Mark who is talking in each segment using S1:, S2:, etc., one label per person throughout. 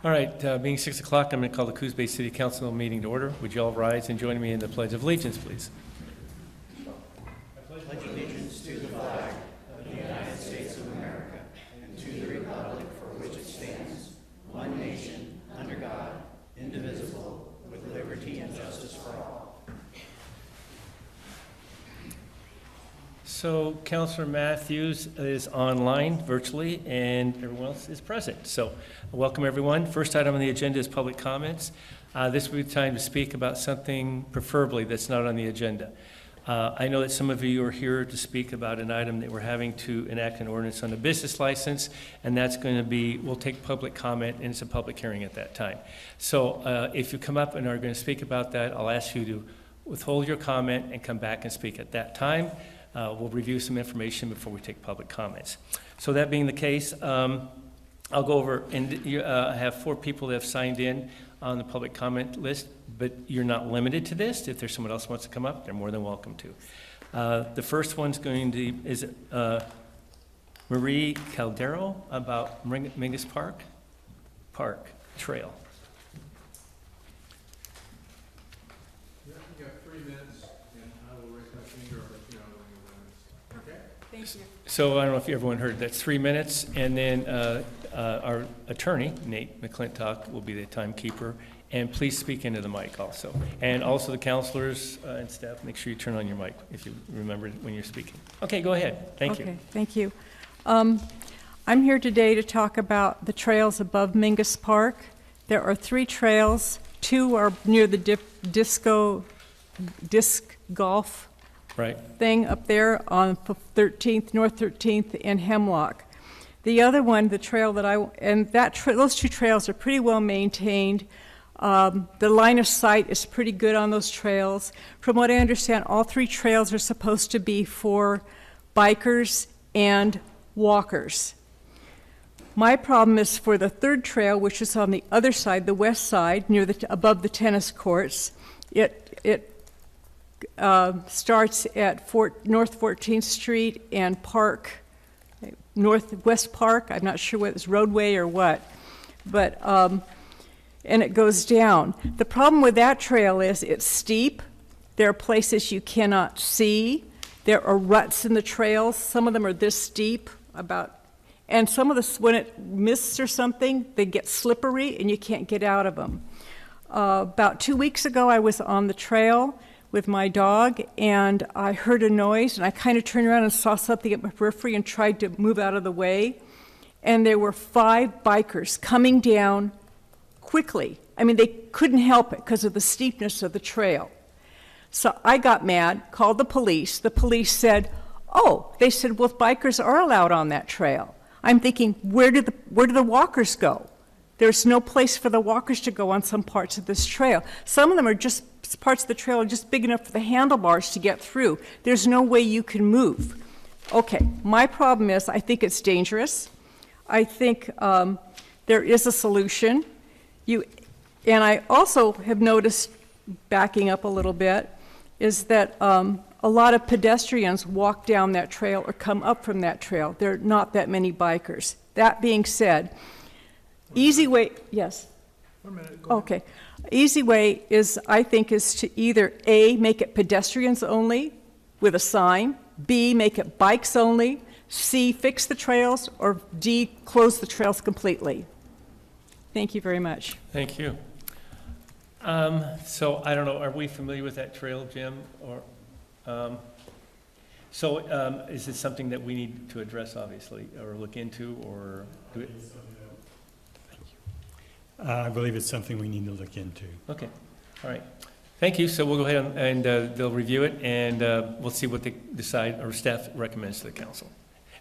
S1: All right, being 6 o'clock, I'm going to call the Coos Bay City Council meeting to order. Would you all rise and join me in the Pledge of Allegiance, please?
S2: I pledge allegiance to the flag of the United States of America and to the republic for which it stands, one nation, under God, indivisible, with liberty and justice for all.
S1: So Councilor Matthews is online virtually, and everyone else is present. So welcome, everyone. First item on the agenda is public comments. This will be the time to speak about something preferably that's not on the agenda. I know that some of you are here to speak about an item that we're having to enact an ordinance on a business license, and that's going to be, we'll take public comment, and it's a public hearing at that time. So if you come up and are going to speak about that, I'll ask you to withhold your comment and come back and speak at that time. We'll review some information before we take public comments. So that being the case, I'll go over, and I have 4 people that have signed in on the public comment list, but you're not limited to this. If there's someone else who wants to come up, they're more than welcome to. The first one's going to, is Marie Caldero about Mingus Park Trail.
S3: Yeah, you got 3 minutes, and I will raise my finger or let you know when you're done. Okay?
S4: Thank you.
S1: So I don't know if everyone heard, that's 3 minutes, and then our attorney, Nate McClintock, will be the timekeeper, and please speak into the mic also. And also the counselors and staff, make sure you turn on your mic if you remember when you're speaking. Okay, go ahead. Thank you.
S4: Okay, thank you. I'm here today to talk about the trails above Mingus Park. There are 3 trails. 2 are near the disc golf
S1: Right.
S4: thing up there on 13th, North 13th and Hemlock. The other one, the trail that those 2 trails are pretty well maintained. The line of sight is pretty good on those trails. From what I understand, all 3 trails are supposed to be for bikers and walkers. My problem is for the 3rd trail, which is on the other side, the west side, above the tennis courts. It starts at North 14th Street and Northwest Park. I'm not sure whether it's roadway or what, but and it goes down. The problem with that trail is it's steep. There are places you cannot see. There are ruts in the trails. Some of them are this steep, and some of the, when it mists or something, they get slippery and you can't get out of them. About 2 weeks ago, I was on the trail with my dog, and I heard a noise, and I kind of turned around and saw something at my periphery and tried to move out of the way. And there were 5 bikers coming down quickly. I mean, they couldn't help it because of the steepness of the trail. So I got mad, called the police. The police said, they said, well, bikers are allowed on that trail. I'm thinking, where do the walkers go? There's no place for the walkers to go on some parts of this trail. Some of them are just, parts of the trail are just big enough for the handlebars to get through. There's no way you can move. Okay, my problem is I think it's dangerous. I think there is a solution. And I also have noticed, backing up a little bit, is that a lot of pedestrians walk down that trail or come up from that trail. There are not that many bikers. That being said, easy way, yes?
S3: 1 minute, go ahead.
S4: Okay. Easy way is, I think, is to either A, make it pedestrians only with a sign, B, make it bikes only, C, fix the trails, or D, close the trails completely. Thank you very much.
S1: Thank you. So I don't know, are we familiar with that trail, Jim? Is it something that we need to address, obviously, or look into, or do it?
S5: I believe it's something we need to look into.
S1: Okay, all right. Thank you. So we'll go ahead and they'll review it, and we'll see what they decide, or staff recommends to the council.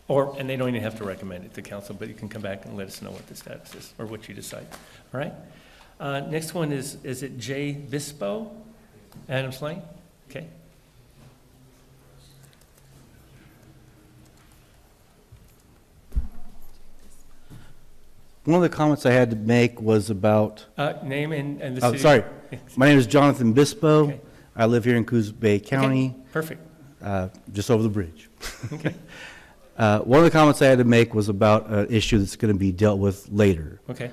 S1: And they don't even have to recommend it to council, but you can come back and let us know what the status is, or what you decide. All right? Next one is it Jay Bispo, Adams Lane? Okay.
S6: One of the comments I had to make was about...
S1: Name and the city.
S6: Sorry. My name is Jonathan Bispo.
S1: Okay.
S6: I live here in Coos Bay County.
S1: Okay. Perfect.
S6: Just over the bridge.
S1: Okay.
S6: One of the comments I had to make was about an issue that's going to be dealt with later.
S1: Okay.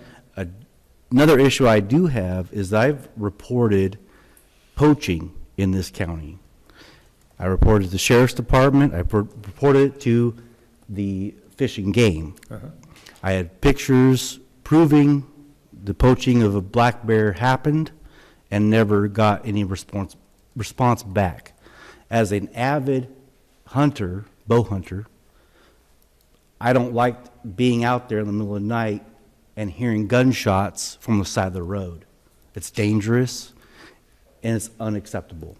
S6: Another issue I do have is I've reported poaching in this county. I reported to the sheriff's department, I reported it to the Fish and Game. I had pictures proving the poaching of a black bear happened and never got any response back. As an avid hunter, bow hunter, I don't like being out there in the middle of the night and hearing gunshots from the side of the road. It's dangerous and it's unacceptable.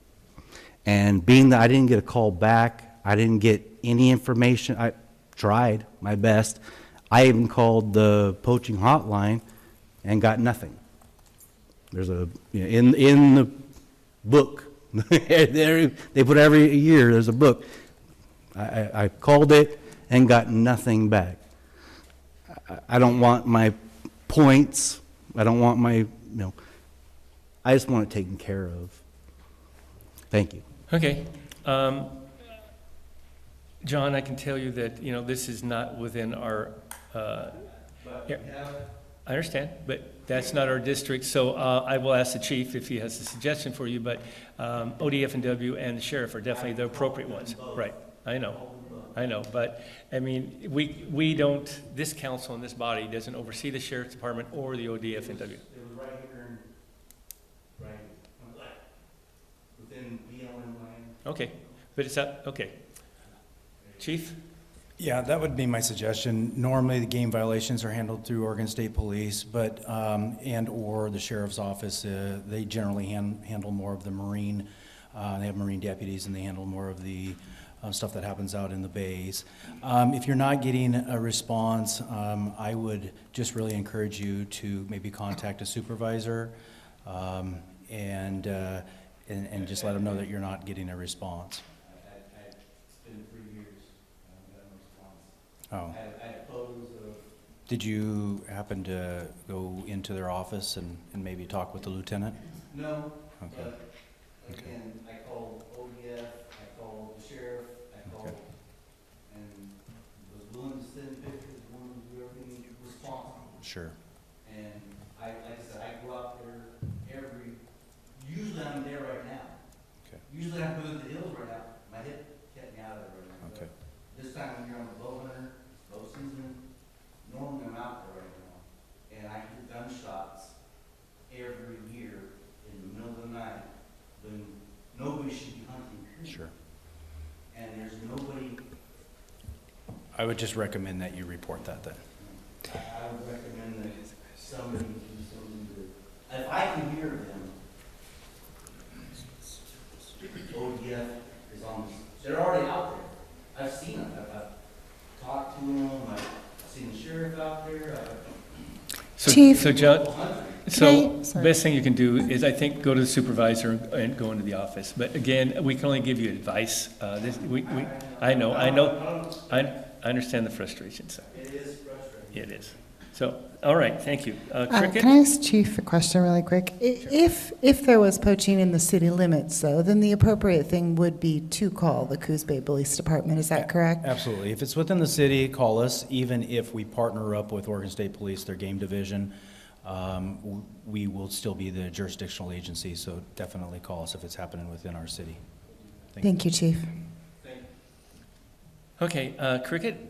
S6: And being that I didn't get a call back, I didn't get any information, I tried my best. I even called the poaching hotline and got nothing. There's a, in the book, they put every year, there's a book. I called it and got nothing back. I don't want my points, I don't want my, I just want it taken care of. Thank you.
S1: Okay. John, I can tell you that, this is not within our, yeah, I understand, but that's not our district, so I will ask the chief if he has a suggestion for you, but ODF&W and the sheriff are definitely the appropriate ones. Right, I know, but, I mean, we don't, this council and this body doesn't oversee the sheriff's department or the ODF&W.
S6: It was right here, right, within BLM land.
S1: Okay, but it's up, okay. Chief?
S7: Yeah, that would be my suggestion. Normally, the game violations are handled through Oregon State Police, but, and/or the sheriff's office. They generally handle more of the Marine. They have Marine deputies, and they handle more of the stuff that happens out in the bays. If you're not getting a response, I would just really encourage you to maybe contact a supervisor and just let them know that you're not getting a response.
S6: It's been 3 years, I haven't gotten a response.
S7: Oh.
S6: I had photos of.
S7: Did you happen to go into their office and maybe talk with the lieutenant?
S6: No,
S7: Okay.
S6: but again, I called ODF, I called the sheriff, I called, and was willing to send pictures, willing to do everything responsible.
S7: Sure.
S6: And like I said, I go out there usually I'm there right now.
S7: Okay.
S6: Usually I'm going to the hills right now. My hip kept me out of there right now.
S7: Okay.
S6: But this time when you're on the bow hunter, bow season, normally I'm out there right now. And I hear gunshots every year in the middle of the night when nobody should be hunting. Period.
S7: Sure.
S6: And there's nobody.
S7: I would just recommend that you report that then.
S6: I would recommend that somebody do something to, if I can hear them, ODF is on, they're already out there. I've seen them, I've talked to them, I've seen the sheriff out there.
S8: Chief.
S1: So John,
S8: Sorry.
S1: best thing you can do is, I think, go to the supervisor and go into the office. But again, we can only give you advice. I understand the frustration, so.
S6: It is frustrating.
S1: It is. So, all right, thank you. Cricket?
S8: Can I ask Chief a question really quick? If there was poaching in the city limits, though, then the appropriate thing would be to call the Coos Bay Police Department. Is that correct?
S7: Absolutely. If it's within the city, call us. Even if we partner up with Oregon State Police, their game division, we will still be the jurisdictional agency, so definitely call us if it's happening within our city.
S8: Thank you, Chief.
S1: Okay, Cricket?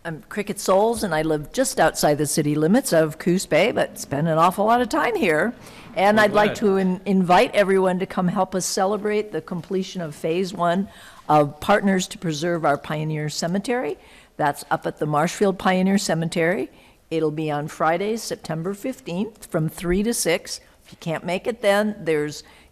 S9: I'm Cricket Souls, and I live just outside the city limits of Coos Bay, but spend an awful lot of time here. And
S1: Well,
S9: I'd like
S1: glad.
S9: to invite everyone to come help us celebrate the completion of Phase 1 of Partners to Preserve Our Pioneer Cemetery. That's up at the Marshfield Pioneer Cemetery. It'll be on Friday, September 15th, from 3 to 6. If you can't make it then,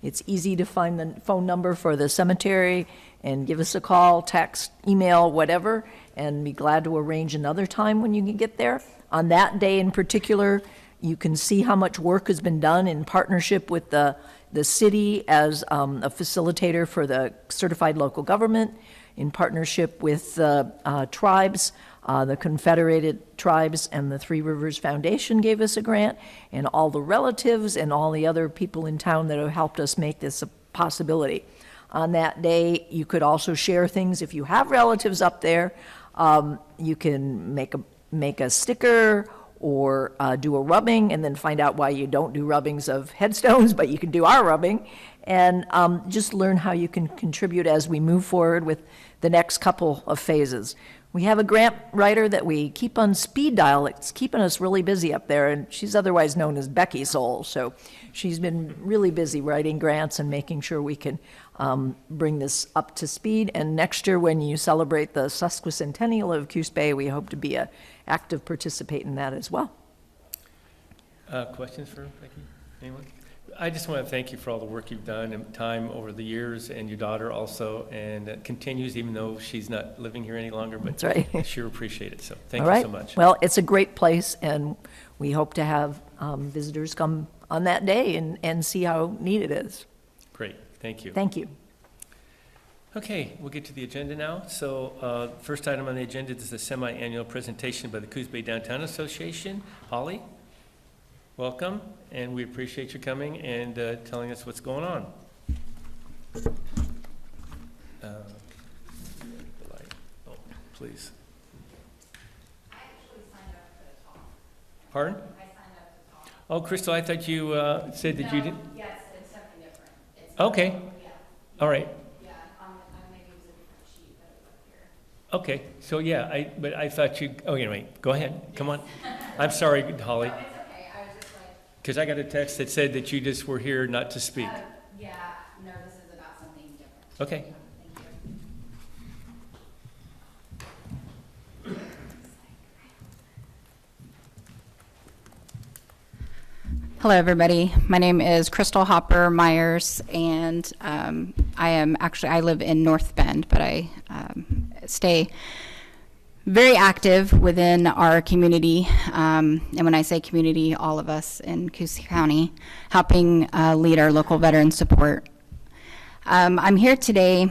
S9: it's easy to find the phone number for the cemetery and give us a call, text, email, whatever, and be glad to arrange another time when you can get there. On that day in particular, you can see how much work has been done in partnership with the city as a facilitator for the certified local government, in partnership with the tribes. The Confederated Tribes and the Three Rivers Foundation gave us a grant, and all the relatives and all the other people in town that have helped us make this a possibility. on that day. You could also share things if you have relatives up there. You can make a sticker or do a rubbing and then find out why you don't do rubbings of headstones, but you can do our rubbing, and just learn how you can contribute as we move forward with the next couple of phases. We have a grant writer that we keep on speed dial. It's keeping us really busy up there, and she's otherwise known as Becky Soul. So she's been really busy writing grants and making sure we can bring this up to speed. And next year, when you celebrate the sesquicentennial of Coos Bay, we hope to be an active participant in that as well.
S1: Questions for Becky? Anyone? I just want to thank you for all the work you've done and time over the years, and your daughter also, and it continues even though she's not living here any longer, but
S9: That's right.
S1: I sure appreciate it, so thank
S9: All
S1: you
S9: right.
S1: so much.
S9: Well, it's a great place, and we hope to have visitors come on that day and see how neat it is.
S1: Great, thank you.
S9: Thank you.
S1: Okay, we'll get to the agenda now. So first item on the agenda is the semi-annual presentation by the Coos Bay Downtown Association. Holly, welcome, and we appreciate you coming and telling us what's going on. Oh, please.
S10: I actually signed up for the talk.
S1: Pardon?
S10: I signed up to talk.
S1: Oh, Crystal, I thought you said that you did.
S10: Yes, it's something different. It's
S1: Okay,
S10: yeah,
S1: all right.
S10: yeah. I maybe it was a different sheet, but it was up here.
S1: Okay, so yeah, but I thought you, oh, anyway, go ahead, come on. I'm sorry, Holly,
S10: No, it's okay. I was just like,
S1: because I got a text that said that you just were here not to speak.
S10: yeah, no, this is about something different.
S1: Okay.
S10: Thank you.
S11: Hello, everybody. My name is Crystal Hopper Myers, and I live in North Bend, but I stay very active within our community. And when I say community, all of us in Coos County, helping lead our local veteran support. I'm here today.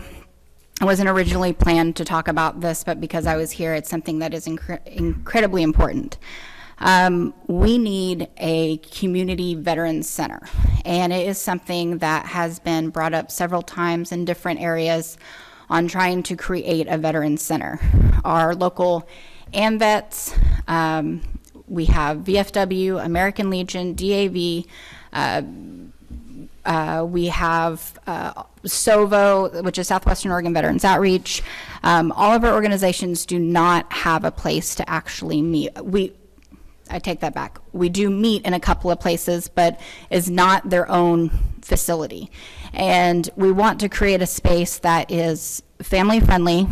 S11: I wasn't originally planned to talk about this, but because I was here, it's something that is incredibly important. We need a community veterans center, and it is something that has been brought up several times in different areas on trying to create a veterans center. Our local AMVETS, we have VFW, American Legion, DAV, we have SOVO, which is Southwestern Oregon Veterans Outreach. All of our organizations do not have a place to actually meet. I take that back. We do meet in a couple of places, but is not their own facility. And we want to create a space that is family friendly,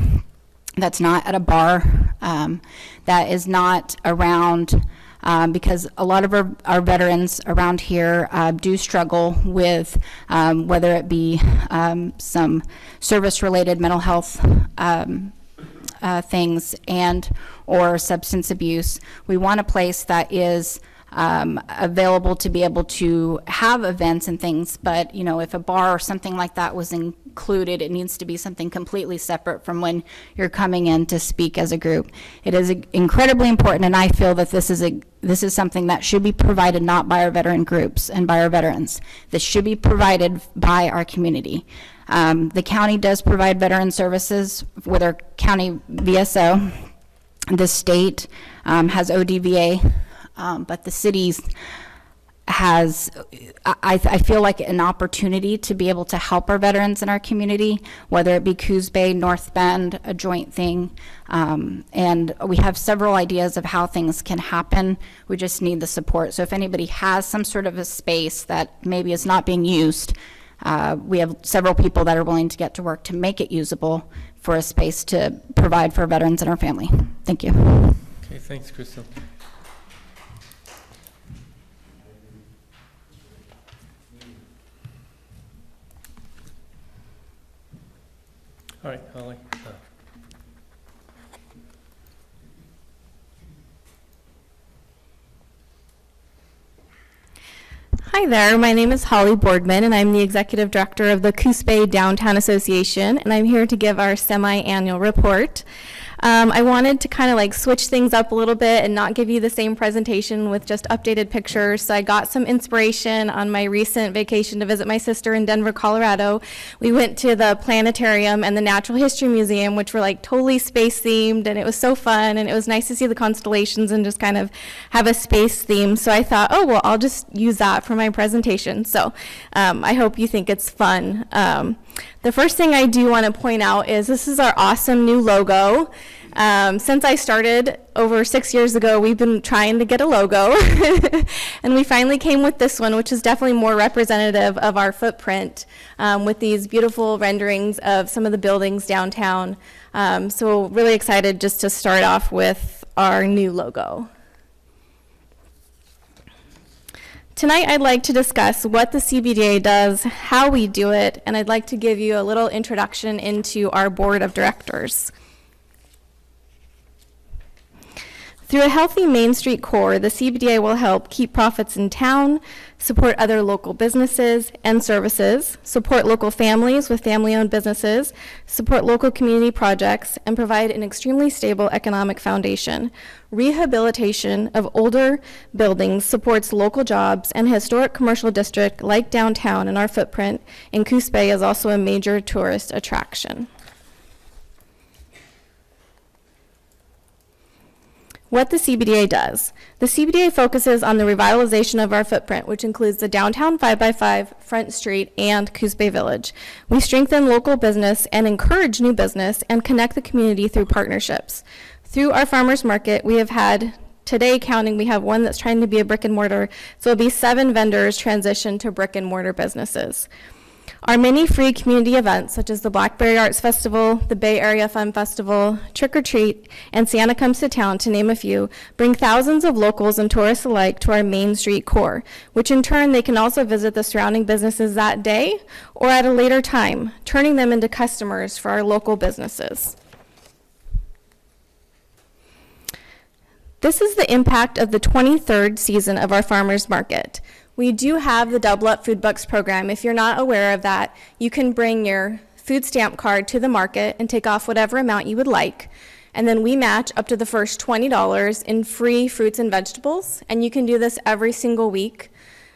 S11: that's not at a bar, that is not around, because a lot of our veterans around here do struggle with whether it be some service-related mental health things and or substance abuse. We want a place that is available to be able to have events and things, but you know, if a bar or something like that was included, it needs to be something completely separate from when you're coming in to speak as a group. It is incredibly important, and I feel that this is something that should be provided not by our veteran groups and by our veterans. This should be provided by our community. The county does provide veteran services with our county VSO. The state has ODVA, but the cities has, I feel like, an opportunity to be able to help our veterans in our community, whether it be Coos Bay, North Bend, a joint thing. And we have several ideas of how things can happen. We just need the support. So if anybody has some sort of a space that maybe is not being used, we have several people that are willing to get to work to make it usable for a space to provide for veterans and our family. Thank you.
S1: Okay, thanks, Crystal. All right, Holly.
S12: Hi there, my name is Holly Boardman, and I'm the Executive Director of the Coos Bay Downtown Association, and I'm here to give our semi-annual report. I wanted to kind of like switch things up a little bit and not give you the same presentation with just updated pictures. So I got some inspiration on my recent vacation to visit my sister in Denver, Colorado. We went to the planetarium and the Natural History Museum, which were like totally space themed, and it was so fun, and it was nice to see the constellations and just kind of have a space theme. So I thought, oh, well, I'll just use that for my presentation. So I hope you think it's fun. The first thing I do want to point out is this is our awesome new logo. Since I started over 6 years ago, we've been trying to get a logo, and we finally came with this one, which is definitely more representative of our footprint, with these beautiful renderings of some of the buildings downtown. So really excited just to start off with our new logo. Tonight, I'd like to discuss what the CBDA does, how we do it, and I'd like to give you a little introduction into our board of directors. Through a healthy Main Street core, the CBDA will help keep profits in town, support other local businesses and services, support local families with family-owned businesses, support local community projects, and provide an extremely stable economic foundation. Rehabilitation of older buildings supports local jobs, and a historic commercial district like downtown in our footprint in Coos Bay is also a major tourist attraction. What the CBDA does. The CBDA focuses on the revitalization of our footprint, which includes the downtown 5x5, Front Street, and Coos Bay Village. We strengthen local business and encourage new business and connect the community through partnerships. Through our farmers market, we have had, today counting, we have one that's trying to be a brick and mortar, so it'll be 7 vendors transition to brick and mortar businesses. Our many free community events, such as the Blackberry Arts Festival, the Bay Area Fun Festival, Trick or Treat, and Santa Comes to Town, to name a few, bring thousands of locals and tourists alike to our Main Street core, which in turn they can also visit the surrounding businesses that day or at a later time, turning them into customers for our local businesses. This is the impact of the 23rd season of our farmers market. We do have the Double Up Food Bucks program. If you're not aware of that, you can bring your food stamp card to the market and take off whatever amount you would like. And then we match up to the first $20 in free fruits and vegetables. And you can do this every single week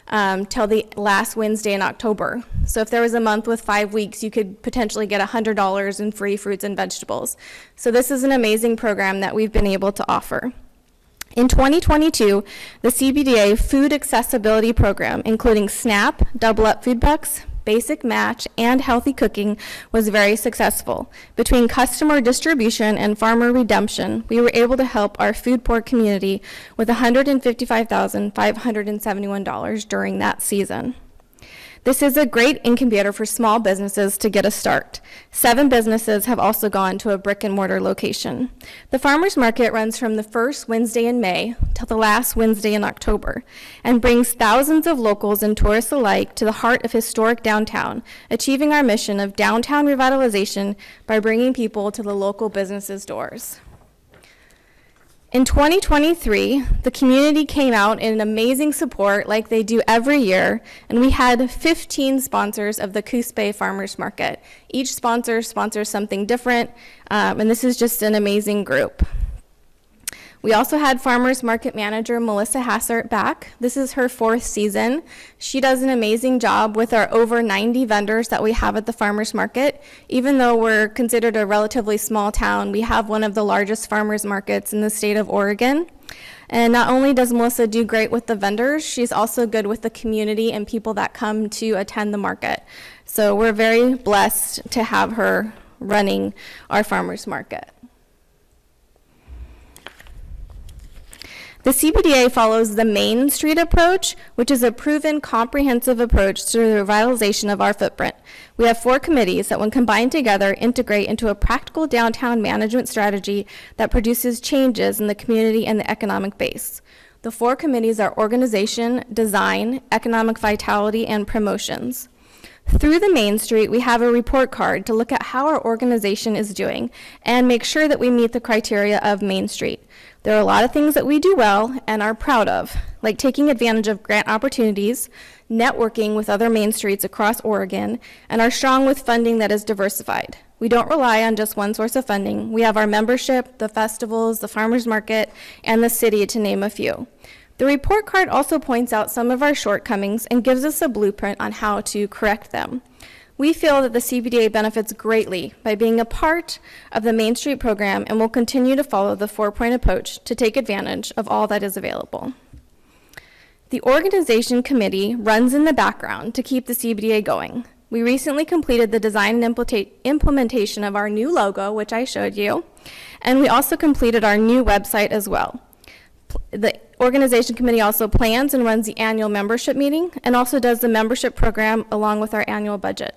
S12: till the last Wednesday in October. So if there was a month with 5 weeks, you could potentially get $100 in free fruits and vegetables. So this is an amazing program that we've been able to offer. In 2022, the CBDA Food Accessibility Program, including SNAP, Double Up Food Bucks, Basic Match, and Healthy Cooking, was very successful. Between customer distribution and farmer redemption, we were able to help our food poor community with $155,571 during that season. This is a great incubator for small businesses to get a start. 7 businesses have also gone to a brick and mortar location. The farmers market runs from the first Wednesday in May till the last Wednesday in October and brings thousands of locals and tourists alike to the heart of historic downtown, achieving our mission of downtown revitalization by bringing people to the local businesses' doors. In 2023, the community came out in amazing support like they do every year, and we had 15 sponsors of the Coos Bay Farmers Market. Each sponsor sponsors something different, and this is just an amazing group. We also had Farmers Market Manager Melissa Hassert back. This is her 4th season. She does an amazing job with our over 90 vendors that we have at the Farmers Market. Even though we're considered a relatively small town, we have one of the largest farmers markets in the state of Oregon. And not only does Melissa do great with the vendors, she's also good with the community and people that come to attend the market. So we're very blessed to have her running our farmers market. The CBDA follows the Main Street approach, which is a proven comprehensive approach to the revitalization of our footprint. We have 4 committees that, when combined together, integrate into a practical downtown management strategy that produces changes in the community and the economic base. The 4 committees are organization, design, economic vitality, and promotions. Through the Main Street, we have a report card to look at how our organization is doing and make sure that we meet the criteria of Main Street. There are a lot of things that we do well and are proud of, like taking advantage of grant opportunities, networking with other Main Streets across Oregon, and are strong with funding that is diversified. We don't rely on just one source of funding. We have our membership, the festivals, the farmers market, and the city, to name a few. The report card also points out some of our shortcomings and gives us a blueprint on how to correct them. We feel that the CBDA benefits greatly by being a part of the Main Street program and will continue to follow the 4-point approach to take advantage of all that is available. The organization committee runs in the background to keep the CBDA going. We recently completed the design and implementation of our new logo, which I showed you, and we also completed our new website as well. The organization committee also plans and runs the annual membership meeting and also does the membership program along with our annual budget.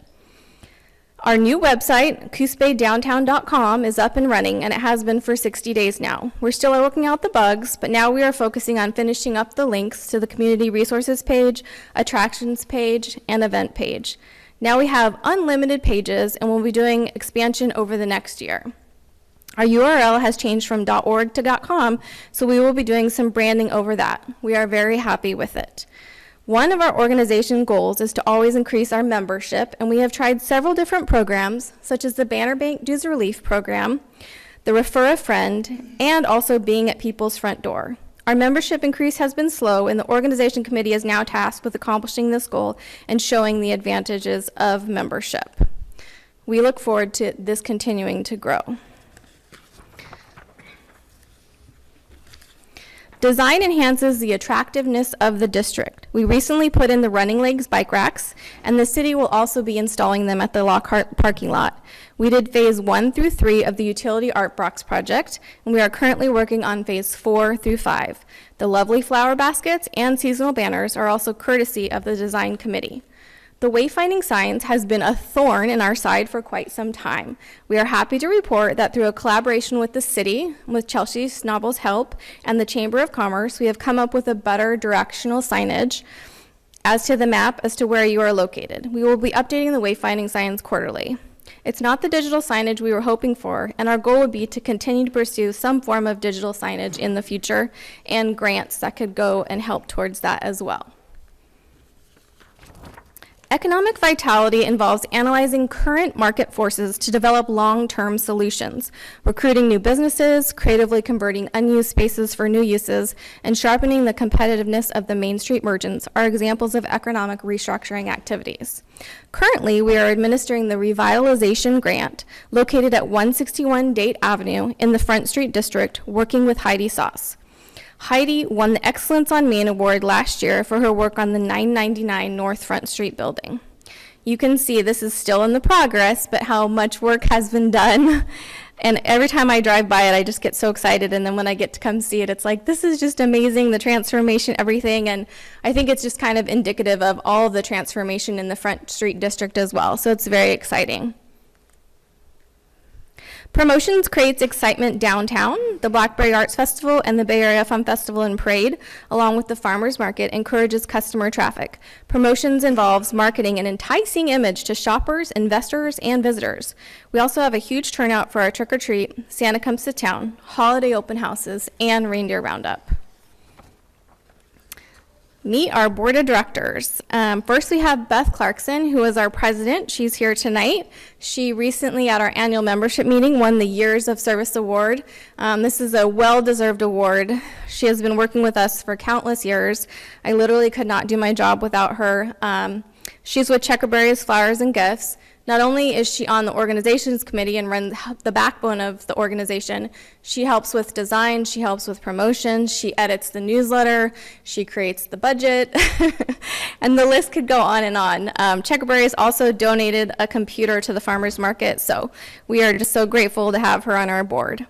S12: Our new website, coosbaydowntown.com, is up and running, and it has been for 60 days now. We're still working out the bugs, but now we are focusing on finishing up the links to the community resources page, attractions page, and event page. Now we have unlimited pages, and we'll be doing expansion over the next year. Our URL has changed from .org to .com, so we will be doing some branding over that. We are very happy with it. One of our organization goals is to always increase our membership, and we have tried several different programs, such as the Banner Bank Dues Relief Program, the Refer a Friend, and also being at people's front door. Our membership increase has been slow, and the organization committee is now tasked with accomplishing this goal and showing the advantages of membership. We look forward to this continuing to grow. Design enhances the attractiveness of the district. We recently put in the Running Legs bike racks, and the city will also be installing them at the Lockhart parking lot. We did phase 1 through 3 of the utility art box project, and we are currently working on phase 4 through 5. The lovely flower baskets and seasonal banners are also courtesy of the design committee. The wayfinding signs has been a thorn in our side for quite some time. We are happy to report that through a collaboration with the city, with Chelsea Snobel's help, and the Chamber of Commerce, we have come up with a better directional signage as to the map as to where you are located. We will be updating the wayfinding signs quarterly. It's not the digital signage we were hoping for, and our goal would be to continue to pursue some form of digital signage in the future and grants that could go and help towards that as well. Economic vitality involves analyzing current market forces to develop long-term solutions. Recruiting new businesses, creatively converting unused spaces for new uses, and sharpening the competitiveness of the Main Street merchants are examples of economic restructuring activities. Currently, we are administering the Revitalization Grant located at 161 Date Avenue in the Front Street District, working with Heidi Sauce. Heidi won the Excellence on Main Award last year for her work on the 999 North Front Street building. You can see this is still in the progress, but how much work has been done. And every time I drive by it, I just get so excited. And then when I get to come see it, it's like, this is just amazing, the transformation, everything. And I think it's just kind of indicative of all of the transformation in the Front Street District as well. So it's very exciting. Promotions creates excitement downtown. The Blackberry Arts Festival and the Bay Area Fun Festival and Parade, along with the Farmers Market, encourages customer traffic. Promotions involves marketing an enticing image to shoppers, investors, and visitors. We also have a huge turnout for our trick or treat, Santa Comes to Town, holiday open houses, and reindeer roundup. Meet our board of directors. First, we have Beth Clarkson, who is our president. She's here tonight. She recently, at our annual membership meeting, won the Years of Service Award. This is a well-deserved award. She has been working with us for countless years. I literally could not do my job without her. She's with Checkerberry's Flowers and Gifts. Not only is she on the organizations committee and runs the backbone of the organization, she helps with design, she helps with promotion, she edits the newsletter, she creates the budget, and the list could go on and on. Checkerberry's also donated a computer to the farmers market, so we are just so grateful to have her on our board.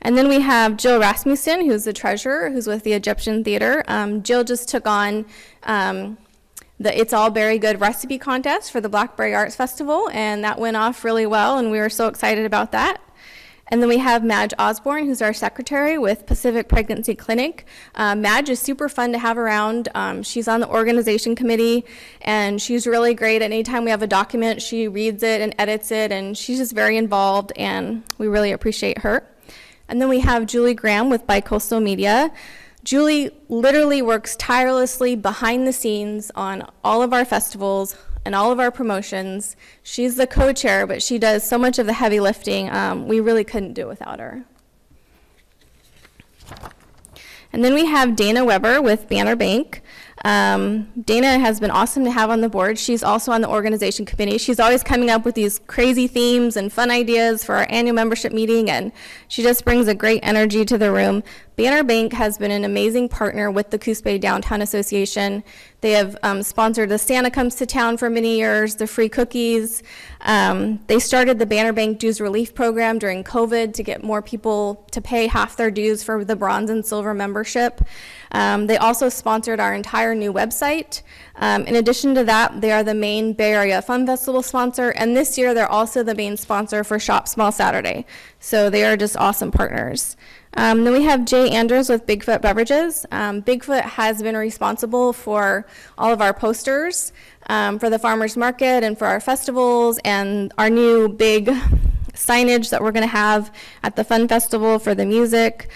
S12: And then we have Jill Rasmussen, who's the treasurer, who's with the Egyptian Theater. Jill just took on the It's All Very Good recipe contest for the Blackberry Arts Festival, and that went off really well, and we were so excited about that. And then we have Madge Osborne, who's our secretary with Pacific Pregnancy Clinic. Madge is super fun to have around. She's on the organization committee, and she's really great. Anytime we have a document, she reads it and edits it, and she's just very involved, and we really appreciate her. And then we have Julie Graham with Bicoastal Media. Julie literally works tirelessly behind the scenes on all of our festivals and all of our promotions. She's the co-chair, but she does so much of the heavy lifting. We really couldn't do it without her. And then we have Dana Weber with Banner Bank. Dana has been awesome to have on the board. She's also on the organization committee. She's always coming up with these crazy themes and fun ideas for our annual membership meeting, and she just brings a great energy to the room. Banner Bank has been an amazing partner with the Coos Bay Downtown Association. They have sponsored the Santa Comes to Town for many years, the free cookies. They started the Banner Bank Dues Relief Program during COVID to get more people to pay half their dues for the bronze and silver membership. They also sponsored our entire new website. In addition to that, they are the main Bay Area Fun Festival sponsor, and this year they're also the main sponsor for Shop Small Saturday. So they are just awesome partners. Then we have Jay Andrews with Bigfoot Beverages. Bigfoot has been responsible for all of our posters for the farmers market and for our festivals and our new big signage that we're going to have at the Fun Festival for the music.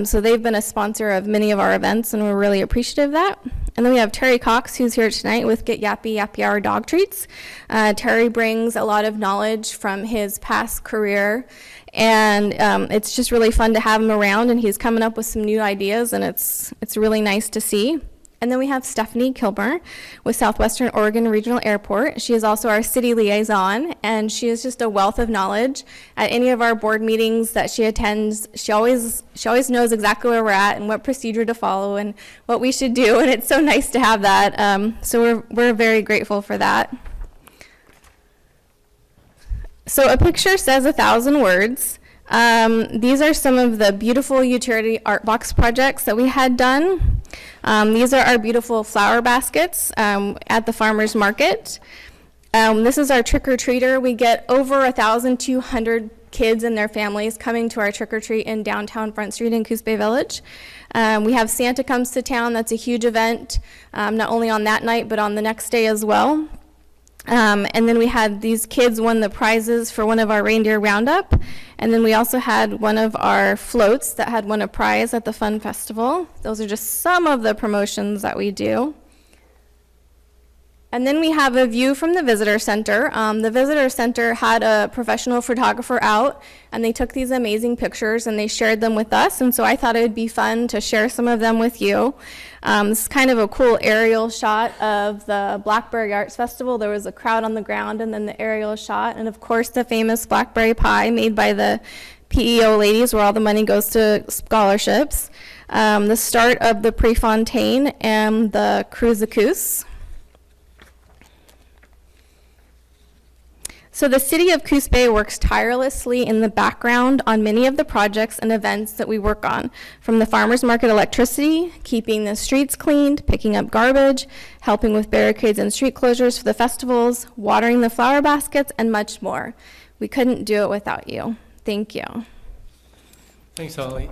S12: So they've been a sponsor of many of our events, and we're really appreciative of that. And then we have Terry Cox, who's here tonight with Get Yappy Yappy Hour Dog Treats. Terry brings a lot of knowledge from his past career, and it's just really fun to have him around, and he's coming up with some new ideas, and it's really nice to see. And then we have Stephanie Kilburn with Southwestern Oregon Regional Airport. She is also our city liaison, and she is just a wealth of knowledge. At any of our board meetings that she attends, she always knows exactly where we're at and what procedure to follow and what we should do, and it's so nice to have that. So we're very grateful for that. So a picture says 1,000 words. These are some of the beautiful utility art box projects that we had done. These are our beautiful flower baskets at the farmers market. This is our trick-or-treater. We get over 1,200 kids and their families coming to our trick-or-treat in downtown Front Street in Coos Bay Village. We have Santa Comes to Town. That's a huge event, not only on that night, but on the next day as well. And then we had these kids won the prizes for one of our reindeer roundup. And then we also had one of our floats that had won a prize at the Fun Festival. Those are just some of the promotions that we do. And then we have a view from the visitor center. The visitor center had a professional photographer out, and they took these amazing pictures and they shared them with us, and so I thought it would be fun to share some of them with you. This is kind of a cool aerial shot of the Blackberry Arts Festival. There was a crowd on the ground and then the aerial shot, and of course the famous blackberry pie made by the PEO ladies where all the money goes to scholarships. The start of the Prefontaine and the Cruise of Coos. So the City of Coos Bay works tirelessly in the background on many of the projects and events that we work on, from the farmers market electricity, keeping the streets cleaned, picking up garbage, helping with barricades and street closures for the festivals, watering the flower baskets, and much more. We couldn't do it without you. Thank you.
S1: Thanks, Holly.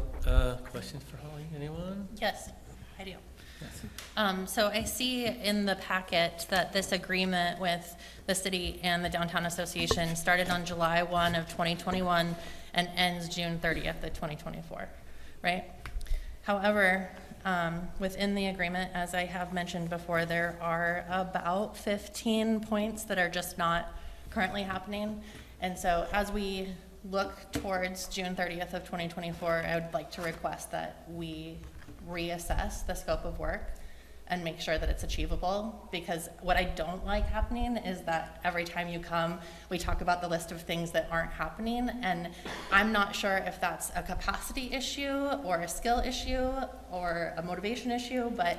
S1: Questions for Holly? Anyone?
S10: Yes, I do. So I see in the packet that this agreement with the city and the Downtown Association started on July 1 of 2021 and ends June 30th of 2024, right? However, within the agreement, as I have mentioned before, there are about 15 points that are just not currently happening. And so as we look towards June 30th of 2024, I would like to request that we reassess the scope of work and make sure that it's achievable, because what I don't like happening is that every time you come, we talk about the list of things that aren't happening, and I'm not sure if that's a capacity issue or a skill issue or a motivation issue, but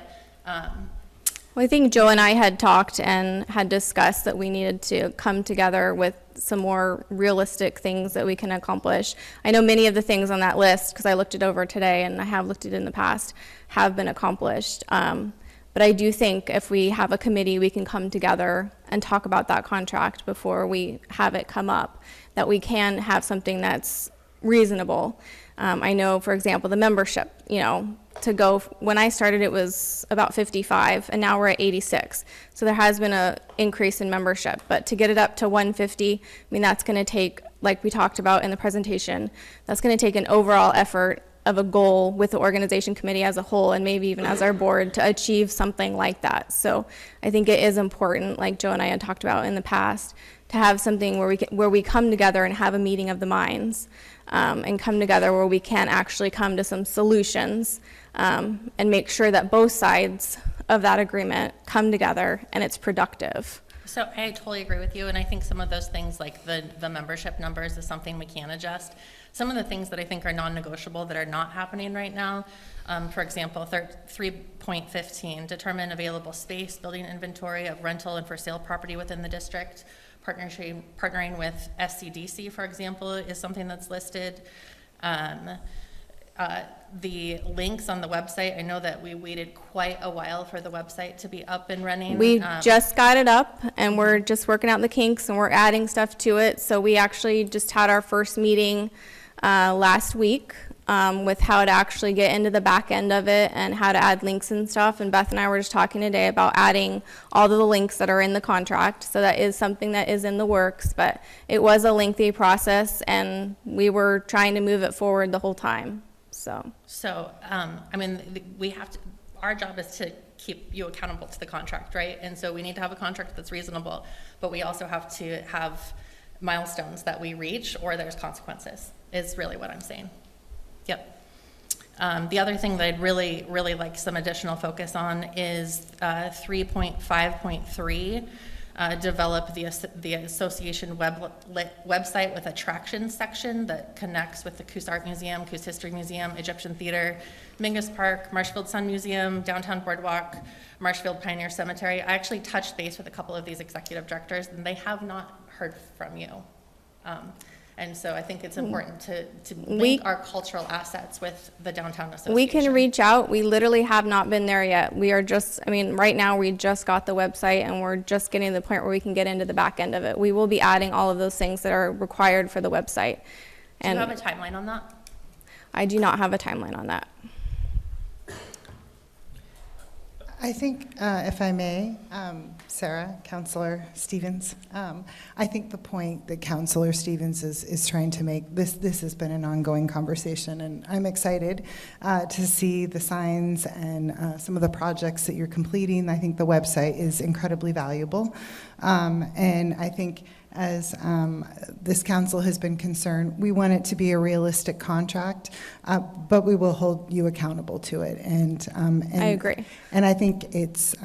S12: Well, I think Joe and I had talked and had discussed that we needed to come together with some more realistic things that we can accomplish. I know many of the things on that list, because I looked it over today and I have looked it in the past, have been accomplished. But I do think if we have a committee, we can come together and talk about that contract before we have it come up, that we can have something that's reasonable. I know, for example, the membership, to go, when I started, it was about 55, and now we're at 86. So there has been an increase in membership, but to get it up to 150, that's going to take, like we talked about in the presentation, that's going to take an overall effort of a goal with the organization committee as a whole, and maybe even as our board, to achieve something like that. So I think it is important, like Joe and I had talked about in the past, to have something where we come together and have a meeting of the minds, and come together where we can actually come to some solutions, and make sure that both sides of that agreement come together and it's productive.
S10: So I totally agree with you, and I think some of those things, like the membership numbers, is something we can adjust. Some of the things that I think are non-negotiable that are not happening right now, for example, 3.15, determine available space, building inventory of rental and for sale property within the district. Partnering with SCDC, for example, is something that's listed. The links on the website, I know that we waited quite a while for the website to be up and running.
S12: We just got it up, and we're just working out the kinks, and we're adding stuff to it. So we actually just had our first meeting last week with how to actually get into the back end of it and how to add links and stuff. And Beth and I were just talking today about adding all of the links that are in the contract. So that is something that is in the works, but it was a lengthy process, and we were trying to move it forward the whole time. So we have to, our job is to keep you accountable to the contract, right? And so we need to have a contract that's reasonable, but we also have to have milestones that we reach, or there's consequences, is really what I'm saying. Yep. The other thing that I'd really, really like some additional focus on is 3.5.3, develop the association website with attractions section that connects with the Coos Art Museum, Coos History Museum, Egyptian Theater, Mingus Park, Marshfield Sun Museum, Downtown Boardwalk, Marshfield Pioneer Cemetery. I actually touched base with a couple of these executive directors, and they have not heard from you. And so I think it's important to link our cultural assets with the Downtown Association. We can reach out. We literally have not been there yet. We are just, right now we just got the website, and we're just getting to the point where we can get into the back end of it. We will be adding all of those things that are required for the website.
S10: Do you have a timeline on that?
S12: I do not have a timeline on that.
S8: I think, if I may, Sarah, Councilor Stevens, I think the point that Councilor Stevens is trying to make, this has been an ongoing conversation, and I'm excited to see the signs and some of the projects that you're completing. I think the website is incredibly valuable, and I think as this council has been concerned, we want it to be a realistic contract, but we will hold you accountable to it. And
S12: I agree.
S8: And I think it's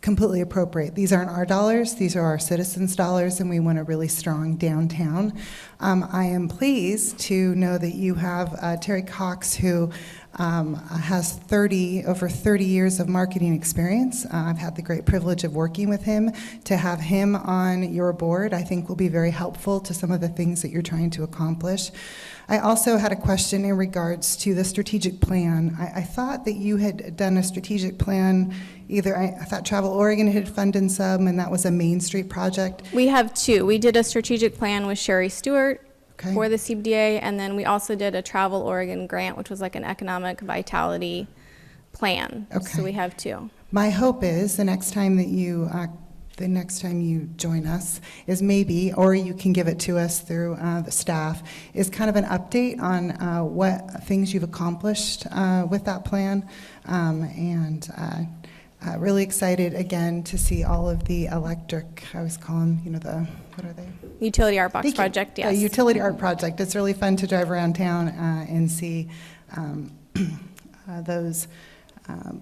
S8: completely appropriate. These aren't our dollars; these are our citizens' dollars, and we want a really strong downtown. I am pleased to know that you have Terry Cox, who has over 30 years of marketing experience. I've had the great privilege of working with him. To have him on your board, I think will be very helpful to some of the things that you're trying to accomplish. I also had a question in regards to the strategic plan. I thought that you had done a strategic plan, I thought Travel Oregon had funded some, and that was a Main Street project.
S12: We have two. We did a strategic plan with Sherry Stewart,
S8: Okay.
S12: for the CBDA, and then we also did a Travel Oregon grant, which was like an economic vitality plan.
S8: Okay.
S12: So we have two.
S8: My hope is the next time you join us is maybe, or you can give it to us through the staff, is kind of an update on what things you've accomplished with that plan, and really excited again to see all of the electric, I always call them, what are they?
S12: Utility Art Box project, yes.
S8: The utility art project. It's really fun to drive around town and see those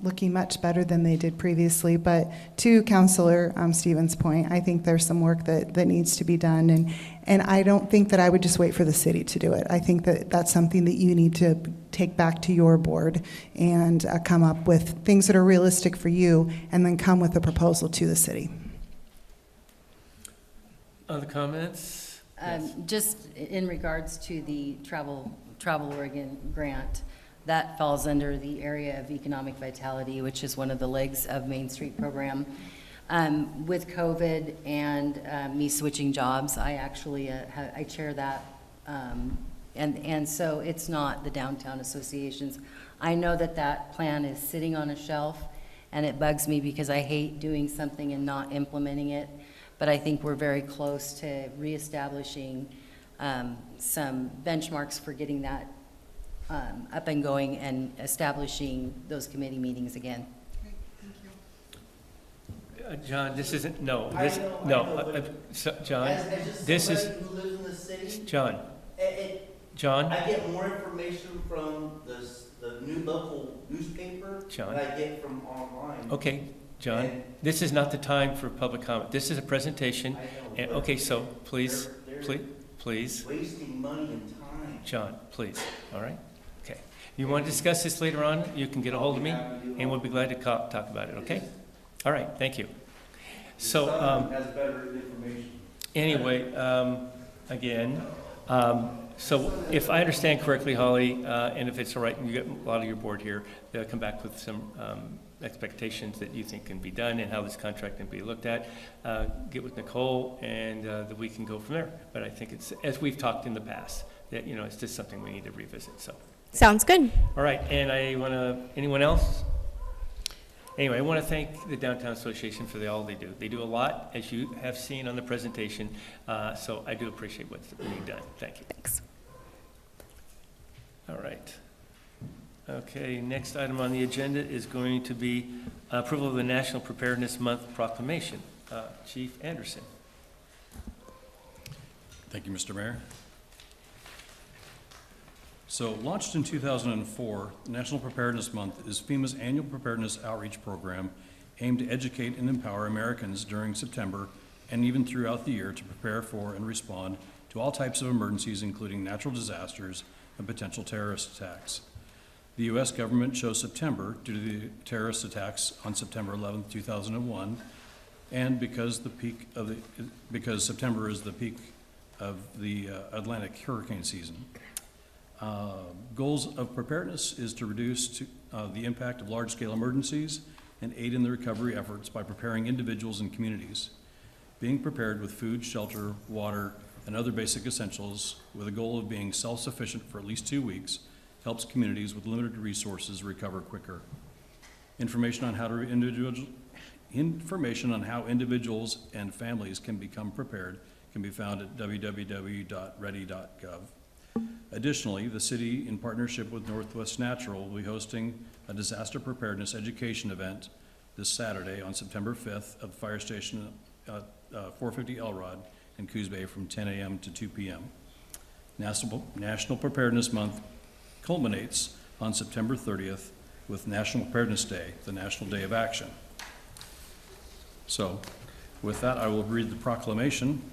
S8: looking much better than they did previously. But to Councilor Stevens' point, I think there's some work that needs to be done, and I don't think that I would just wait for the city to do it. I think that that's something that you need to take back to your board and come up with things that are realistic for you, and then come with a proposal to the city.
S1: Other comments?
S13: Just in regards to the Travel Oregon grant, that falls under the area of economic vitality, which is one of the legs of Main Street program. With COVID and me switching jobs, I actually I chair that And so it's not the downtown associations. I know that that plan is sitting on a shelf, and it bugs me because I hate doing something and not implementing it. But I think we're very close to reestablishing some benchmarks for getting that up and going and establishing those committee meetings again.
S1: John, this isn't, no,
S2: I
S1: this,
S2: know,
S1: no,
S2: I know, but
S1: John,
S2: as just
S1: this is,
S2: somebody who lives in the city,
S1: John, John,
S2: I get more information from the new local newspaper
S1: John.
S2: than I get from online.
S1: okay, John,
S2: And-
S1: this is not the time for public comment. This is a presentation.
S2: I know,
S1: And,
S2: but
S1: okay, so please,
S2: they're
S1: please,
S2: wasting money and time.
S1: John, please, all right? Okay. You want to discuss this later on, you can get a hold of me, and we'll be glad to talk about it, okay? All right, thank you. So,
S2: Has better information.
S1: anyway, again, so if I understand correctly, Holly, and if it's all right, and you get a lot of your board here, they'll come back with some expectations that you think can be done and how this contract can be looked at. Get with Nicole, and that we can go from there. But I think it's, as we've talked in the past, that, you know, it's just something we need to revisit, so.
S12: Sounds good.
S1: All right, and I want to, anyone else? Anyway, I want to thank the Downtown Association for all they do. They do a lot, as you have seen on the presentation, so I do appreciate what's being done. Thank you.
S12: Thanks.
S1: All right. Okay, next item on the agenda is going to be approval of the National Preparedness Month proclamation. Chief Anderson.
S14: Thank you, Mr. Mayor. So, launched in 2004, National Preparedness Month is FEMA's annual preparedness outreach program aimed to educate and empower Americans during September and even throughout the year to prepare for and respond to all types of emergencies, including natural disasters and potential terrorist attacks. The U.S. government chose September due to the terrorist attacks on September 11, 2001, and because September is the peak of the Atlantic hurricane season. Goals of preparedness is to reduce the impact of large-scale emergencies and aid in the recovery efforts by preparing individuals and communities. Being prepared with food, shelter, water, and other basic essentials with a goal of being self-sufficient for at least 2 weeks helps communities with limited resources recover quicker. Information on how individuals and families can become prepared can be found at www.ready.gov. Additionally, the city, in partnership with Northwest Natural, will be hosting a disaster preparedness education event this Saturday on September 5th at the fire station at 450 Elrod in Coos Bay from 10 a.m. to 2 p.m. National Preparedness Month culminates on September 30th with National Preparedness Day, the National Day of Action. So, with that, I will read the proclamation.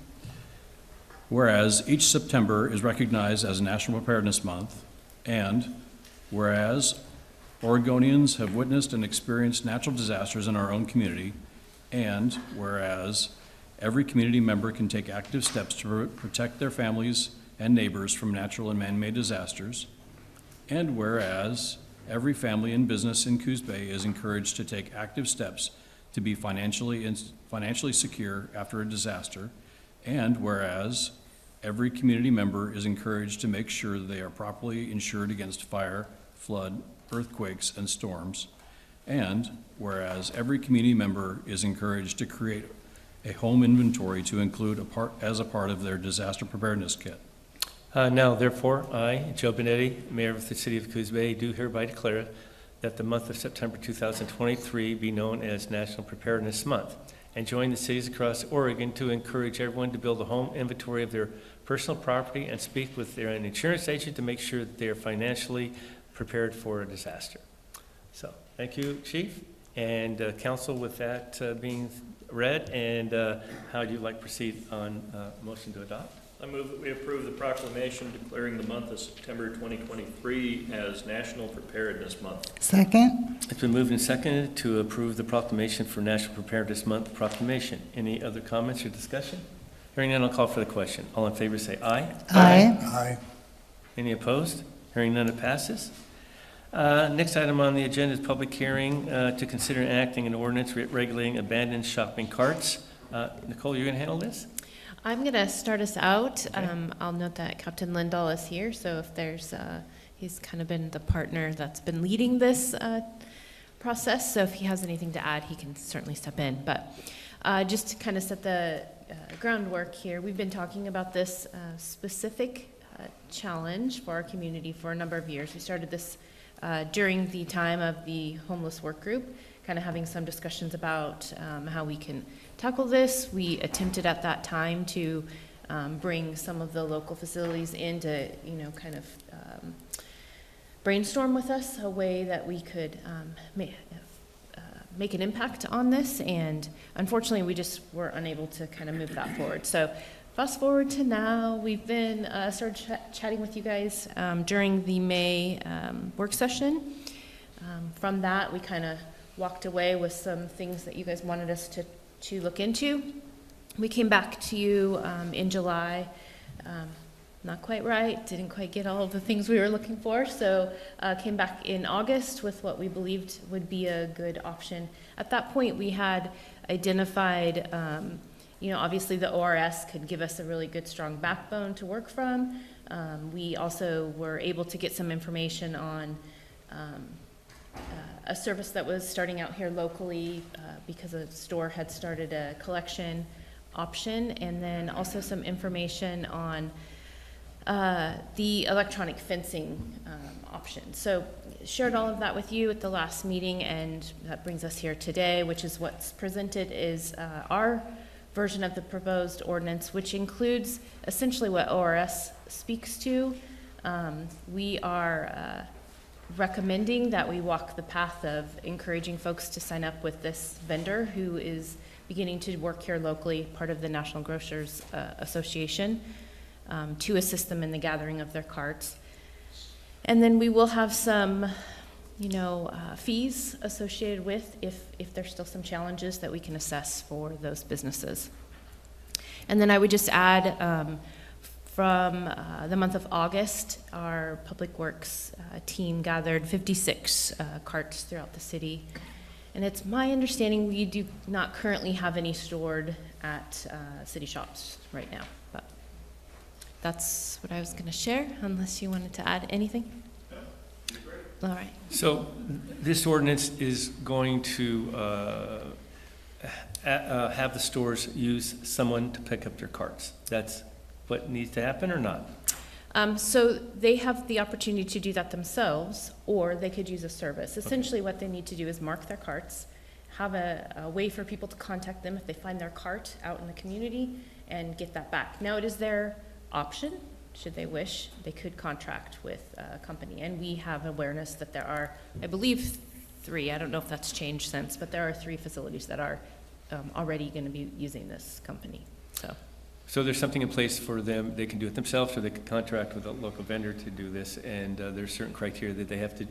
S14: Whereas each September is recognized as National Preparedness Month, and whereas Oregonians have witnessed and experienced natural disasters in our own community, and whereas every community member can take active steps to protect their families and neighbors from natural and man-made disasters, and whereas every family and business in Coos Bay is encouraged to take active steps to be financially secure after a disaster, and whereas every community member is encouraged to make sure they are properly insured against fire, flood, earthquakes, and storms, and whereas every community member is encouraged to create a home inventory to include as a part of their disaster preparedness kit.
S1: Now, therefore, I, Joe Benetti, Mayor of the City of Coos Bay, do hereby declare that the month of September 2023 be known as National Preparedness Month, and join the cities across Oregon to encourage everyone to build a home inventory of their personal property and speak with their insurance agent to make sure that they are financially prepared for a disaster. So, thank you, Chief, and Council, with that being read, and how do you like to proceed on motion to adopt?
S15: I move that we approve the proclamation declaring the month of September 2023 as National Preparedness Month.
S8: Second.
S1: It's been moved and seconded to approve the proclamation for National Preparedness Month proclamation. Any other comments or discussion? Hearing none, I'll call for the question. All in favor say aye.
S8: Aye.
S5: Aye.
S1: Any opposed? Hearing none, it passes. Next item on the agenda is public hearing to consider enacting an ordinance regulating abandoned shopping carts Nicole, you're going to handle this?
S16: I'm going to start us out.
S1: Okay.
S16: I'll note that Captain Lindahl is here, so if there's, he's kind of been the partner that's been leading this process, so if he has anything to add, he can certainly step in. But just to kind of set the groundwork here, we've been talking about this specific challenge for our community for a number of years. We started this during the time of the homeless work group, kind of having some discussions about how we can tackle this. We attempted at that time to bring some of the local facilities in to, kind of brainstorm with us a way that we could make an impact on this, and unfortunately we just were unable to kind of move that forward. So fast forward to now, we've been started chatting with you guys during the May work session. From that, we kind of walked away with some things that you guys wanted us to look into. We came back to you in July, not quite right, didn't quite get all of the things we were looking for, so came back in August with what we believed would be a good option. At that point, we had identified, obviously the ORS could give us a really good, strong backbone to work from. We also were able to get some information on a service that was starting out here locally because a store had started a collection option, and then also some information on the electronic fencing option. So shared all of that with you at the last meeting, and that brings us here today, which is what's presented is our version of the proposed ordinance, which includes essentially what ORS speaks to. We are recommending that we walk the path of encouraging folks to sign up with this vendor who is beginning to work here locally, part of the National Grocers Association, to assist them in the gathering of their carts. And then we will have some, fees associated with if there's still some challenges that we can assess for those businesses. And then I would just add, from the month of August, our Public Works team gathered 56 carts throughout the city. And it's my understanding we do not currently have any stored at city shops right now. But that's what I was going to share, unless you wanted to add anything. All right.
S1: So this ordinance is going to have the stores use someone to pick up their carts. That's what needs to happen or not?
S16: So they have the opportunity to do that themselves, or they could use a service. Essentially what they need to do is mark their carts, have a way for people to contact them if they find their cart out in the community, and get that back. Now it is their option, should they wish, they could contract with a company. And we have awareness that there are, I believe, 3, I don't know if that's changed since, but there are 3 facilities that are already going to be using this company.
S1: So there's something in place for them, they can do it themselves, or they can contract with a local vendor to do this, and there's certain criteria that they have to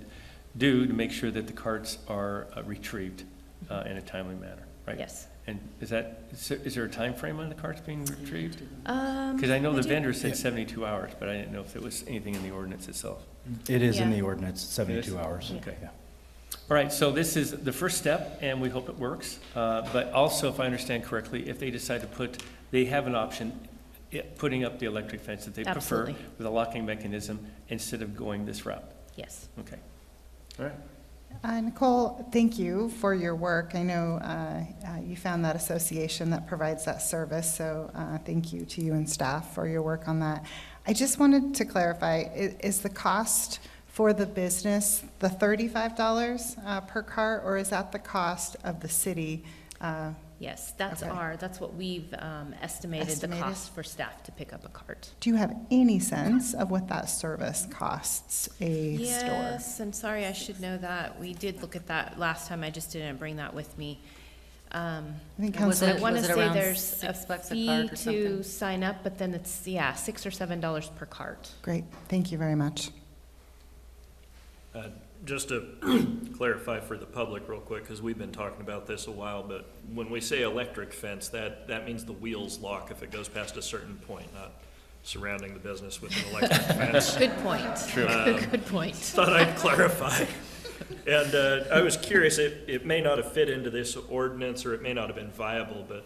S1: do to make sure that the carts are retrieved in a timely manner, right?
S16: Yes.
S1: And is there a time frame on the carts being retrieved? Because I know the vendor said 72 hours, but I didn't know if there was anything in the ordinance itself.
S7: It is in the ordinance, 72
S1: It is?
S7: hours.
S1: Okay.
S7: Yeah.
S1: All right, so this is the first step, and we hope it works. But also, if I understand correctly, if they decide to they have an option, putting up the electric fence that they
S16: Absolutely.
S1: prefer with a locking mechanism instead of going this route.
S16: Yes.
S1: Okay. All right.
S8: Nicole, thank you for your work. I know you found that association that provides that service, so thank you to you and staff for your work on that. I just wanted to clarify, is the cost for the business the $35 per cart, or is that the cost of the city?
S16: Yes, that's what we've estimated the cost for staff to pick up a cart.
S8: Do you have any sense of what that service costs a store?
S16: Yes, I'm sorry, I should know that. We did look at that last time, I just didn't bring that with me. I want to say there's a fee to sign up, but then it's, $6 or $7 per cart.
S8: Great, thank you very much.
S15: Just to clarify for the public real quick, because we've been talking about this a while, but when we say electric fence, that means the wheels lock if it goes past a certain point, not surrounding the business with an electric fence.
S16: Good point.
S1: True.
S16: Good point.
S15: Thought I'd clarify. And I was curious, it may not have fit into this ordinance, or it may not have been viable, but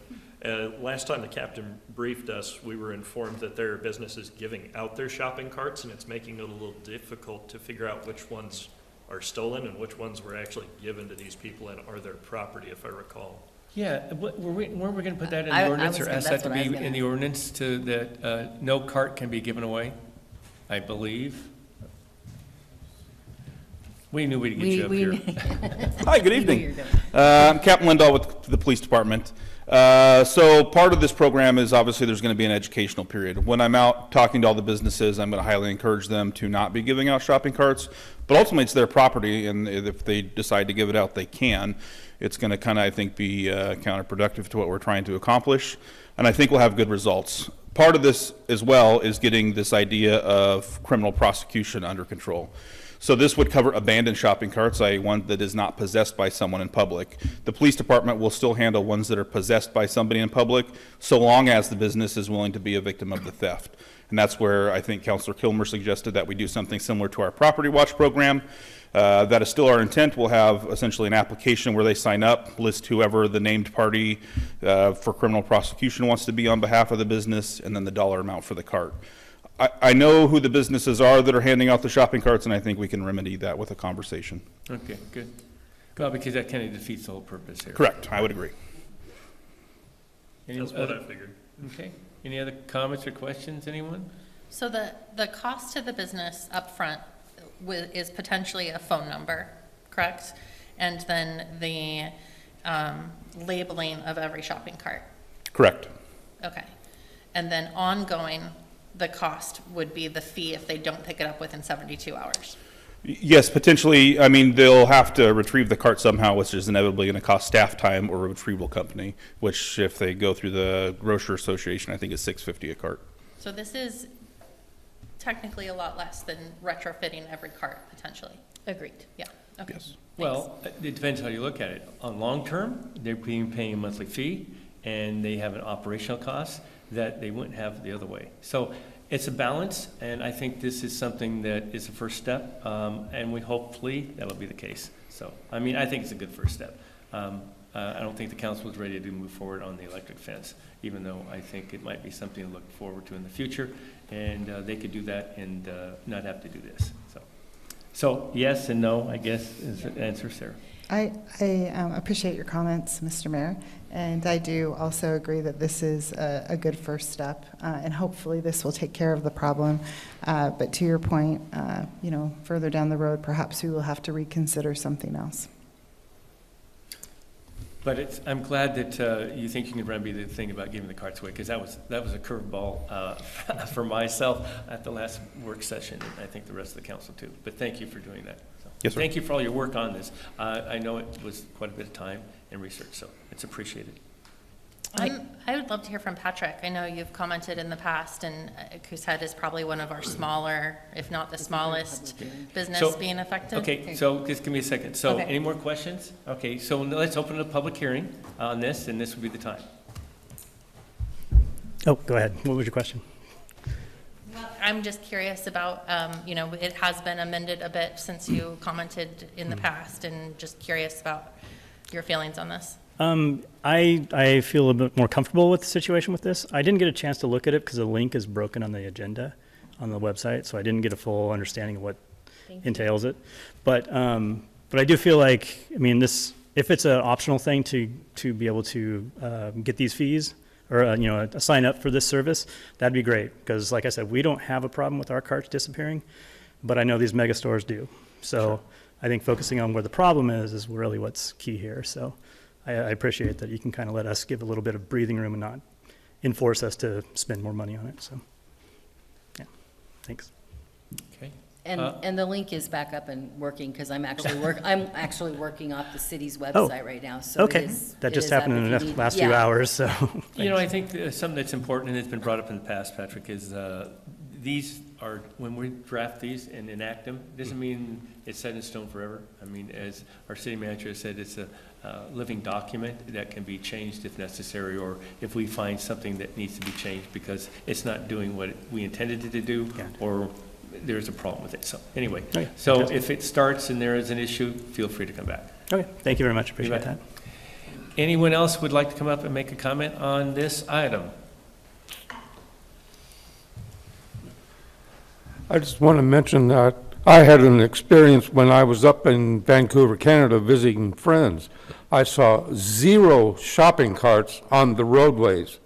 S15: last time the captain briefed us, we were informed that there are businesses giving out their shopping carts, and it's making it a little difficult to figure out which ones are stolen and which ones were actually given to these people and are their property, if I recall.
S1: Yeah, weren't we going to put that in
S13: I
S1: the
S13: was
S1: ordinance, or
S13: gonna-
S1: ask
S13: that's
S1: that to
S13: what I was
S1: be
S13: gonna-
S1: in the ordinance to, that no cart can be given away, I believe? We knew we'd get you up here.
S17: Hi, good evening. I'm Captain Lindahl with the police department. So part of this program is obviously there's going to be an educational period. When I'm out talking to all the businesses, I'm going to highly encourage them to not be giving out shopping carts. But ultimately, it's their property, and if they decide to give it out, they can. It's going to kind of, I think, be counterproductive to what we're trying to accomplish. And I think we'll have good results. Part of this as well is getting this idea of criminal prosecution under control. So this would cover abandoned shopping carts, i.e. one that is not possessed by someone in public. The police department will still handle ones that are possessed by somebody in public, so long as the business is willing to be a victim of the theft. And that's where I think Councilor Kilmer suggested that we do something similar to our Property Watch program. That is still our intent. We'll have essentially an application where they sign up, list whoever the named party for criminal prosecution wants to be on behalf of the business, and then the dollar amount for the cart. I know who the businesses are that are handing out the shopping carts, and I think we can remedy that with a conversation.
S1: Okay, good. Well, because that kind of defeats the whole purpose here.
S17: Correct, I would agree.
S1: Any
S15: That's what
S1: other-
S15: I figured.
S1: Okay, any other comments or questions, anyone?
S10: So the cost to the business upfront is potentially a phone number, correct? And then the labeling of every shopping cart.
S17: Correct.
S10: Okay. And then ongoing, the cost would be the fee if they don't pick it up within 72 hours.
S17: Yes, potentially. I mean, they'll have to retrieve the cart somehow, which is inevitably going to cost staff time or a retrieval company, which if they go through the grocer association, I think is $6.50 a cart.
S10: So this is technically a lot less than retrofitting every cart, potentially.
S16: Agreed.
S10: Yeah, okay.
S17: Yes.
S1: Well, it depends how you look at it. On long term, they're paying a monthly fee, and they have an operational cost that they wouldn't have the other way. So it's a balance, and I think this is something that is a first step, and we hopefully that'll be the case. So, I mean, I think it's a good first step. I don't think the council is ready to move forward on the electric fence, even though I think it might be something to look forward to in the future, and they could do that and not have to do this. So yes and no, I guess, is the answer, Sarah.
S8: I appreciate your comments, Mr. Mayor, and I do also agree that this is a good first step, and hopefully this will take care of the problem. But to your point, further down the road, perhaps we will have to reconsider something else.
S1: But I'm glad that you think you can remedy the thing about giving the carts away, because that was a curveball for myself at the last work session, and I think the rest of the council too. But thank you for doing that. So,
S17: yes, sir.
S1: Thank you for all your work on this. I know it was quite a bit of time and research, so it's appreciated.
S10: I would love to hear from Patrick. I know you've commented in the past, and Coos Head is probably one of our smaller, if not the smallest, business being affected.
S1: Okay, so just give me a second. So
S10: Okay.
S1: any more questions? Okay, so let's open a public hearing on this, and this would be the time.
S18: Oh, go ahead. What was your question?
S10: I'm just curious about, it has been amended a bit since you commented in the past, and just curious about your feelings on this.
S18: I feel a bit more comfortable with the situation with this. I didn't get a chance to look at it because the link is broken on the agenda on the website, so I didn't get a full understanding of what entails it. But I do feel like, I mean, this, if it's an optional thing to be able to get these fees or sign up for this service, that'd be great. Because like I said, we don't have a problem with our carts disappearing, but I know these mega stores do. So sure. I think focusing on where the problem is really what's key here. So I appreciate that you can kind of let us give a little bit of breathing room and not enforce us to spend more money on it. So, yeah, thanks.
S1: Okay.
S13: And the link is back up and working because I'm actually working off the city's website right now. So
S18: okay, that just happened in the last few hours. So,
S1: I think something that's important and it's been brought up in the past, Patrick, is these are, when we draft these and enact them, doesn't mean it's set in stone forever. I mean, as our city manager has said, it's a living document that can be changed if necessary, or if we find something that needs to be changed because it's not doing what we intended it to do, or there's a problem with it. So anyway,
S18: Okay,
S1: so
S18: fantastic.
S1: if it starts and there is an issue, feel free to come back.
S18: Okay, thank you very much, appreciate
S1: bet.
S18: that.
S1: Anyone else would like to come up and make a comment on this item?
S19: I just want to mention that I had an experience when I was up in Vancouver, Canada, visiting friends. I saw 0 shopping carts on the roadways.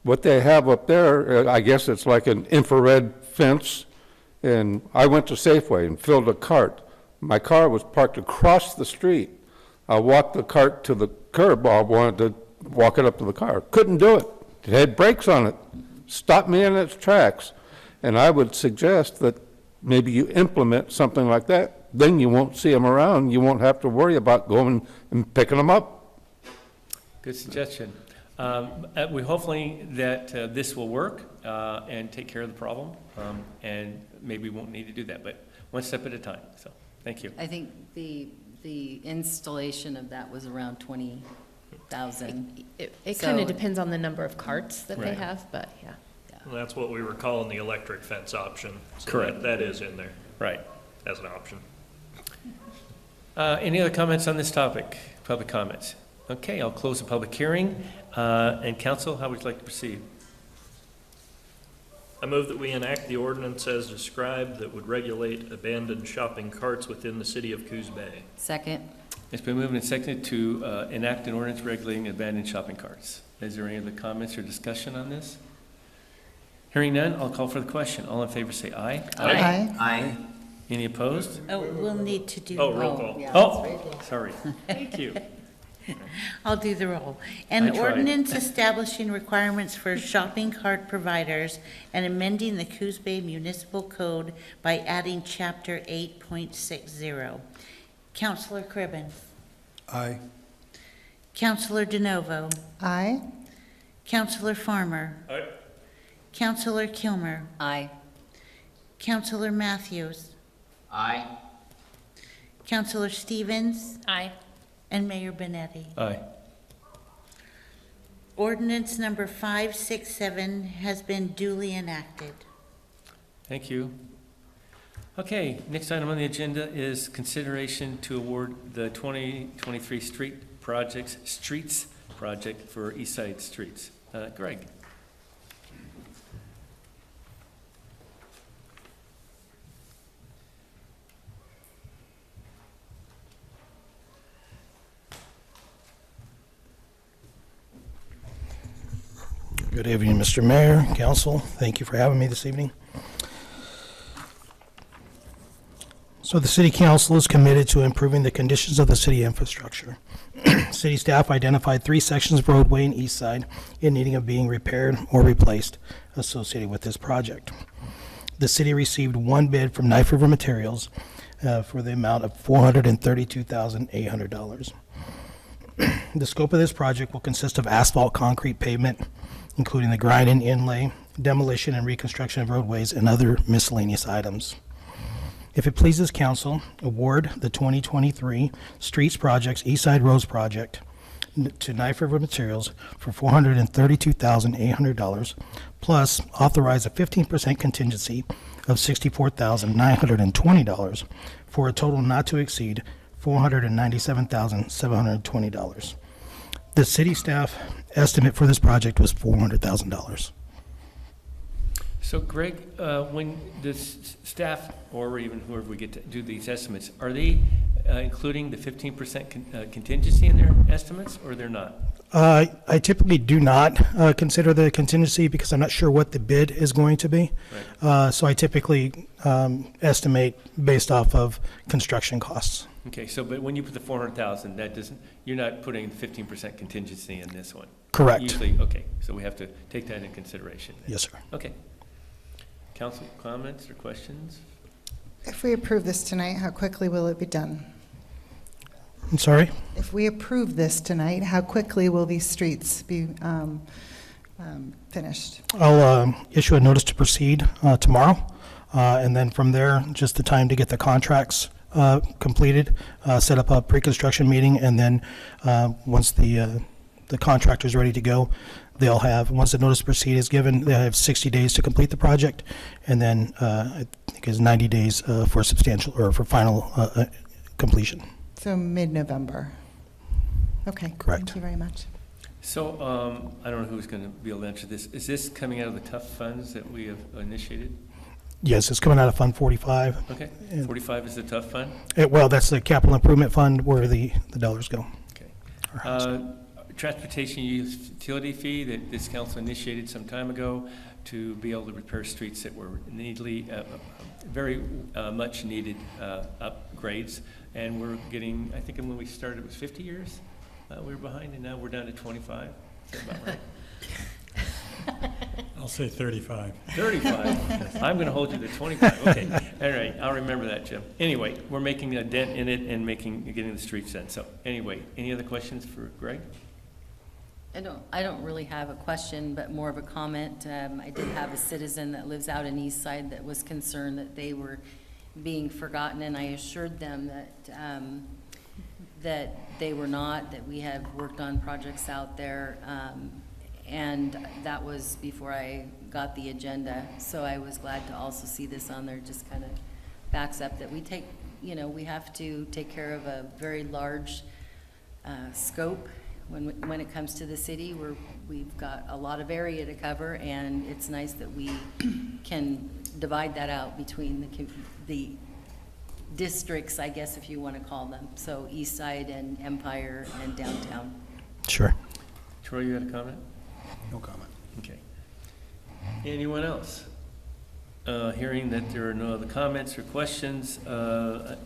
S19: What they have up there, I guess it's like an infrared fence, and I went to Safeway and filled a cart. My car was parked across the street. I walked the cart to the curb. I wanted to walk it up to the car. Couldn't do it. It had brakes on it. Stopped me in its tracks. And I would suggest that maybe you implement something like that. Then you won't see them around. You won't have to worry about going and picking them up.
S1: Good suggestion. We hopefully that this will work and take care of the problem, and maybe we won't need to do that, but one step at a time. So thank you.
S13: I think the installation of that was around 20,000.
S16: It kind of depends on the number of carts that they
S1: Right.
S16: have, but yeah.
S15: Well, that's what we were calling the electric fence option. So
S1: Correct.
S15: That is in there
S1: Right.
S15: as an option.
S1: Any other comments on this topic? Public comments? Okay, I'll close the public hearing. And council, how would you like to proceed?
S15: I move that we enact the ordinance as described that would regulate abandoned shopping carts within the city of Coos Bay.
S13: Second.
S1: It's been moved and seconded to enact an ordinance regulating abandoned shopping carts. Is there any other comments or discussion on this? Hearing none, I'll call for the question. All in favor say aye.
S8: Aye.
S2: Aye.
S1: Any opposed?
S20: Oh, we'll need to do.
S15: Oh, roll call.
S13: Yeah,
S1: Oh,
S13: that's right.
S1: sorry. Thank you.
S20: I'll do the roll.
S1: I
S20: An
S1: tried.
S20: ordinance establishing requirements for shopping cart providers and amending the Coos Bay Municipal Code by adding Chapter 8.60. Counselor Cribben.
S2: Aye.
S20: Counselor DeNovo.
S8: Aye.
S20: Counselor Farmer.
S15: Aye.
S20: Counselor Kilmer.
S13: Aye.
S20: Counselor Matthews.
S2: Aye.
S20: Counselor Stevens.
S10: Aye.
S20: And Mayor Benetti.
S1: Aye.
S20: Ordinance number 567 has been duly enacted.
S1: Thank you. Okay, next item on the agenda is consideration to award the 2023 streets project for East Side Streets. Greg?
S21: Good evening, Mr. Mayor, Council. Thank you for having me this evening. So the City Council is committed to improving the conditions of the city infrastructure. City staff identified 3 sections of roadway in East Side in needing of being repaired or replaced associated with this project. The city received 1 bid from Knife River Materials for the amount of $432,800. The scope of this project will consist of asphalt concrete pavement, including the grind and inlay, demolition and reconstruction of roadways, and other miscellaneous items. If it pleases council, award the 2023 Streets Projects East Side Roads Project to Knife River Materials for $432,800, plus authorize a 15% contingency of $64,920 for a total not to exceed $497,720. The city staff estimate for this project was $400,000.
S1: So Greg, when the staff, or even whoever we get to do these estimates, are they including the 15% contingency in their estimates, or they're not?
S21: I typically do not consider the contingency because I'm not sure what the bid is going to be.
S1: Right.
S21: So I typically estimate based off of construction costs.
S1: Okay, so but when you put the 400,000, that doesn't, you're not putting 15% contingency in this one?
S21: Correct.
S1: Usually, okay, so we have to take that into consideration.
S21: Yes, sir.
S1: Okay. Council comments or questions?
S8: If we approve this tonight, how quickly will it be done?
S21: I'm sorry?
S8: If we approve this tonight, how quickly will these streets be finished?
S21: I'll issue a notice to proceed tomorrow, and then from there, just the time to get the contracts completed, set up a pre-construction meeting, and then once the the contractor's ready to go, they'll have, once the notice to proceed is given, they'll have 60 days to complete the project, and then I think it's 90 days for substantial, or for final completion.
S8: So mid-November. Okay.
S21: Correct.
S8: Thank you very much.
S1: So, I don't know who's going to be able to answer this. Is this coming out of the TUF funds that we have initiated?
S21: Yes, it's coming out of Fund 45.
S1: Okay, 45 is the TUF fund?
S21: Well, that's the capital improvement fund where the dollars go.
S1: Okay. Transportation utility fee that this council initiated some time ago to be able to repair streets that were very much needed upgrades. And we're getting, I think when we started, it was 50 years we were behind, and now we're down to 25. Is that about right?
S5: I'll say 35.
S1: 35. I'm going to hold you to 25. Okay. All right. I'll remember that, Jim. Anyway, we're making a dent in it and getting the streets in. So anyway, any other questions for Greg?
S13: I don't really have a question, but more of a comment. I did have a citizen that lives out in East Side that was concerned that they were being forgotten, and I assured them that they were not, that we have worked on projects out there. And that was before I got the agenda. So I was glad to also see this on there. Just kind of backs up that we take, we have to take care of a very large scope when it comes to the city. We've got a lot of area to cover, and it's nice that we can divide that out between the districts, I guess, if you want to call them. So East Side and Empire and downtown.
S21: Sure.
S1: Troy, you had a comment?
S21: No comment.
S1: Okay. Anyone else? Hearing that there are no other comments or questions, can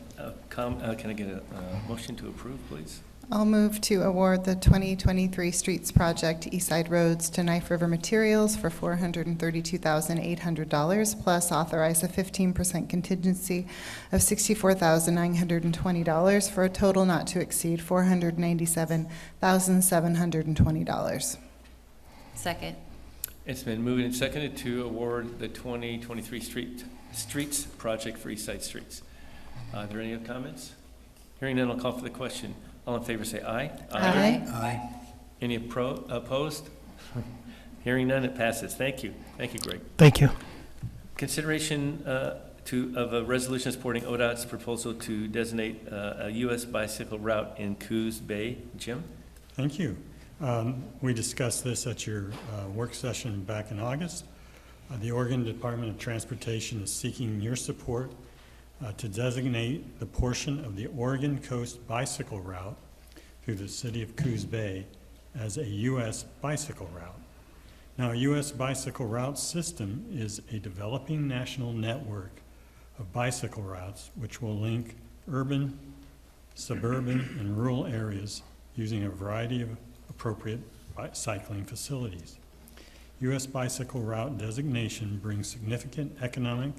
S1: I get a motion to approve, please?
S8: I'll move to award the 2023 Streets Project Eastside Roads to Knife River Materials for $432,800, plus authorize a 15% contingency of $64,920 for a total not to exceed $497,720.
S13: Second.
S1: It's been moved and seconded to award the 2023 Streets Project for East Side Streets. Are there any other comments? Hearing none, I'll call for the question. All in favor say aye.
S8: Aye.
S21: Aye.
S1: Any opposed? Hearing none, it passes. Thank you. Thank you, Greg.
S21: Thank you.
S1: Consideration of a resolution supporting ODOT's proposal to designate a U.S. bicycle route in Coos Bay. Jim?
S5: Thank you. We discussed this at your work session back in August. The Oregon Department of Transportation is seeking your support to designate the portion of the Oregon Coast bicycle route through the city of Coos Bay as a U.S. bicycle route. Now, a U.S. bicycle route system is a developing national network of bicycle routes which will link urban, suburban, and rural areas using a variety of appropriate cycling facilities. U.S. bicycle route designation brings significant economic,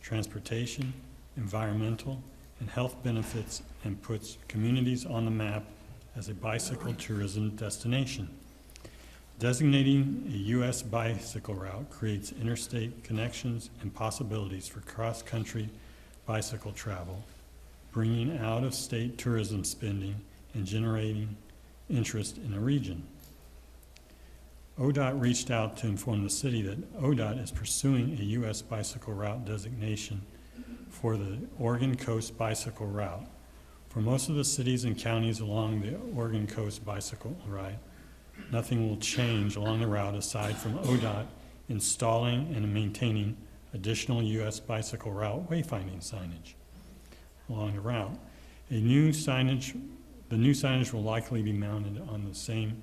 S5: transportation, environmental, and health benefits and puts communities on the map as a bicycle tourism destination. Designating a U.S. bicycle route creates interstate connections and possibilities for cross-country bicycle travel, bringing out-of-state tourism spending and generating interest in a region. ODOT reached out to inform the city that ODOT is pursuing a U.S. bicycle route designation for the Oregon Coast bicycle route. For most of the cities and counties along the Oregon Coast bicycle route, nothing will change along the route aside from ODOT installing and maintaining additional U.S. bicycle route wayfinding signage along the route. The new signage will likely be mounted on the same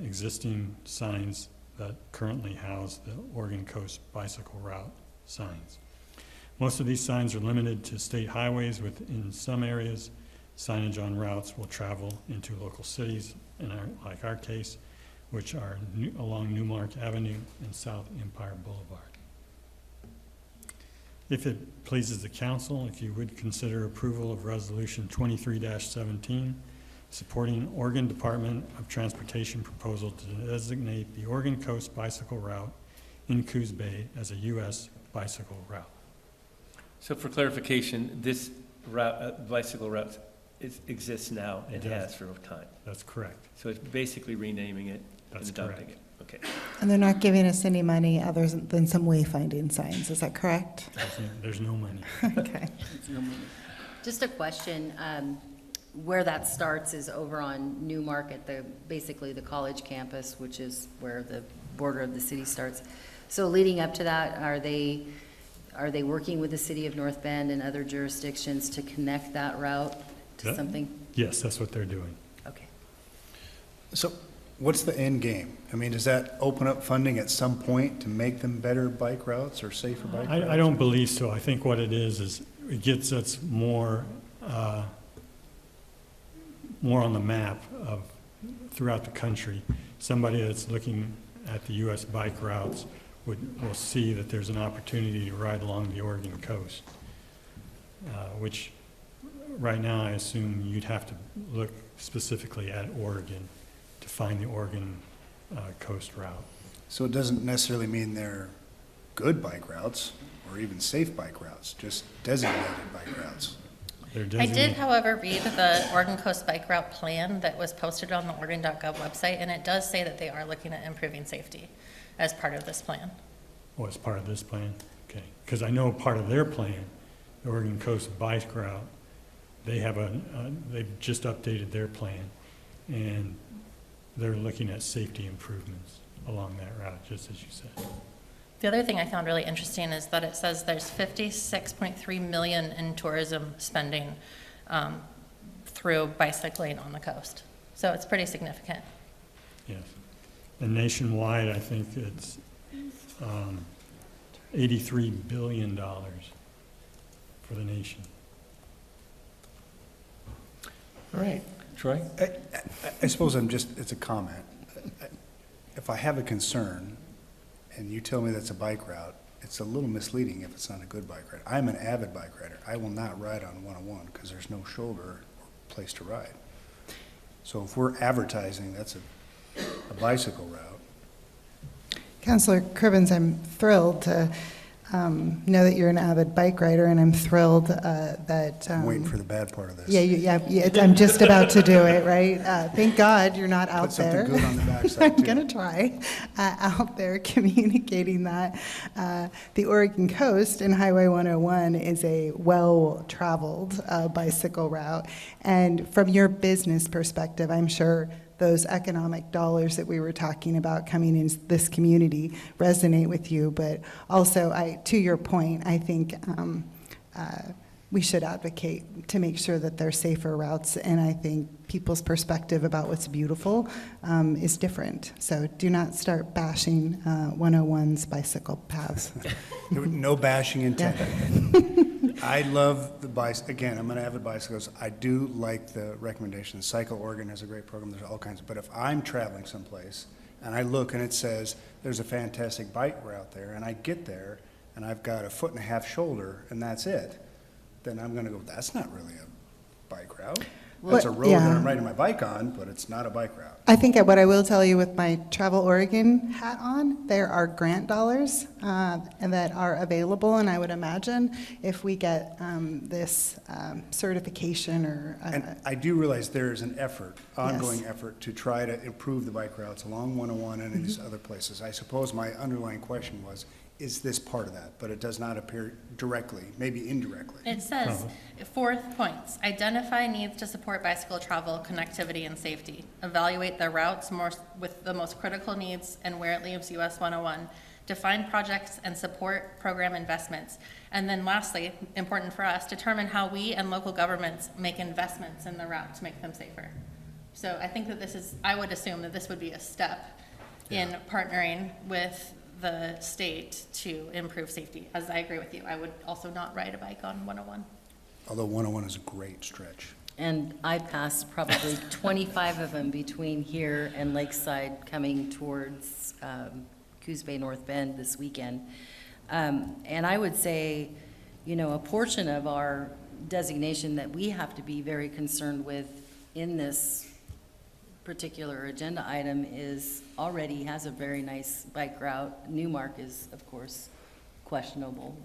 S5: existing signs that currently house the Oregon Coast bicycle route signs. Most of these signs are limited to state highways. Within some areas, signage on routes will travel into local cities, like our case, which are along Newmark Avenue and South Empire Boulevard. If it pleases the council, if you would consider approval of Resolution 23-17, supporting Oregon Department of Transportation proposal to designate the Oregon Coast bicycle route in Coos Bay as a U.S. bicycle route.
S1: So for clarification, this route, bicycle route it exists now and
S5: It does.
S1: has for a time.
S5: That's correct.
S1: So it's basically renaming it and
S5: That's
S1: adopting
S5: correct.
S1: it. Okay.
S8: And they're not giving us any money other than some wayfinding signs, is that correct?
S5: There's no money.
S8: Okay.
S13: Just a question, where that starts is over on New Market, basically the college campus, which is where the border of the city starts. So leading up to that, are they working with the city of North Bend and other jurisdictions to connect that route to something?
S5: Yes, that's what they're doing.
S13: Okay.
S2: So what's the end game? I mean, does that open up funding at some point to make them better bike routes or safer bike routes?
S5: I don't believe so. I think what it is it gets us more on the map of throughout the country. Somebody that's looking at the U.S. bike routes will see that there's an opportunity to ride along the Oregon coast, which right now I assume you'd have to look specifically at Oregon to find the Oregon coast route.
S2: So it doesn't necessarily mean they're good bike routes or even safe bike routes, just designated bike routes.
S10: I did, however, read the Oregon Coast Bike Route Plan that was posted on the Oregon.gov website, and it does say that they are looking at improving safety as part of this plan.
S5: Oh, as part of this plan? Okay. Because I know part of their plan, the Oregon Coast Bike Route, they have they've just updated their plan, and they're looking at safety improvements along that route, just as you said.
S10: The other thing I found really interesting is that it says there's $56.3 million in tourism spending through bicycling on the coast. So it's pretty significant.
S5: Yes. And nationwide, I think it's $83 billion for the nation.
S1: All right. Troy?
S2: I suppose it's a comment. If I have a concern and you tell me that's a bike route, it's a little misleading if it's not a good bike ride. I'm an avid bike rider. I will not ride on 101 because there's no shoulder or place to ride. So if we're advertising that's a bicycle route.
S8: Councilor Cribbins, I'm thrilled to know that you're an avid bike rider, and I'm thrilled that.
S2: I'm waiting for the bad part of this.
S8: Yeah, I'm just about to do it, right? Thank God you're not out
S2: Put
S8: there.
S2: something good on the backside,
S8: I'm
S2: too.
S8: going to try out there communicating that the Oregon coast and Highway 101 is a well-traveled bicycle route. And from your business perspective, I'm sure those economic dollars that we were talking about coming in this community resonate with you. But also, to your point, I think we should advocate to make sure that they're safer routes. And I think people's perspective about what's beautiful is different. So do not start bashing 101's bicycle paths.
S2: No bashing intended. I love the bicycle. Again, I'm an avid bicyclist. I do like the recommendations. Cycle Oregon has a great program. There's all kinds of, but if I'm traveling someplace and I look and it says there's a fantastic bike route there, and I get there and I've got 1.5 feet shoulder and that's it, then I'm going to go, that's not really a bike route. That's a road that I'm riding my bike on, but it's not a bike route.
S8: I think what I will tell you with my Travel Oregon hat on, there are grant dollars and that are available, and I would imagine if we get this certification or...
S2: and I do realize there is an effort, ongoing effort, to try to improve the bike routes along 101 and in these other places. I suppose my underlying question was, is this part of that? But it does not appear directly, maybe indirectly.
S10: It says, fourth points, identify needs to support bicycle travel, connectivity, and safety. Evaluate the routes with the most critical needs and where it leaves US 101. Define projects and support program investments. And then lastly, important for us, determine how we and local governments make investments in the route to make them safer. So I think that I would assume that this would be a step in partnering with the state to improve safety. As I agree with you, I would also not ride a bike on 101.
S2: Although 101 is a great stretch.
S13: And I passed probably 25 of them between here and Lakeside coming towards Coos Bay, North Bend this weekend. And I would say, a portion of our designation that we have to be very concerned with in this particular agenda item already has a very nice bike route. Newmark is, of course, questionable.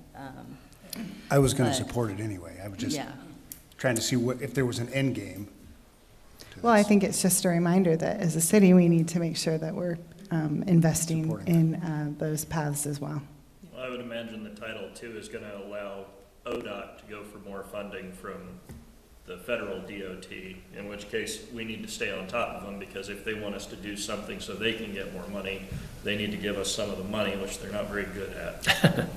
S2: I was going to support it anyway. I would just trying to see if there was an end game.
S8: Well, I think it's just a reminder that as a city, we need to make sure that we're investing in those paths as well.
S15: Well, I would imagine the Title II is going to allow ODOT to go for more funding from the federal DOT, in which case we need to stay on top of them, because if they want us to do something so they can get more money, they need to give us some of the money, which they're not very good at.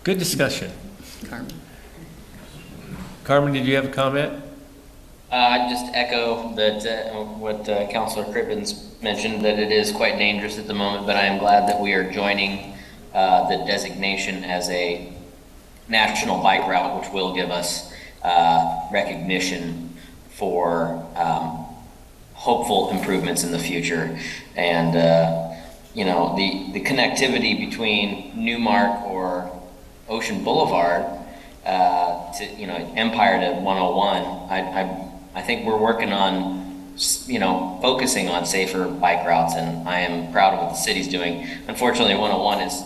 S1: Good discussion.
S13: Carmen.
S1: Carmen, did you have a comment?
S3: I'd just echo that what Councilor Cribbins mentioned, that it is quite dangerous at the moment, but I am glad that we are joining the designation as a national bike route, which will give us recognition for hopeful improvements in the future. And you know, the connectivity between Newmark or Ocean Boulevard to, you know, Empire to 101, I think we're working on, you know, focusing on safer bike routes, and I am proud of what the city's doing. Unfortunately, 101 is,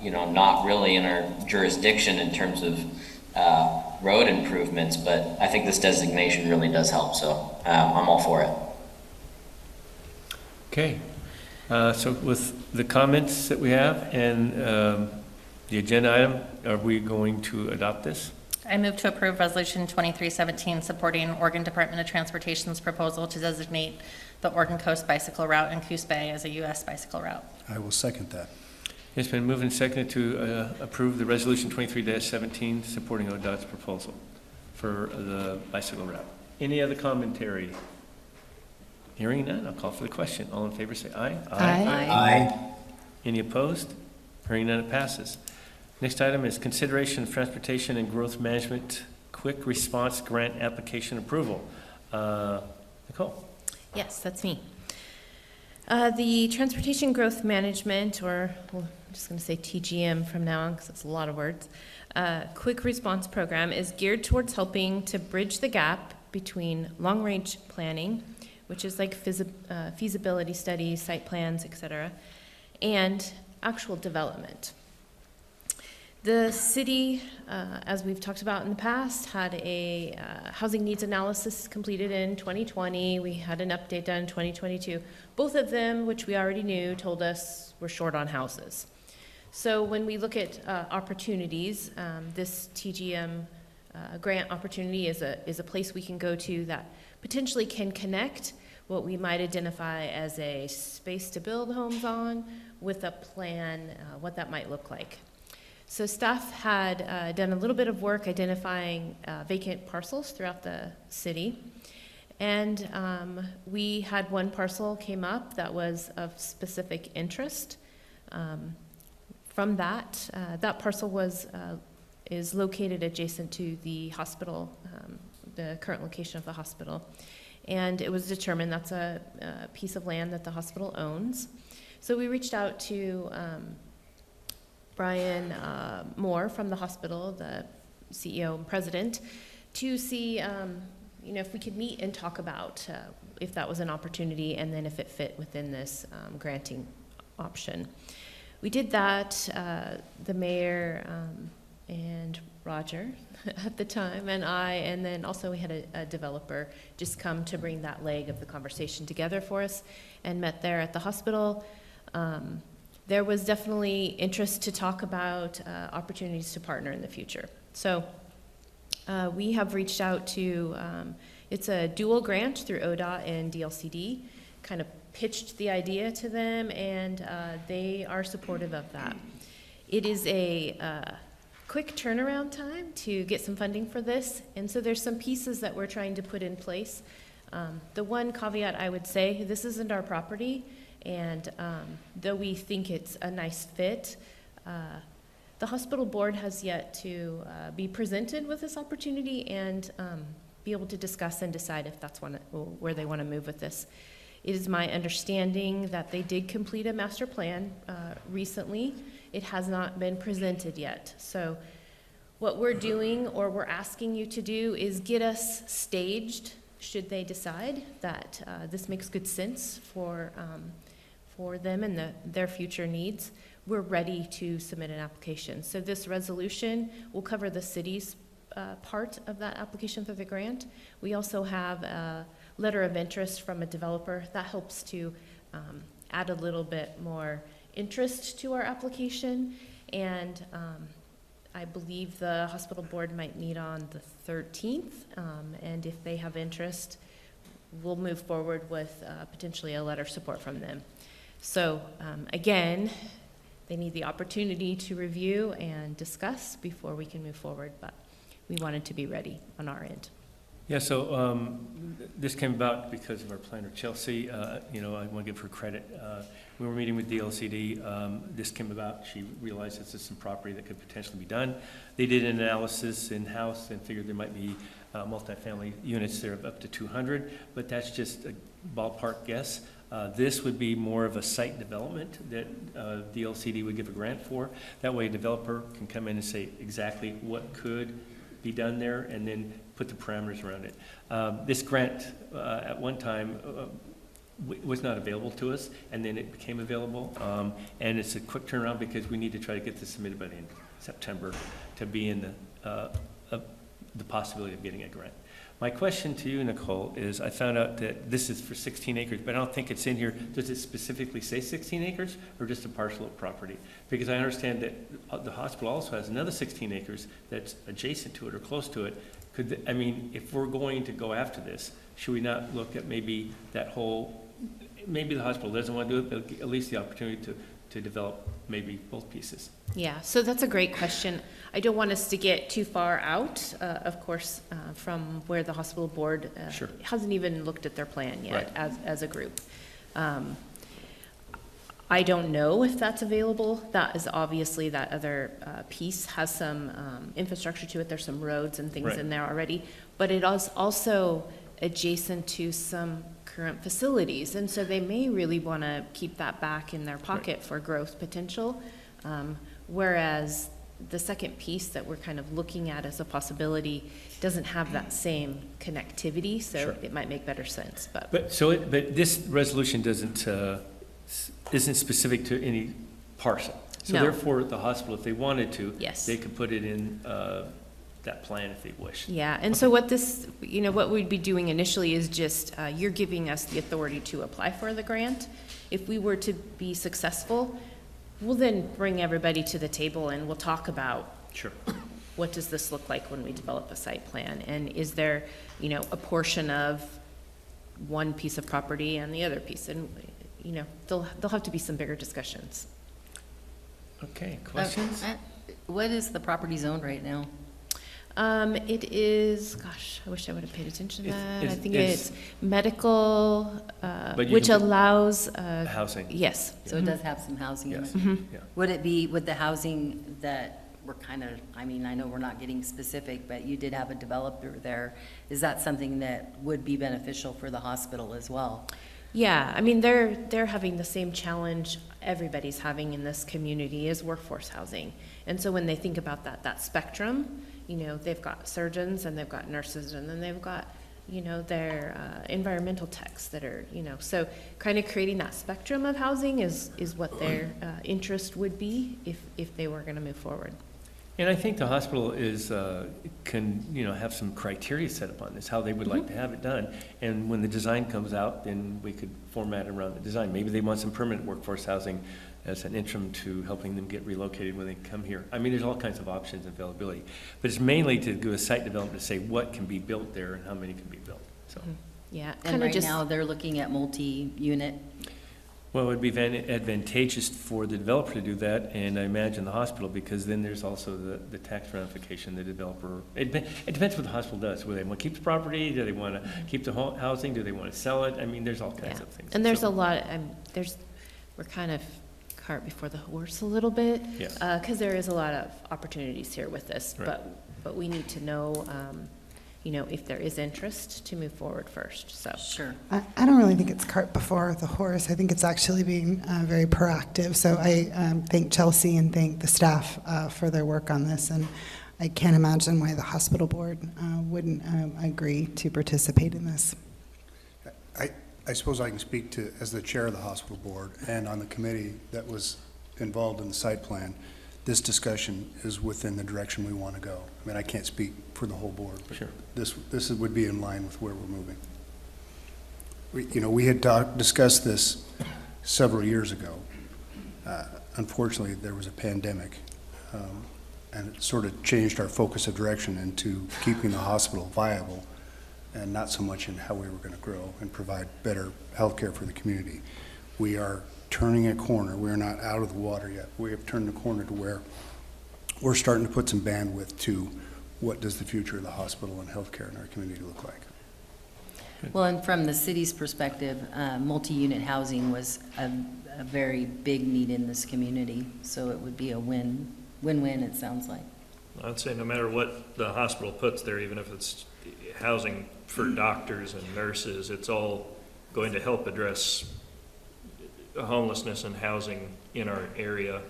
S3: you know, not really in our jurisdiction in terms of road improvements, but I think this designation really does help, so I'm all for it.
S1: Okay. So with the comments that we have and the agenda item, are we going to adopt this?
S10: I move to approve Resolution 2317, supporting Oregon Department of Transportation's proposal to designate the Oregon Coast Bicycle Route in Coos Bay as a U.S. bicycle route.
S2: I will second that.
S1: It's been moved and seconded to approve the Resolution 23-17, supporting ODOT's proposal for the bicycle route. Any other commentary? Hearing none, I'll call for the question. All in favor say aye.
S8: Aye.
S2: Aye.
S1: Any opposed? Hearing none, it passes. Next item is consideration of transportation and growth management quick response grant application approval. Nicole?
S16: Yes, that's me. The Transportation Growth Management, or well, I'm just going to say TGM from now on because it's a lot of words, Quick Response Program is geared towards helping to bridge the gap between long-range planning, which is like feasibility studies, site plans, etc., and actual development. The city, as we've talked about in the past, had a housing needs analysis completed in 2020. We had an update done in 2022. Both of them, which we already knew, told us we're short on houses. So when we look at opportunities, this TGM grant opportunity is a place we can go to that potentially can connect what we might identify as a space to build homes on with a plan, what that might look like. So staff had done a little bit of work identifying vacant parcels throughout the city. And we had one parcel came up that was of specific interest. From that, that parcel is located adjacent to the hospital, the current location of the hospital. And it was determined that's a piece of land that the hospital owns. So we reached out to Brian Moore from the hospital, the CEO and president, to see you know, if we could meet and talk about if that was an opportunity and then if it fit within this granting option. We did that, the mayor and Roger at the time and I, and then also we had a developer just come to bring that leg of the conversation together for us and met there at the hospital. There was definitely interest to talk about opportunities to partner in the future. So we have reached out to, it's a dual grant through ODOT and DLCD, kind of pitched the idea to them, and they are supportive of that. It is a quick turnaround time to get some funding for this, and so there's some pieces that we're trying to put in place. The one caveat I would say, this isn't our property, and though we think it's a nice fit, the hospital board has yet to be presented with this opportunity and be able to discuss and decide if that's where they want to move with this. It is my understanding that they did complete a master plan recently. It has not been presented yet. So what we're doing, or we're asking you to do, is get us staged should they decide that this makes good sense for for them and their future needs, we're ready to submit an application. So this resolution will cover the city's part of that application for the grant. We also have a letter of interest from a developer that helps to add a little bit more interest to our application. And I believe the hospital board might meet on the 13th. And if they have interest, we'll move forward with potentially a letter of support from them. So again, they need the opportunity to review and discuss before we can move forward, but we wanted to be ready on our end.
S1: Yeah, so this came about because of our planner, Chelsea. You know, I want to give her credit. We were meeting with DLCD. This came about. She realized this is some property that could potentially be done. They did an analysis in-house and figured there might be multifamily units there of up to 200, but that's just a ballpark guess. This would be more of a site development that DLCD would give a grant for. That way a developer can come in and say exactly what could be done there and then put the parameters around it. This grant at one time was not available to us, and then it became available. And it's a quick turnaround because we need to try to get this submitted by the end of September to be in the possibility of getting a grant. My question to you, Nicole, is I found out that this is for 16 acres, but I don't think it's in here. Does it specifically say 16 acres or just a parcel of property? Because I understand that the hospital also has another 16 acres that's adjacent to it or close to it. I mean, if we're going to go after this, should we not look at maybe that whole, maybe the hospital doesn't want to do it, but at least the opportunity to develop maybe both pieces?
S16: Yeah, so that's a great question. I don't want us to get too far out, of course, from where the hospital board
S1: Sure.
S16: hasn't even looked at their plan yet
S1: Right.
S16: as a group. I don't know if that's available. That is obviously that other piece has some infrastructure to it. There's some roads and things
S1: Right.
S16: in there already, but it is also adjacent to some current facilities, and so they may really want to keep that back in their pocket for growth potential. Whereas the second piece that we're kind of looking at as a possibility doesn't have that same connectivity, so
S1: Sure.
S16: it might make better sense. But
S1: But this resolution isn't specific to any parcel. So
S16: No.
S1: therefore, the hospital, if they wanted to,
S16: Yes.
S1: they could put it in that plan if they wish.
S16: yeah, and so what this, what we'd be doing initially is just you're giving us the authority to apply for the grant. If we were to be successful, we'll then bring everybody to the table and we'll talk about
S1: Sure.
S16: what does this look like when we develop a site plan, and is there, a portion of one piece of property and the other piece, and there'll have to be some bigger discussions.
S1: Okay, questions?
S13: What is the property zone right now?
S16: It is, gosh, I wish I would have paid attention to that. I
S1: It's-
S16: think
S1: it's-
S16: it's medical,
S1: But you
S16: which
S1: can put
S16: allows,
S1: Housing.
S16: yes.
S13: So it does have some housing in
S1: Yes.
S13: it?
S1: Yeah.
S13: Would the housing that we're kind of, I know we're not getting specific, but you did have a developer there. Is that something that would be beneficial for the hospital as well?
S16: Yeah, they're having the same challenge everybody's having in this community is workforce housing. And so when they think about that spectrum, they've got surgeons and they've got nurses and then they've got, their environmental techs that are, so kind of creating that spectrum of housing is what their interest would be if they were going to move forward.
S1: And I think the hospital can have some criteria set up on this, how they would like to have it done. And when the design comes out, then we could format it around the design. Maybe they want some permanent workforce housing as an interim to helping them get relocated when they come here. There's all kinds of options and availability. But it's mainly to do a site development to say what can be built there and how many can be built, so.
S16: Yeah.
S13: And right now, they're looking at multi-unit.
S1: Well, it would be advantageous for the developer to do that, and I imagine the hospital, because then there's also the tax ramification, the developer. It depends what the hospital does. Whether they want to keep the property, do they want to keep the housing, do they want to sell it? There's all kinds of things.
S16: And there's a lot, we're kind of cart before the horse a little bit.
S1: Yes.
S16: Because there is a lot of opportunities here with this,
S1: Right.
S16: but we need to know, if there is interest to move forward first, so.
S13: Sure.
S8: I don't really think it's cart before the horse. I think it's actually being very proactive. So I thank Chelsea and thank the staff for their work on this. And I can't imagine why the hospital board wouldn't agree to participate in this.
S4: I I suppose I can speak to, as the chair of the hospital board and on the committee that was involved in the site plan, this discussion is within the direction we want to go. I mean, I can't speak for the whole board, but this would be in line with where we're moving. We had discussed this several years ago. Unfortunately, there was a pandemic, and it sort of changed our focus of direction into keeping the hospital viable and not so much in how we were going to grow and provide better health care for the community. We are turning a corner. We're not out of the water yet. We have turned the corner to where we're starting to put some bandwidth to what does the future of the hospital and healthcare in our community look like.
S13: Well, and from the city's perspective, multi-unit housing was a very big need in this community, so it would be a win-win, it sounds like.
S15: I'd say no matter what the hospital puts there, even if it's housing for doctors and nurses, it's all going to help address homelessness and housing in our area,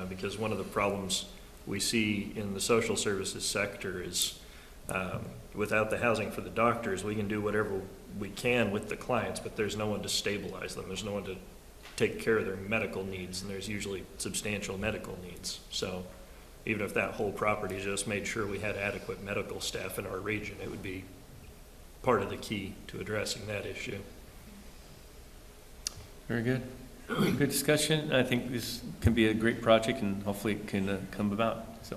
S15: because one of the problems we see in the social services sector is without the housing for the doctors, we can do whatever we can with the clients, but there's no one to stabilize them. There's no one to take care of their medical needs, and there's usually substantial medical needs. So even if that whole property just made sure we had adequate medical staff in our region, it would be part of the key to addressing that issue.
S1: Very good. Good discussion. I think this can be a great project, and hopefully it can come about. So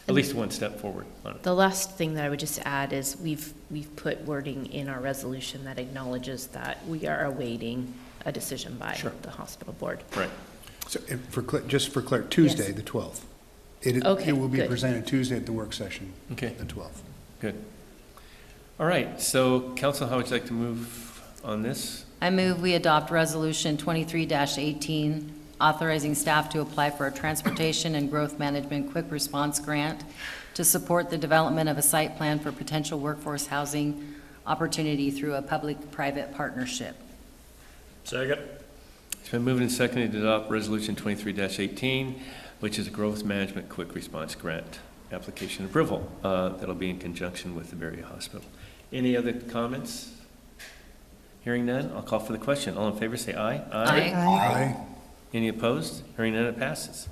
S1: at least one step forward on it.
S16: The last thing that I would just add is we've put wording in our resolution that acknowledges that we are awaiting a decision by the hospital board.
S1: Right.
S4: So just for clarity, Tuesday,
S16: Yes.
S4: the 12th.
S16: Okay,
S4: It will be
S16: good.
S4: presented Tuesday at the work session,
S1: Okay.
S4: the 12th.
S1: Good. All right. So council, how would you like to move on this?
S13: I move we adopt Resolution 23-18, authorizing staff to apply for a Transportation and Growth Management Quick Response Grant to support the development of a site plan for potential workforce housing opportunity through a public-private partnership.
S15: Second.
S1: It's been moved and seconded to adopt Resolution 23-18, which is a Growth Management Quick Response Grant application approval. That'll be in conjunction with the Berry Hospital. Any other comments? Hearing none, I'll call for the question. All in favor, say aye.
S13: Aye.
S4: Aye.
S1: Any opposed? Hearing none, it passes.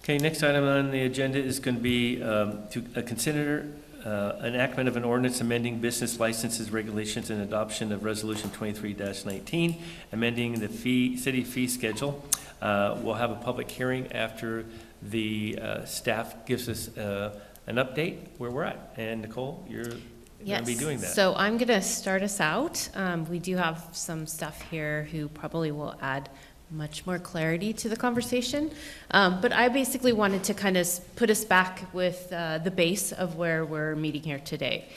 S1: Okay, next item on the agenda is going to be to consider enactment of an ordinance amending business licenses, regulations, and adoption of Resolution 23-19, amending the city fee schedule. We'll have a public hearing after the staff gives us an update where we're at. And Nicole, you're going to be doing that.
S16: So I'm going to start us out. We do have some stuff here who probably will add much more clarity to the conversation. But I basically wanted to kind of put us back with the base of where we're meeting here today.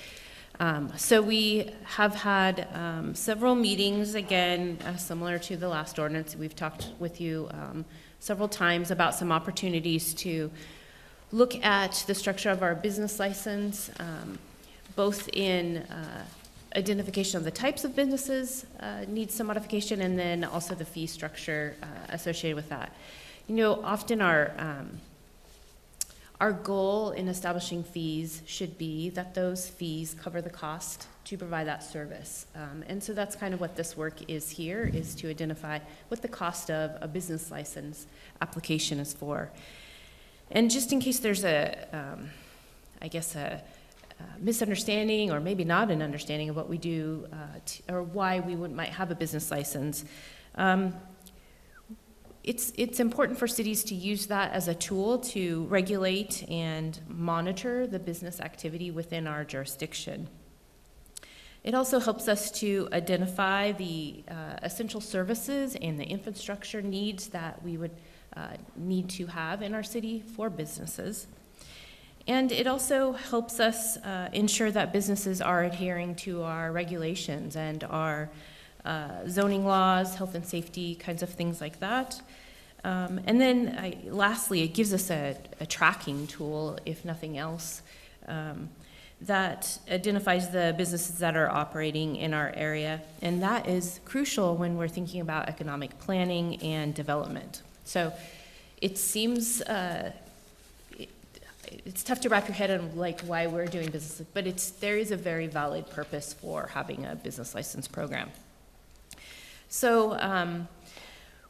S16: So we have had several meetings, again, similar to the last ordinance. We've talked with you several times about some opportunities to look at the structure of our business license, both in identification of the types of businesses needs some modification, and then also the fee structure associated with that. You know, often our goal in establishing fees should be that those fees cover the cost to provide that service. And so that's kind of what this work is here, is to identify what the cost of a business license application is for. And just in case there's I guess a misunderstanding, or maybe not an understanding of what we do or why we might have a business license, it's important for cities to use that as a tool to regulate and monitor the business activity within our jurisdiction. It also helps us to identify the essential services and the infrastructure needs that we would need to have in our city for businesses. And it also helps us ensure that businesses are adhering to our regulations and our zoning laws, health and safety kinds of things like that. And then lastly, it gives us a tracking tool, if nothing else, that identifies the businesses that are operating in our area. And that is crucial when we're thinking about economic planning and development. So it seems it's tough to wrap your head on like why we're doing business, but there is a very valid purpose for having a business license program. So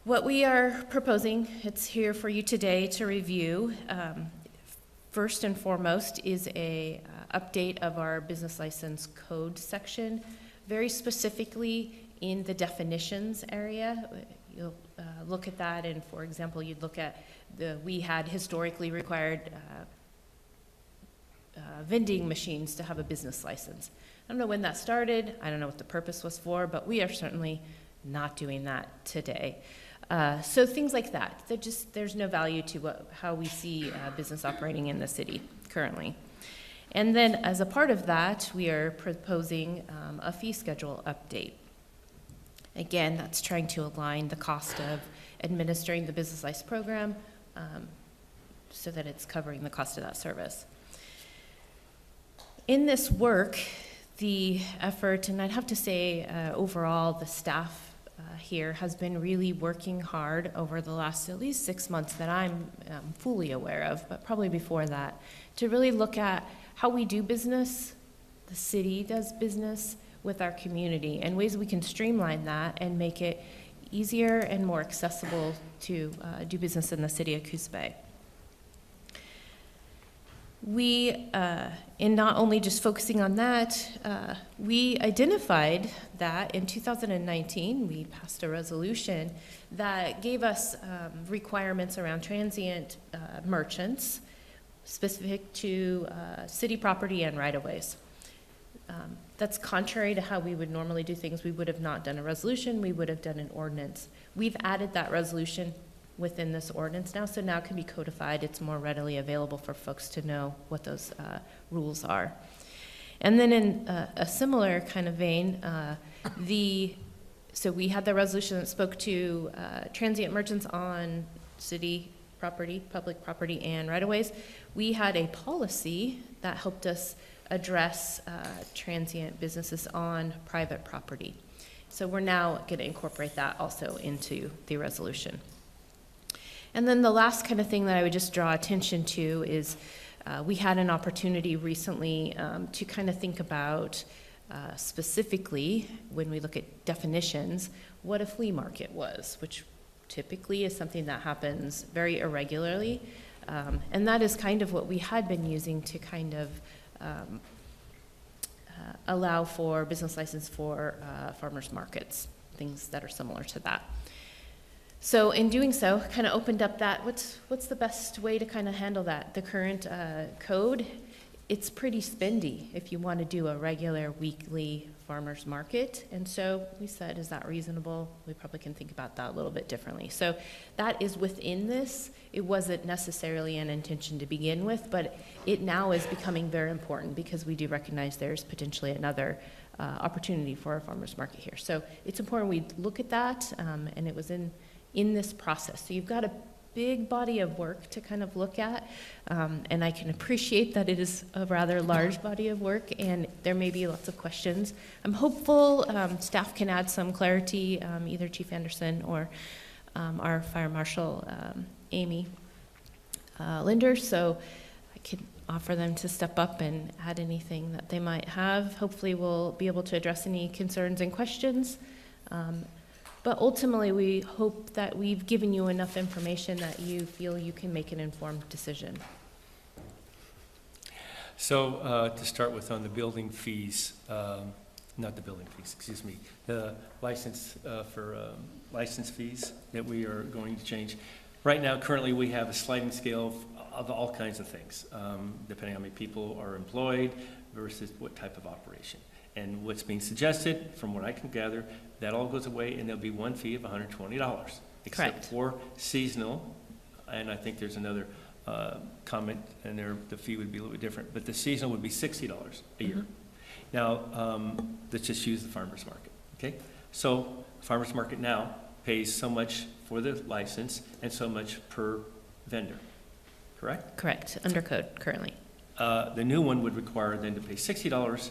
S16: what we are proposing, it's here for you today to review. First and foremost is a update of our business license code section, very specifically in the definitions area. You'll look at that, and for example, you'd look at we had historically required vending machines to have a business license. I don't know when that started. I don't know what the purpose was for, but we are certainly not doing that today. So things like that. There's no value to how we see business operating in the city currently. And then as a part of that, we are proposing a fee schedule update. Again, that's trying to align the cost of administering the business license program so that it's covering the cost of that service. In this work, the effort, and I'd have to say overall the staff here has been really working hard over the last at least 6 months that I'm fully aware of, but probably before that, to really look at how we do business, the city does business with our community, and ways we can streamline that and make it easier and more accessible to do business in the city of Coos Bay. We, in not only just focusing on that, we identified that in 2019, we passed a resolution that gave us requirements around transient merchants specific to city property and right-of-ways. That's contrary to how we would normally do things. We would have not done a resolution, we would have done an ordinance. We've added that resolution within this ordinance now, so now it can be codified. It's more readily available for folks to know what those rules are. And then in a similar kind of vein, so we had the resolution that spoke to transient merchants on city property, public property, and right-of-ways. We had a policy that helped us address transient businesses on private property. So we're now going to incorporate that also into the resolution. And then the last kind of thing that I would just draw attention to is we had an opportunity recently to kind of think about specifically, when we look at definitions, what a flea market was, which typically is something that happens very irregularly. And that is kind of what we had been using to kind of allow for business license for farmers markets, things that are similar to that. So in doing so, kind of opened up that, what's the best way to kind of handle that? The current code, it's pretty spendy if you want to do a regular weekly farmer's market. And so we said, is that reasonable? We probably can think about that a little bit differently. So that is within this. It wasn't necessarily an intention to begin with, but it now is becoming very important because we do recognize there's potentially another opportunity for a farmer's market here. So it's important we look at that, and it was in this process. So you've got a big body of work to kind of look at, and I can appreciate that it is a rather large body of work, and there may be lots of questions. I'm hopeful staff can add some clarity, either Chief Anderson or our Fire Marshal, Amy Linder, so I can offer them to step up and add anything that they might have. Hopefully we'll be able to address any concerns and questions. But ultimately, we hope that we've given you enough information that you feel you can make an informed decision.
S1: So to start with on the building fees, not the building fees, excuse me, the license for license fees that we are going to change. Right now, currently, we have a sliding scale of all kinds of things, depending on how many people are employed versus what type of operation. And what's being suggested, from what I can gather, that all goes away and there'll be one fee of $120, except
S16: Correct.
S1: for seasonal. And I think there's another comment, and there the fee would be a little bit different, but the seasonal would be $60 a year. Now, let's just use the farmer's market, okay? So farmer's market now pays so much for the license and so much per vendor, correct?
S16: Correct, under code currently.
S1: The new one would require them to pay $60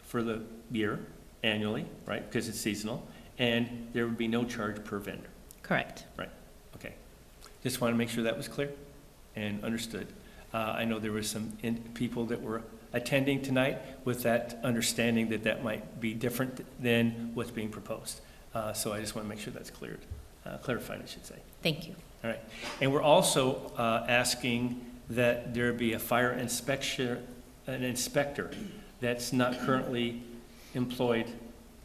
S1: for the year, annually, right, because it's seasonal, and there would be no charge per vendor.
S16: Correct.
S1: Right, okay. Just want to make sure that was clear and understood. I know there were some people that were attending tonight with that understanding that that might be different than what's being proposed. So I just want to make sure that's cleared, clarified, I should say.
S16: Thank you.
S1: All right. And we're also asking that there be a fire inspector that's not currently employed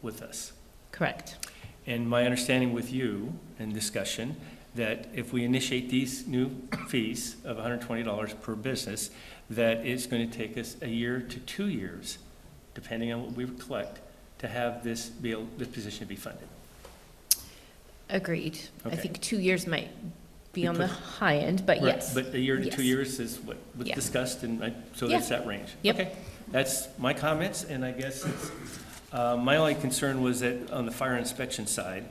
S1: with us.
S16: Correct.
S1: And my understanding with you in discussion, that if we initiate these new fees of $120 per business, that it's going to take us a year to 2 years, depending on what we collect, to have this position be funded.
S16: Agreed. I
S1: Okay.
S16: think 2 years might be
S1: We
S16: on the
S1: put-
S16: high end, but
S1: Right,
S16: yes.
S1: But a year to
S16: Yes.
S1: 2 years is what was
S16: Yeah.
S1: discussed, and so
S16: Yeah.
S1: that's that range.
S16: Yep.
S1: Okay, that's my comments, and I guess it's, my only concern was that on the fire inspection side,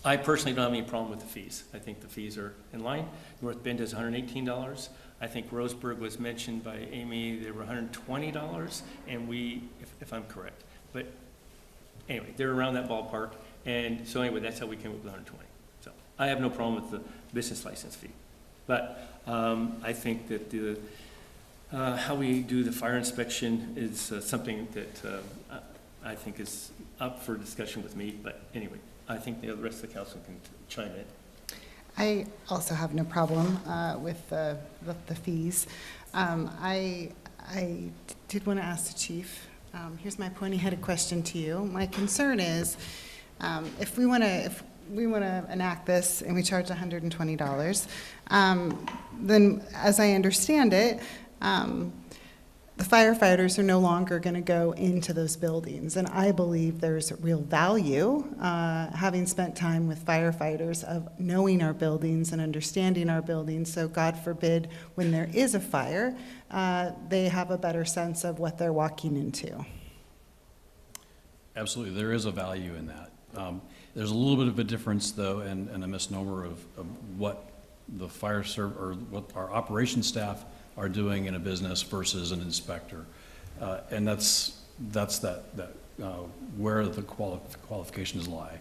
S1: I personally don't have any problem with the fees. I think the fees are in line. North Bend is $118. I think Roseburg was mentioned by Amy, they were $120, and we, if I'm correct. But anyway, they're around that ballpark, and so anyway, that's how we came up with 120. So I have no problem with the business license fee. But I think that the, how we do the fire inspection is something that I think is up for discussion with me, but anyway, I think the rest of the council can chime in.
S8: I also have no problem with the fees. I did want to ask the chief, here's my pointy-headed question to you. My concern is, if we want to enact this and we charge $120, then as I understand it, the firefighters are no longer going to go into those buildings. And I believe there's real value, having spent time with firefighters, of knowing our buildings and understanding our buildings. So God forbid, when there is a fire, they have a better sense of what they're walking into.
S14: Absolutely, there is a value in that. There's a little bit of a difference, though, and a misnomer of what the or what our operations staff are doing in a business versus an inspector. And that's where the qualifications lie.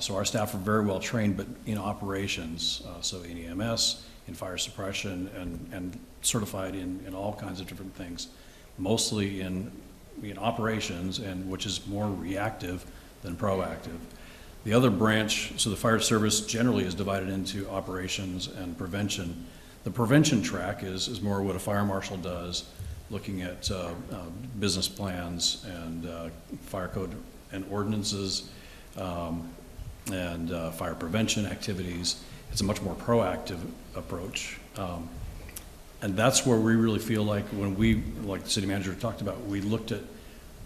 S14: So our staff are very well trained, but in operations, so in EMS, in fire suppression, and certified in all kinds of different things, mostly in operations, and which is more reactive than proactive. The other branch, so the fire service generally is divided into operations and prevention. The prevention track is more what a fire marshal does, looking at business plans and fire code and ordinances and fire prevention activities. It's a much more proactive approach. And that's where we really feel like when we, like the city manager talked about, we looked at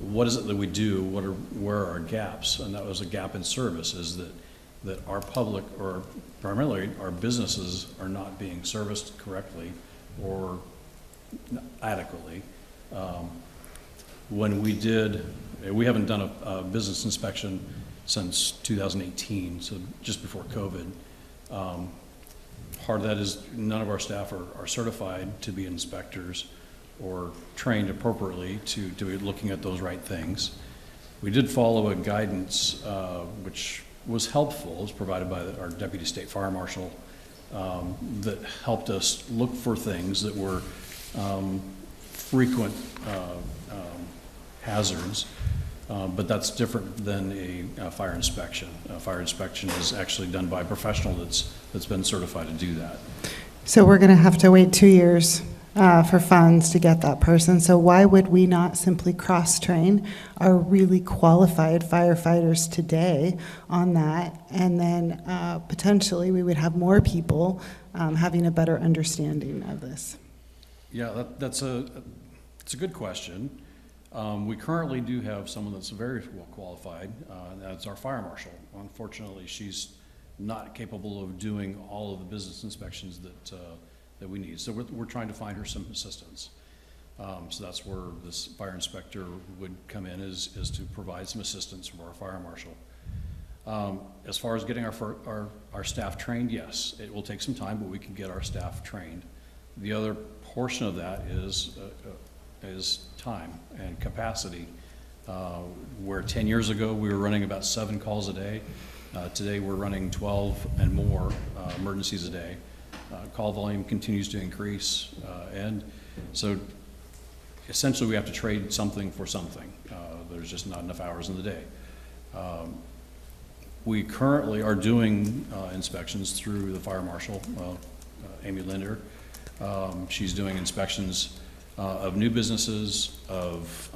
S14: what is it that we do, where are our gaps, and that was a gap in service, is that our public, or primarily our businesses, are not being serviced correctly or adequately. When we haven't done a business inspection since 2018, so just before COVID. Part of that is none of our staff are certified to be inspectors or trained appropriately to be looking at those right things. We did follow a guidance which was helpful. It was provided by our Deputy State Fire Marshal that helped us look for things that were frequent hazards, but that's different than a fire inspection. A fire inspection is actually done by a professional that's been certified to do that.
S8: So we're going to have to wait 2 years for funds to get that person. So why would we not simply cross-train our really qualified firefighters today on that? And then potentially we would have more people having a better understanding of this.
S14: Yeah, it's a good question. We currently do have someone that's very well qualified, and that's our fire marshal. Unfortunately, she's not capable of doing all of the business inspections that we need. So we're trying to find her some assistance. So that's where this fire inspector would come in, is to provide some assistance from our fire marshal. As far as getting our staff trained, yes, it will take some time, but we can get our staff trained. The other portion of that is time and capacity. Where 10 years ago we were running about 7 calls a day, today we're running 12 and more emergencies a day. Call volume continues to increase, and so essentially we have to trade something for something. There's just not enough hours in the day. We currently are doing inspections through the fire marshal, Amy Linder. She's doing inspections of new businesses, of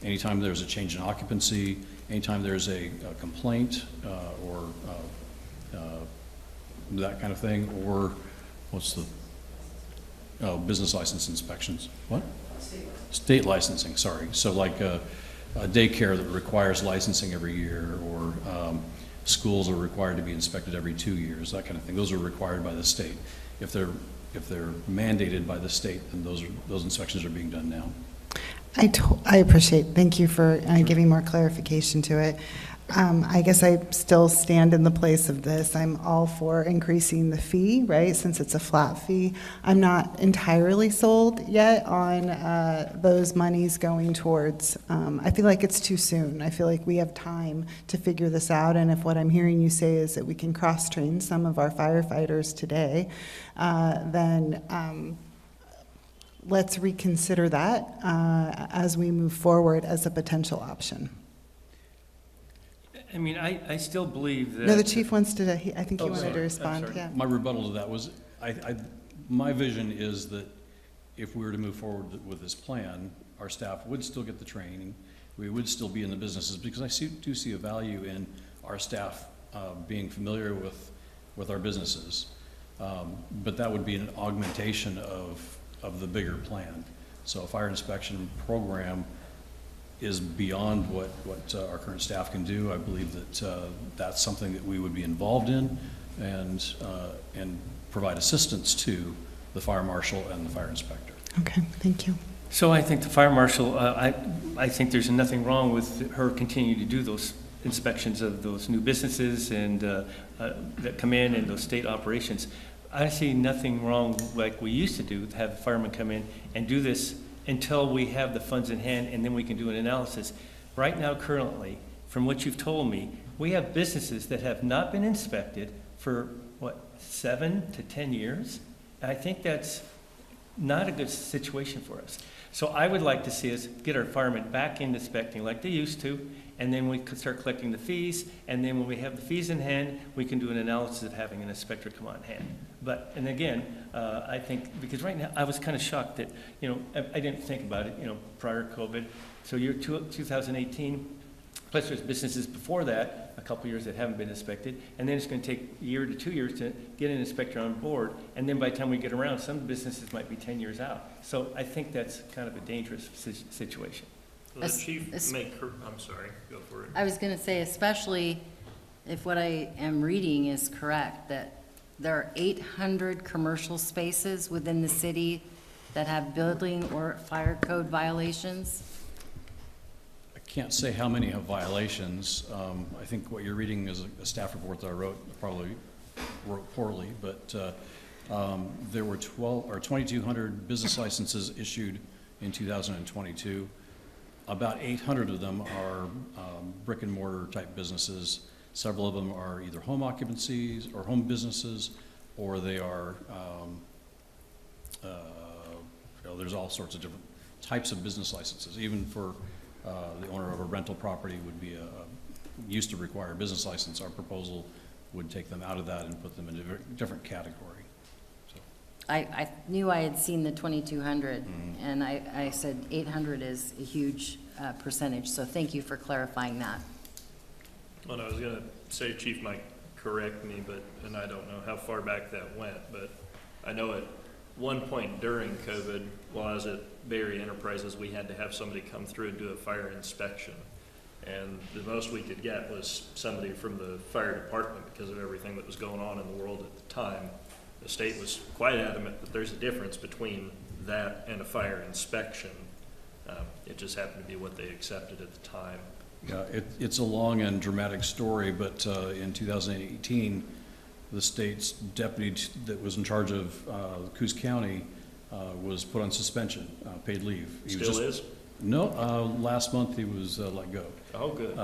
S14: anytime there's a change in occupancy, anytime there's a complaint or that kind of thing, or what's the, business license inspections. What? State licensing, sorry. So like a daycare that requires licensing every year, or schools are required to be inspected every 2 years, that kind of thing. Those are required by the state. If they're mandated by the state, then those inspections are being done now.
S8: I appreciate, thank you for giving more clarification to it. I guess I still stand in the place of this. I'm all for increasing the fee, right, since it's a flat fee. I'm not entirely sold yet on those monies going towards, I feel like it's too soon. I feel like we have time to figure this out, and if what I'm hearing you say is that we can cross-train some of our firefighters today, then let's reconsider that as we move forward as a potential option.
S1: I mean, I still believe that.
S8: No, the chief wants to, I think he wanted to respond, yeah.
S14: My rebuttal to that was, my vision is that if we were to move forward with this plan, our staff would still get the training, we would still be in the businesses, because I do see a value in our staff being familiar with our businesses. But that would be an augmentation of the bigger plan. So a fire inspection program is beyond what our current staff can do. I believe that that's something that we would be involved in and provide assistance to the fire marshal and the fire inspector.
S8: Okay, thank you.
S1: So I think the fire marshal, I think there's nothing wrong with her continuing to do those inspections of those new businesses and that come in and those state operations. I see nothing wrong like we used to do, have firemen come in and do this until we have the funds in hand, and then we can do an analysis. Right now, currently, from what you've told me, we have businesses that have not been inspected for, 7 to 10 years? I think that's not a good situation for us. So I would like to see us get our firemen back in inspecting like they used to, and then we could start collecting the fees, and then when we have the fees in hand, we can do an analysis of having an inspector come on hand. But, and again, I think, because right now, I was kind of shocked that, I didn't think about it, prior to COVID. So year 2018, plus there's businesses before that, a couple years that haven't been inspected, and then it's going to take a year to 2 years to get an inspector on board, and then by the time we get around, some businesses might be 10 years out. So I think that's kind of a dangerous situation.
S15: The chief I'm sorry, go for it.
S13: I was going to say, especially if what I am reading is correct, that there are 800 commercial spaces within the city that have building or fire code violations.
S14: I can't say how many have violations. I think what you're reading is a staff report that I wrote, probably wrote poorly, but there were 2,200 business licenses issued in 2022. About 800 of them are brick and mortar type businesses. Several of them are either home occupancies or home businesses, or they are, there's all sorts of different types of business licenses. Even for the owner of a rental property would be used to require a business license. Our proposal would take them out of that and put them in a different category. So.
S13: I knew I had seen the 2,200, and I said 800 is a huge percentage, so thank you for clarifying that.
S15: Well, I was going to say, Chief might correct me, and I don't know how far back that went, but I know at one point during COVID, while I was at Bay Area Enterprises, we had to have somebody come through and do a fire inspection. And the most we could get was somebody from the fire department because of everything that was going on in the world at the time. The state was quite adamant that there's a difference between that and a fire inspection. It just happened to be what they accepted at the time.
S14: Yeah, it's a long and dramatic story, but in 2018, the state's deputy that was in charge of Coos County was put on suspension, paid leave. He
S15: Still is?
S14: No, last month he was let go.
S15: Oh, good.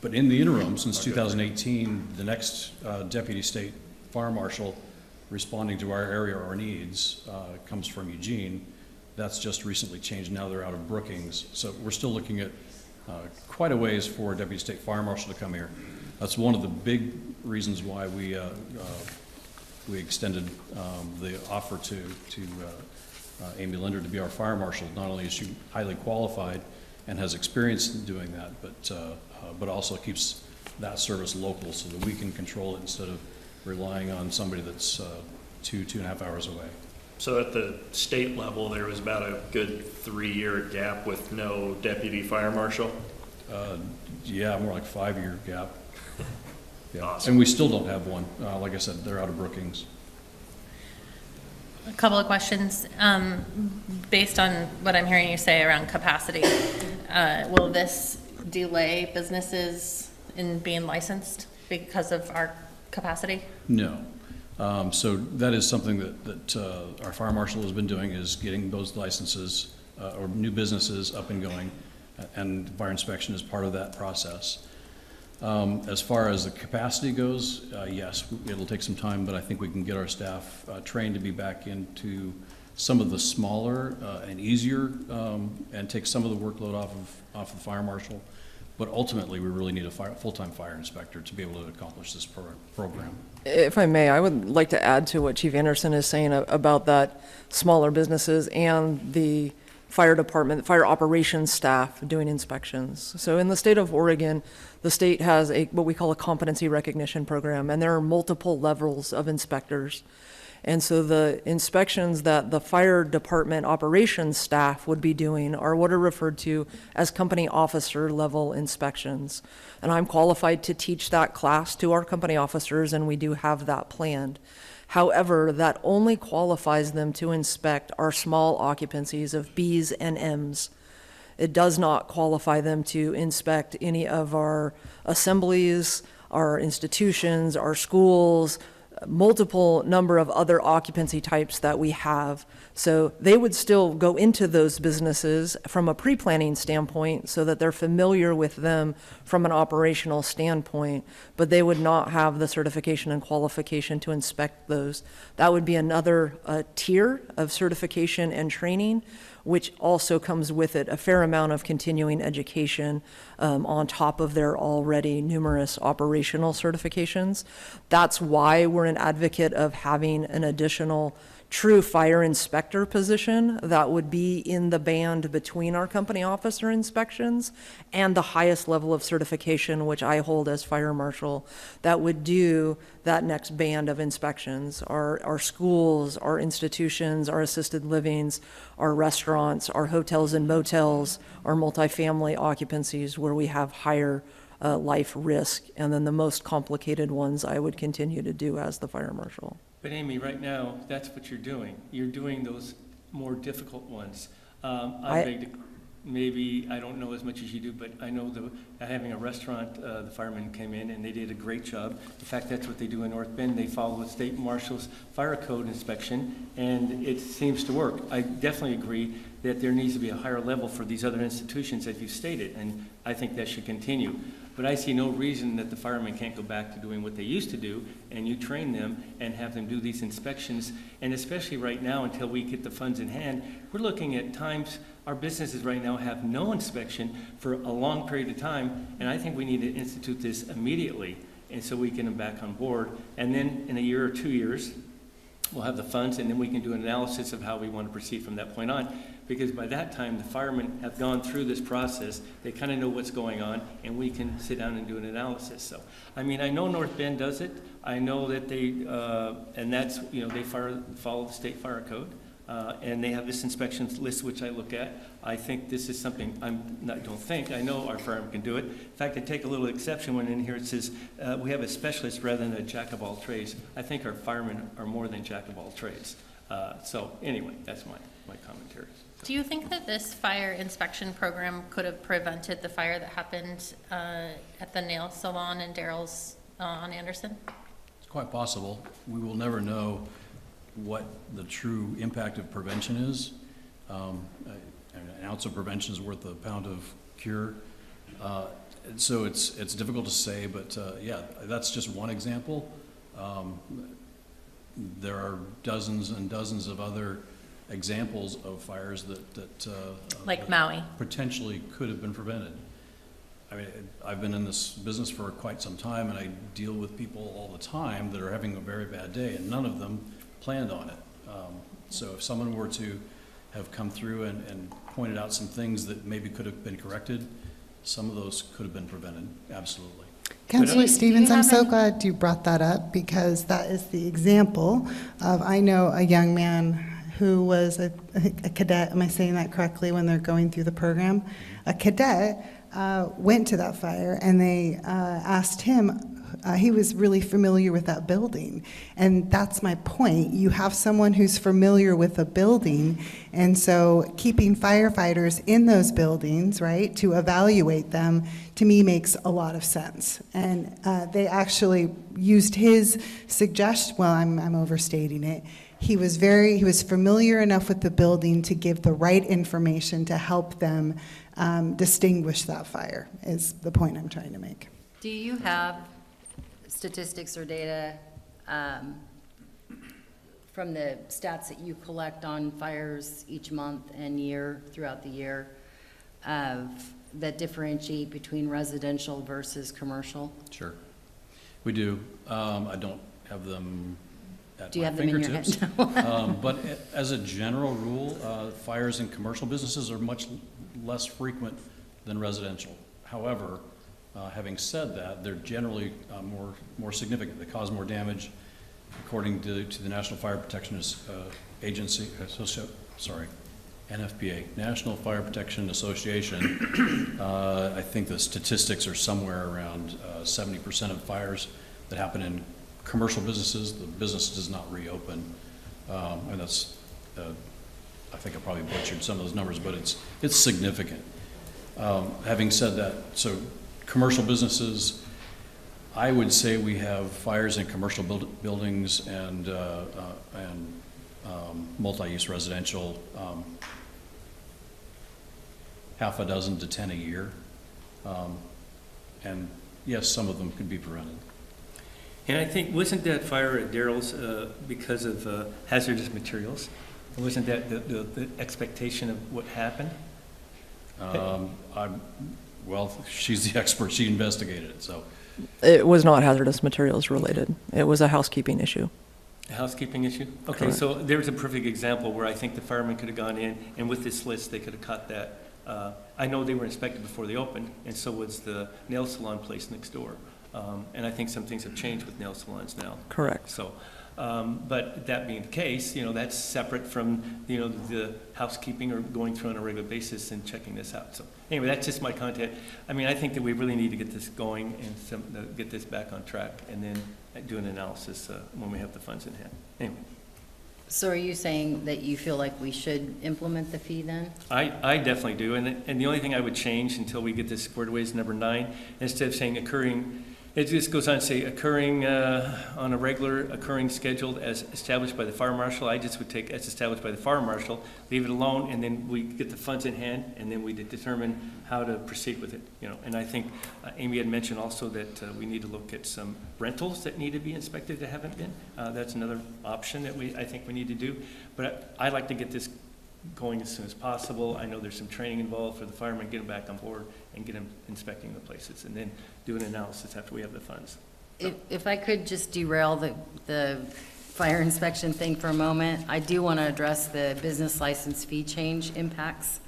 S14: But in the interim, since 2018, the next deputy state fire marshal responding to our area or our needs comes from Eugene. That's just recently changed. Now they're out of Brookings. So we're still looking at quite a ways for a deputy state fire marshal to come here. That's one of the big reasons why we extended the offer to Amy Linder to be our fire marshal. Not only is she highly qualified and has experience in doing that, but also keeps that service local so that we can control it instead of relying on somebody that's 2.5 hours away.
S15: So at the state level, there was about a good 3-year gap with no deputy fire marshal?
S14: Yeah, more like 5-year gap. Yeah.
S15: Awesome.
S14: And we still don't have one. Like I said, they're out of Brookings.
S10: A couple of questions. Based on what I'm hearing you say around capacity, will this delay businesses in being licensed because of our capacity?
S14: No. So that is something that our fire marshal has been doing, is getting those licenses or new businesses up and going, and fire inspection is part of that process. As far as the capacity goes, yes, it'll take some time, but I think we can get our staff trained to be back into some of the smaller and easier, and take some of the workload off the fire marshal. But ultimately, we really need a full-time fire inspector to be able to accomplish this program.
S6: If I may, I would like to add to what Chief Anderson is saying about that smaller businesses and the fire department, fire operations staff doing inspections. So in the state of Oregon, the state has what we call a competency recognition program, and there are multiple levels of inspectors. And so the inspections that the fire department operations staff would be doing are what are referred to as company officer level inspections. And I'm qualified to teach that class to our company officers, and we do have that planned. However, that only qualifies them to inspect our small occupancies of Bs and Ms. It does not qualify them to inspect any of our assemblies, our institutions, our schools, multiple number of other occupancy types that we have. So they would still go into those businesses from a pre-planning standpoint so that they're familiar with them from an operational standpoint, but they would not have the certification and qualification to inspect those. That would be another tier of certification and training, which also comes with it a fair amount of continuing education on top of their already numerous operational certifications. That's why we're an advocate of having an additional true fire inspector position that would be in the band between our company officer inspections and the highest level of certification, which I hold as fire marshal, that would do that next band of inspections. Our schools, our institutions, our assisted livings, our restaurants, our hotels and motels, our multifamily occupancies where we have higher life risk, and then the most complicated ones I would continue to do as the fire marshal.
S1: But Amy, right now, that's what you're doing. You're doing those more difficult ones. Maybe I don't know as much as you do, but I know having a restaurant, the firemen came in and they did a great job. In fact, that's what they do in North Bend. They follow the state marshal's fire code inspection, and it seems to work. I definitely agree that there needs to be a higher level for these other institutions that you've stated, and I think that should continue. But I see no reason that the firemen can't go back to doing what they used to do, and you train them and have them do these inspections. And especially right now, until we get the funds in hand, we're looking at times our businesses right now have no inspection for a long period of time, and I think we need to institute this immediately, and so we can get them back on board. And then in a year or 2 years, we'll have the funds, and then we can do an analysis of how we want to proceed from that point on. Because by that time, the firemen have gone through this process, they kind of know what's going on, and we can sit down and do an analysis. So, I mean, I know North Bend does it. I know that they, and that's, you know, they follow the state fire code, and they have this inspections list, which I look at. I think this is something I know our firemen can do it. In fact, I take a little exception when in here it says we have a specialist rather than a jack of all trades. I think our firemen are more than jack of all trades. So anyway, that's my commentary.
S10: Do you think that this fire inspection program could have prevented the fire that happened at the nail salon in Daryl's on Anderson?
S14: It's quite possible. We will never know what the true impact of prevention is. An ounce of prevention is worth a pound of cure. So it's difficult to say, but yeah, that's just one example. There are dozens and dozens of other examples of fires that
S10: like Maui
S14: potentially could have been prevented. I mean, I've been in this business for quite some time, and I deal with people all the time that are having a very bad day, and none of them planned on it. So if someone were to have come through and pointed out some things that maybe could have been corrected, some of those could have been prevented, absolutely.
S8: Councillor Stevens,
S10: you
S8: I'm
S10: have
S8: so
S10: any-
S8: glad you brought that up, because that is the example of, I know a young man who was a cadet, am I saying that correctly, when they're going through the program? A cadet went to that fire, and they asked him, he was really familiar with that building. And that's my point. You have someone who's familiar with a building, and so keeping firefighters in those buildings, right, to evaluate them, to me makes a lot of sense. And they actually used his suggestion, well, I'm overstating it. He was familiar enough with the building to give the right information to help them distinguish that fire, is the point I'm trying to make.
S13: Do you have statistics or data from the stats that you collect on fires each month and year throughout the year that differentiate between residential versus commercial?
S14: Sure. We do. I don't have them at
S13: Do you
S14: my
S13: have them in your head?
S14: fingertips. But as a general rule, fires in commercial businesses are much less frequent than residential. However, having said that, they're generally more significant. They cause more damage, according to the National Fire Protection Agency, NFPA, National Fire Protection Association. I think the statistics are somewhere around 70% of fires that happen in commercial businesses, the business does not reopen. And that's, I think I probably butchered some of those numbers, but it's significant. Having said that, so commercial businesses, I would say we have fires in commercial buildings and multi-use residential, half a dozen to 10 a year. And yes, some of them could be prevented.
S1: And I think, wasn't that fire at Daryl's because of hazardous materials? Wasn't that the expectation of what happened? Well, she's the expert. She investigated it, so.
S6: It was not hazardous materials related. It was a housekeeping issue.
S1: A housekeeping issue? Okay,
S6: Correct.
S1: so there's a perfect example where I think the firemen could have gone in, and with this list, they could have caught that. I know they were inspected before they opened, and so was the nail salon place next door. And I think some things have changed with nail salons now.
S6: Correct.
S1: So, but that being the case, that's separate from, the housekeeping or going through on a regular basis and checking this out. So anyway, that's just my content. I mean, I think that we really need to get this going and get this back on track, and then do an analysis when we have the funds in hand. Anyway.
S13: So are you saying that you feel like we should implement the fee then?
S1: I definitely do, and the only thing I would change until we get this squared away is number 9. Instead of saying occurring, it just goes on to say occurring on a regular, occurring scheduled as established by the fire marshal. I just would take as established by the fire marshal, leave it alone, and then we get the funds in hand, and then we determine how to proceed with it. And I think Amy had mentioned also that we need to look at some rentals that need to be inspected that haven't been. That's another option that I think we need to do. But I'd like to get this going as soon as possible. I know there's some training involved for the firemen, get them back on board and get them inspecting the places, and then do an analysis after we have the funds.
S13: If I could just derail the fire inspection thing for a moment, I do want to address the business license fee change impacts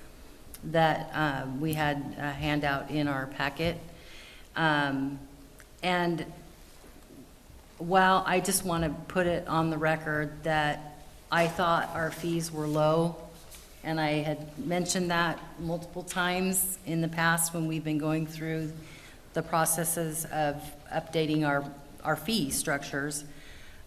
S13: that we had a handout in our packet. And while I just want to put it on the record that I thought our fees were low, and I had mentioned that multiple times in the past when we've been going through the processes of updating our fee structures,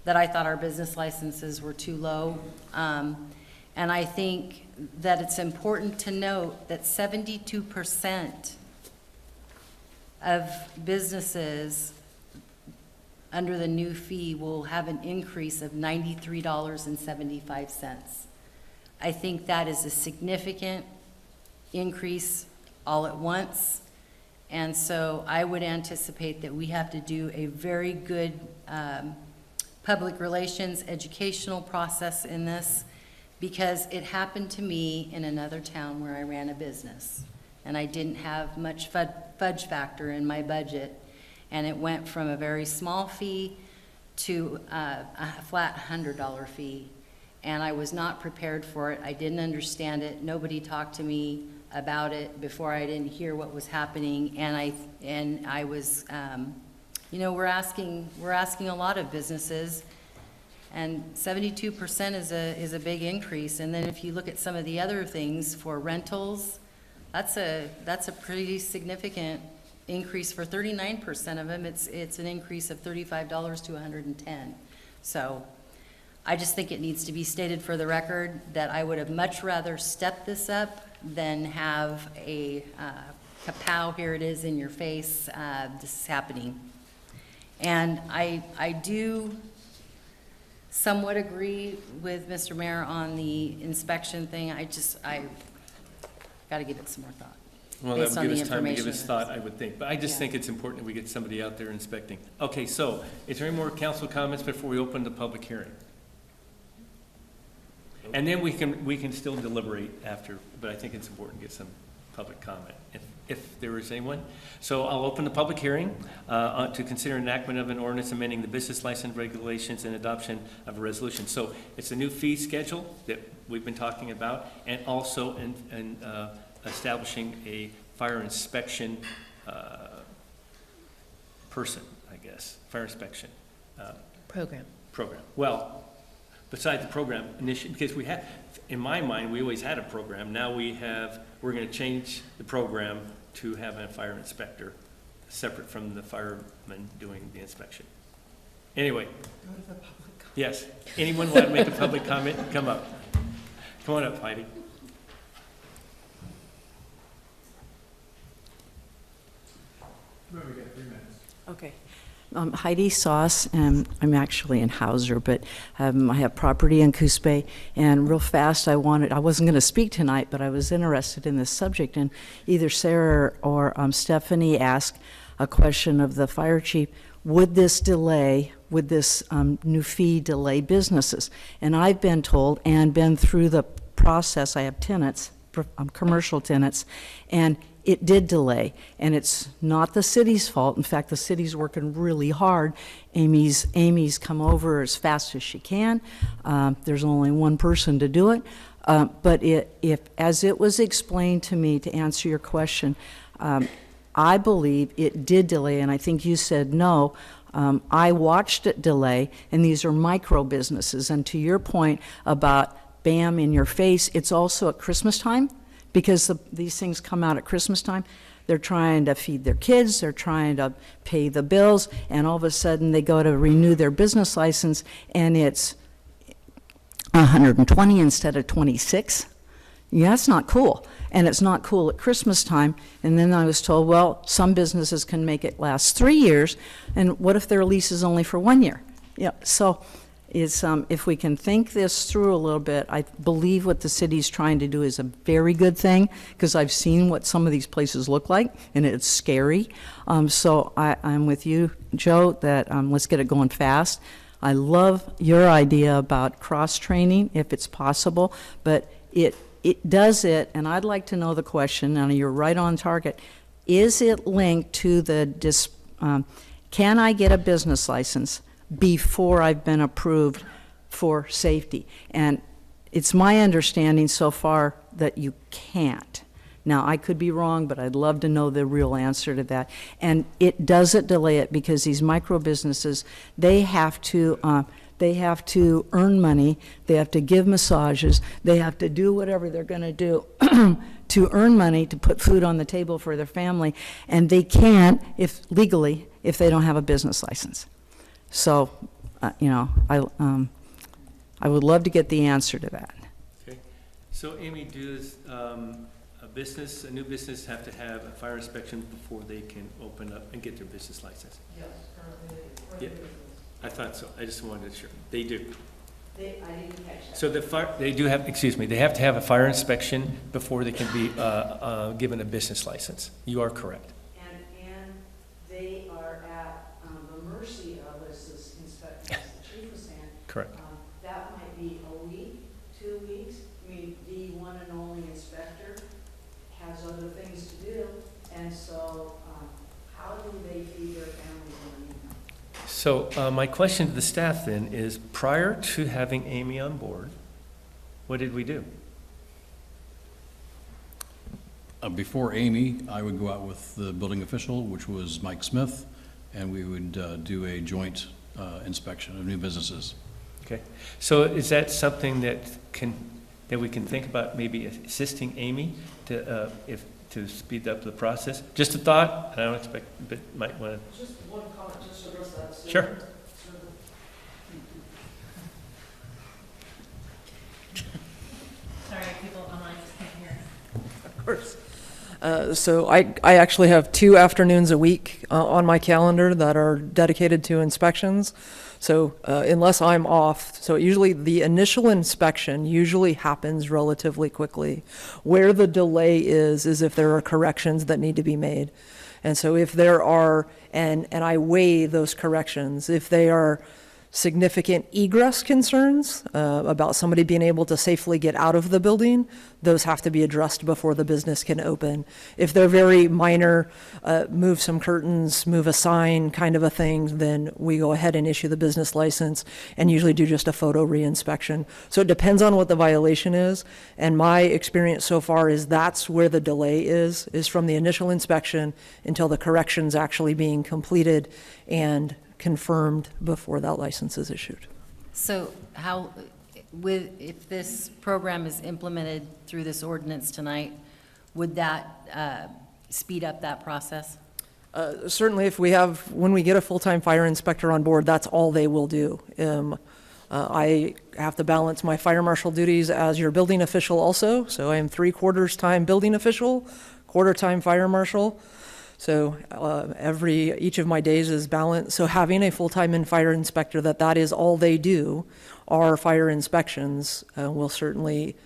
S13: that I thought our business licenses were too low. And I think that it's important to note that 72% of businesses under the new fee will have an increase of $93.75. I think that is a significant increase all at once. And so I would anticipate that we have to do a very good public relations educational process in this, because it happened to me in another town where I ran a business. And I didn't have much fudge factor in my budget, and it went from a very small fee to a flat $100 fee. And I was not prepared for it. I didn't understand it. Nobody talked to me about it before. I didn't hear what was happening. And I was, you know, we're asking a lot of businesses, and 72% is a big increase. And then if you look at some of the other things for rentals, that's a pretty significant increase. For 39% of them, it's an increase of $35 to $110. So I just think it needs to be stated for the record that I would have much rather stepped this up than have a kapow, here it is in your face, this is happening. And I do somewhat agree with Mr. Mayor on the inspection thing. I got to give it some more thought.
S1: Well, that
S13: based
S1: would
S13: on
S1: give
S13: the
S1: us time to give
S13: information
S1: us thought, I would think. But I just think it's important that we get somebody out there inspecting. Okay, so is there any more council comments before we open the public hearing? And then we can still deliberate after, but I think it's important to get some public comment, if there is anyone. So I'll open the public hearing to consider enactment of an ordinance amending the business license regulations and adoption of a resolution. So it's a new fee schedule that we've been talking about, and also in establishing a fire inspection person, I guess, fire inspection
S10: Program.
S1: Well, besides the program initially, because we have, in my mind, we always had a program. Now we're going to change the program to have a fire inspector separate from the fireman doing the inspection. Anyway.
S6: Go to the public comment.
S1: Yes. Anyone want to make a public comment? Come up. Come on up, Heidi.
S9: We got 3 minutes. Okay. Heidi Sauce, and I'm actually in Hauser, but I have property in Coos Bay, and real fast I wasn't going to speak tonight, but I was interested in this subject, and either Sarah or Stephanie asked a question of the fire chief, would this new fee delay businesses? And I've been told, and been through the process, I have tenants, commercial tenants, and it did delay, and it's not the city's fault. In fact, the city's working really hard. Amy's come over as fast as she can. There's only one person to do it. But if, as it was explained to me, to answer your question, I believe it did delay, and I think you said no. I watched it delay, and these are micro businesses. And to your point about bam in your face, it's also at Christmas time. Because these things come out at Christmas time. They're trying to feed their kids, they're trying to pay the bills, and all of a sudden they go to renew their business license, and it's 120 instead of 26. Yeah, that's not cool. And it's not cool at Christmas time. And then I was told, well, some businesses can make it last 3 years, and what if their lease is only for 1 year? Yeah, so is if we can think this through a little bit, I believe what the city's trying to do is a very good thing, because I've seen what some of these places look like, and it's scary. So I'm with you, Joe, that let's get it going fast. I love your idea about cross-training, if it's possible, but it does it, and I'd like to know the question, and you're right on target, is it linked to the, can I get a business license before I've been approved for safety? And it's my understanding so far that you can't. Now, I could be wrong, but I'd love to know the real answer to that. And it doesn't delay it, because these micro businesses, they have to earn money, they have to give massages, they have to do whatever they're going to do to earn money to put food on the table for their family, and they can't, legally, if they don't have a business license. So, you know, I would love to get the answer to that.
S1: Okay. So, Amy, does a new business have to have a fire inspection before they can open up and get their business license?
S9: Yes,
S1: Yeah, I thought so. I just wanted to be sure. They do.
S9: I didn't catch that.
S1: So they do have, they have to have a fire inspection before they can be given a business license. You are correct.
S9: And they are at the mercy of, as the inspector, as the chief was saying.
S1: Correct.
S9: That might be a week, 2 weeks. I mean, the one and only inspector has other things to do, and so
S6: how do they feed their families in the meantime?
S1: So my question to the staff then is, prior to having Amy on board, what did we do?
S14: Before Amy, I would go out with the building official, which was Mike Smith, and we would do a joint inspection of new businesses.
S1: Okay, so is that something that we can think about maybe assisting Amy to speed up the process? Just a thought, and I don't expect, but might want to.
S6: Just one comment, just to address that.
S1: Sure.
S10: Sorry, people online just can't hear.
S6: Of course. So I actually have 2 afternoons a week on my calendar that are dedicated to inspections. So unless I'm off, so usually the initial inspection usually happens relatively quickly. Where the delay is if there are corrections that need to be made. And so if there are, and I weigh those corrections, if they are significant egress concerns about somebody being able to safely get out of the building, those have to be addressed before the business can open. If they're very minor, move some curtains, move a sign kind of a thing, then we go ahead and issue the business license and usually do just a photo reinspection. So it depends on what the violation is, and my experience so far is that's where the delay is from the initial inspection until the corrections actually being completed and confirmed before that license is issued.
S13: So how, if this program is implemented through this ordinance tonight, would that speed up that process?
S6: Certainly, when we get a full-time fire inspector on board, that's all they will do. I have to balance my fire marshal duties as your building official also, so I am 3/4 time building official, 1/4 time fire marshal. So each of my days is balanced. So having a full-time fire inspector that is all they do, are fire inspections, will certainly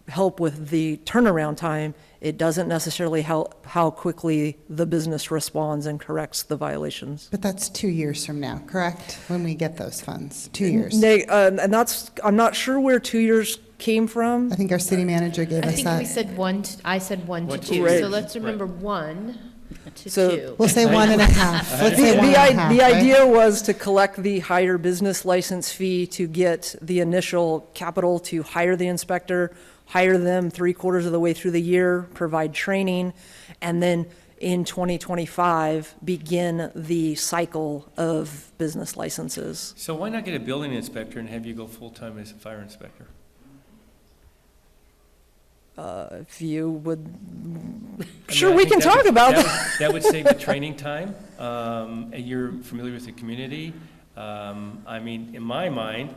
S6: help with the turnaround time. It doesn't necessarily help how quickly the business responds and corrects the violations.
S8: But that's 2 years from now, correct? When we get those funds, 2 years.
S6: And I'm not sure where 2 years came from.
S8: I think our city manager gave
S16: I
S8: us
S16: think
S8: that.
S16: we said I said 1 to
S1: 1 to
S16: 2.
S1: 2.
S16: So let's remember 1 to
S6: So-
S16: 2.
S8: We'll say 1.5. Let's say 1.5.
S6: The
S8: right?
S6: idea was to collect the higher business license fee to get the initial capital to hire the inspector, hire them 3/4 of the way through the year, provide training, and then in 2025, begin the cycle of business licenses.
S1: So why not get a building inspector and have you go full-time as a fire inspector?
S6: If you would,
S1: I
S6: sure,
S1: mean, I
S6: we
S1: think
S6: can talk about that.
S1: That would save the training time. And you're familiar with the community. I mean, in my mind,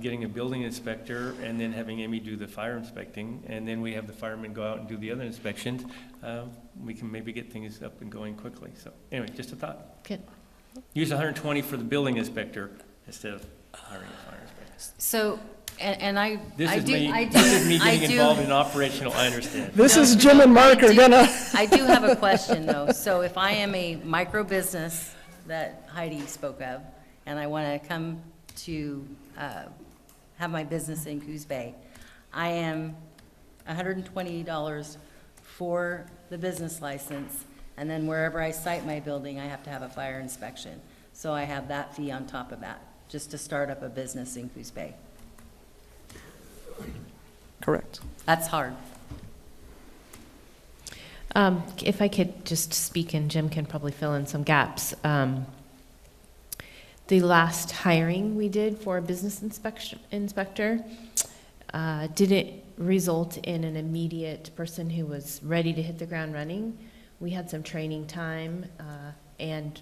S1: getting a building inspector and then having Amy do the fire inspecting, and then we have the firemen go out and do the other inspections, we can maybe get things up and going quickly. So anyway, just a thought.
S16: Good.
S1: Use 120 for the building inspector instead of hiring a fire inspector.
S13: So, and I
S1: This
S13: I
S1: is
S13: do,
S1: me,
S13: I do,
S1: this is me
S13: I
S1: getting
S13: do-
S1: involved in operational, I understand.
S6: This is Jim and Mark are gonna.
S13: I do have a question, though. So if I am a micro business that Heidi spoke of, and I want to come to have my business in Coos Bay, I am $120 for the business license, and then wherever I site my building, I have to have a fire inspection. So I have that fee on top of that, just to start up a business in Coos Bay.
S6: Correct.
S13: That's hard.
S16: If I could just speak, and Jim can probably fill in some gaps. The last hiring we did for a business inspector didn't result in an immediate person who was ready to hit the ground running. We had some training time and,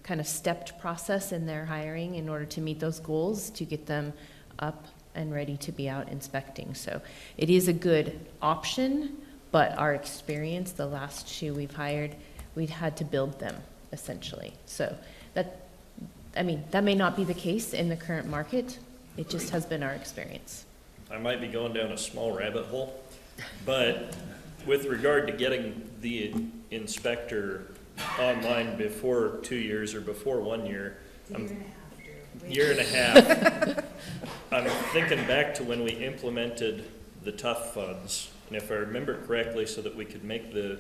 S16: kind of stepped process in their hiring in order to meet those goals to get them up and ready to be out inspecting. So it is a good option, but our experience, the last 2 we've hired, we've had to build them, essentially. So that may not be the case in the current market. It just has been our experience.
S15: I might be going down a small rabbit hole, but with regard to getting the inspector online before 2 years or before 1 year, year and a half, I'm thinking back to when we implemented the TUF funds, and if I remember correctly, so that we could make the